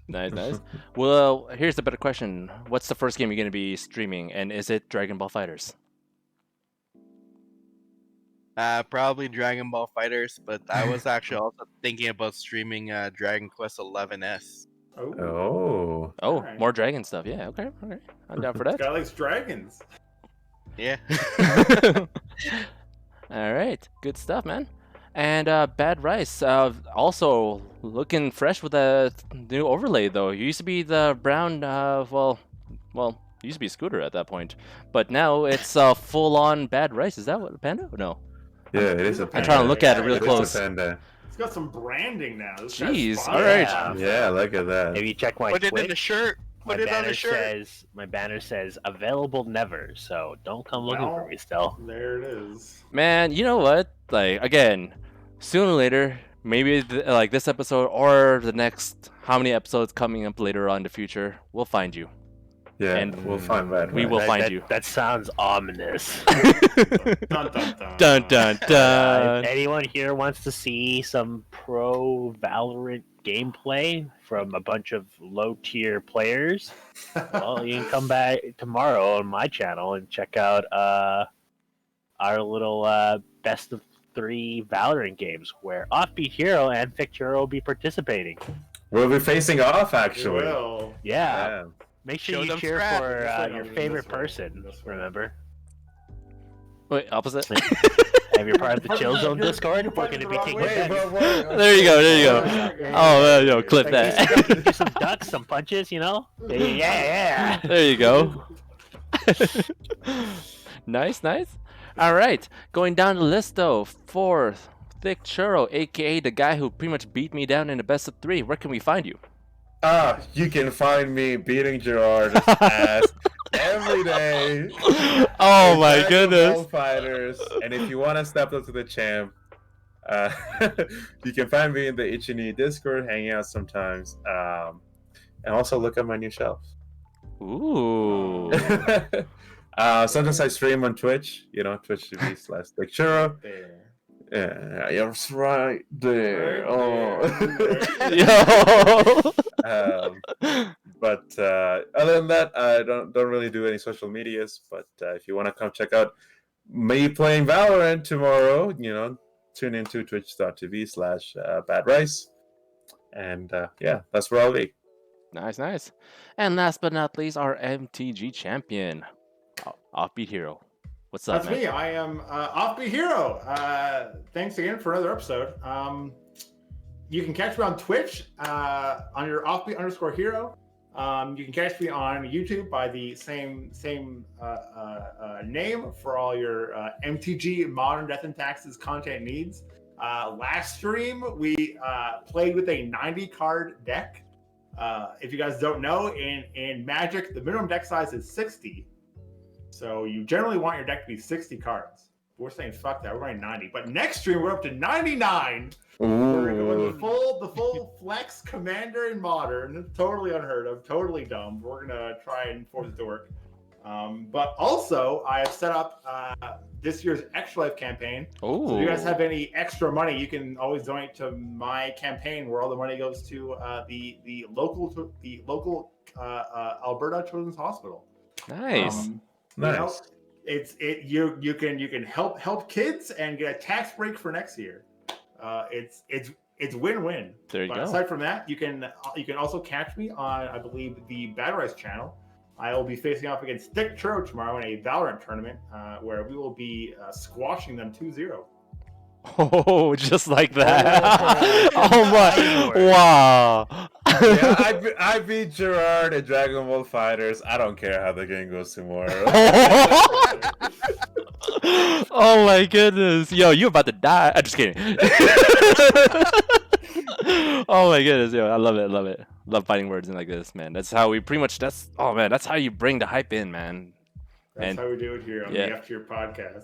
[SPEAKER 1] Nice. Well, here's the better question: what's the first game you're going to be streaming, and is it Dragon Ball Fighters?
[SPEAKER 2] Probably Dragon Ball Fighters, but I was actually also thinking about streaming Dragon Quest XI-S.
[SPEAKER 4] Oh.
[SPEAKER 3] Alright.
[SPEAKER 1] More dragon stuff. Yeah, okay. I'm down for that.
[SPEAKER 3] Guy likes dragons.
[SPEAKER 2] Yeah.
[SPEAKER 1] All right, good stuff, man. And Bad Rice, also looking fresh with a new overlay, though. You used to be the brown, well, you used to be Scooter at that point, but now it's full-on Bad Rice. Is that what Panda? No.
[SPEAKER 4] Yeah, it is a panda.
[SPEAKER 1] I'm trying to look at it real
[SPEAKER 4] It is
[SPEAKER 1] close.
[SPEAKER 4] a panda.
[SPEAKER 3] It's got some branding now. This
[SPEAKER 1] Jeez,
[SPEAKER 3] guy's
[SPEAKER 1] all right.
[SPEAKER 3] fine.
[SPEAKER 4] Yeah, look at that.
[SPEAKER 5] If you check my
[SPEAKER 2] Put it
[SPEAKER 5] Twitch,
[SPEAKER 2] in the shirt. Put it on the shirt.
[SPEAKER 5] my banner says available never, so don't come looking for me still.
[SPEAKER 3] There it is.
[SPEAKER 1] Man, you know what? Like, again, sooner or later, maybe like this episode or the next how many episodes coming up later on in the future, we'll find you.
[SPEAKER 4] Yeah,
[SPEAKER 1] And
[SPEAKER 4] we'll find that.
[SPEAKER 1] we will find you.
[SPEAKER 5] That sounds ominous.
[SPEAKER 3] Dun dun dun.
[SPEAKER 1] Dun dun dun.
[SPEAKER 5] If anyone here wants to see some pro Valorant gameplay from a bunch of low tier players, well, you can come back tomorrow on my channel and check out our little best of 3 Valorant games where Offbeat Hero and Thicc Churro will be participating.
[SPEAKER 4] We'll be facing off,
[SPEAKER 3] We
[SPEAKER 4] actually.
[SPEAKER 3] will.
[SPEAKER 5] Yeah. Make sure
[SPEAKER 2] Show
[SPEAKER 5] you
[SPEAKER 2] them
[SPEAKER 5] cheer
[SPEAKER 2] scrap.
[SPEAKER 5] for
[SPEAKER 3] This way,
[SPEAKER 5] your
[SPEAKER 3] no,
[SPEAKER 5] favorite
[SPEAKER 3] this way,
[SPEAKER 5] person,
[SPEAKER 3] this way.
[SPEAKER 5] remember?
[SPEAKER 1] Wait, opposite.
[SPEAKER 5] Have you part of the Chill Zone
[SPEAKER 3] You're
[SPEAKER 5] Discord? We're
[SPEAKER 3] pointing
[SPEAKER 5] going to
[SPEAKER 3] the
[SPEAKER 5] be
[SPEAKER 3] wrong
[SPEAKER 5] taking
[SPEAKER 3] way,
[SPEAKER 5] bets.
[SPEAKER 3] bro.
[SPEAKER 1] There you go. Oh, man, yo, clip
[SPEAKER 5] Like,
[SPEAKER 1] that.
[SPEAKER 5] you can do some ducks, some punches, you know? Yeah.
[SPEAKER 1] There you go. Nice. All right, going down the list though, for Thicc Churro, aka the guy who pretty much beat me down in the best of 3. Where can we find you?
[SPEAKER 4] You can find me beating Gerard's ass every day.
[SPEAKER 1] Oh
[SPEAKER 4] in
[SPEAKER 1] my
[SPEAKER 4] Dragon
[SPEAKER 1] goodness.
[SPEAKER 4] Ball Fighters. And if you want to step up to the champ, you can find me in the Ichi Discord, hanging out sometimes. And also look at my new shelf.
[SPEAKER 1] Ooh.
[SPEAKER 4] Sometimes I stream on Twitch, twitch.tv/Thicc Churro.
[SPEAKER 3] There.
[SPEAKER 4] Yeah, it's right there.
[SPEAKER 1] Yo.
[SPEAKER 4] But other than that, I don't really do any social medias. But if you want to come check out me playing Valorant tomorrow, tune into twitch.tv/badrice. And that's where I'll be.
[SPEAKER 1] Nice. And last but not least, our MTG champion, Offbeat Hero. What's up,
[SPEAKER 3] That's
[SPEAKER 1] man?
[SPEAKER 3] me. I am Offbeat Hero. Thanks again for another episode. You can catch me on Twitch on your Offbeat_Hero. You can catch me on YouTube by the same name for all your MTG Modern Death and Taxes content needs. Last stream we played with a 90 card deck. If you guys don't know, in Magic, the minimum deck size is 60. So you generally want your deck to be 60 cards. We're saying fuck that. We're going 90. But next stream we're up to 99. We're going the full flex commander in modern. Totally unheard of. Totally dumb. We're gonna try and force it to work. But also I have set up this year's Extra Life campaign.
[SPEAKER 1] Ooh.
[SPEAKER 3] So if you guys have any extra money, you can always donate to my campaign, where all the money goes to the local Alberta Children's Hospital.
[SPEAKER 1] Nice.
[SPEAKER 4] Nice.
[SPEAKER 3] You can help kids and get a tax break for next year. It's win-win.
[SPEAKER 1] There you
[SPEAKER 3] But
[SPEAKER 1] go.
[SPEAKER 3] aside from that, you can also catch me on, I believe, the Battle Rise channel. I will be facing off against Thicc Churro tomorrow in a Valorant tournament where we will be squashing them 2-0.
[SPEAKER 1] Oh, just like that.
[SPEAKER 3] Oh,
[SPEAKER 1] Oh my! Wow.
[SPEAKER 4] Yeah, I beat Gerard at Dragon Ball Fighters. I don't care how the game goes tomorrow.
[SPEAKER 1] Oh my goodness. Yo, you about to die. I'm just kidding. Oh my goodness, yo, I love it, love it. Love fighting words in like this, man. That's how we pretty much that's how you bring the hype in, man.
[SPEAKER 3] That's
[SPEAKER 1] And
[SPEAKER 3] how we do it here on
[SPEAKER 1] yeah.
[SPEAKER 3] the F Tier podcast.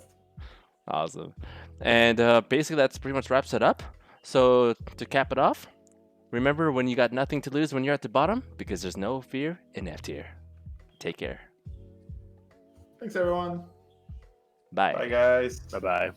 [SPEAKER 1] awesome. And basically that's pretty much wraps it up. So to cap it off, remember when you got nothing to lose when you're at the bottom, because there's no fear in F tier. Take care.
[SPEAKER 3] Thanks, everyone.
[SPEAKER 1] Bye.
[SPEAKER 4] Bye, guys.
[SPEAKER 5] Bye bye.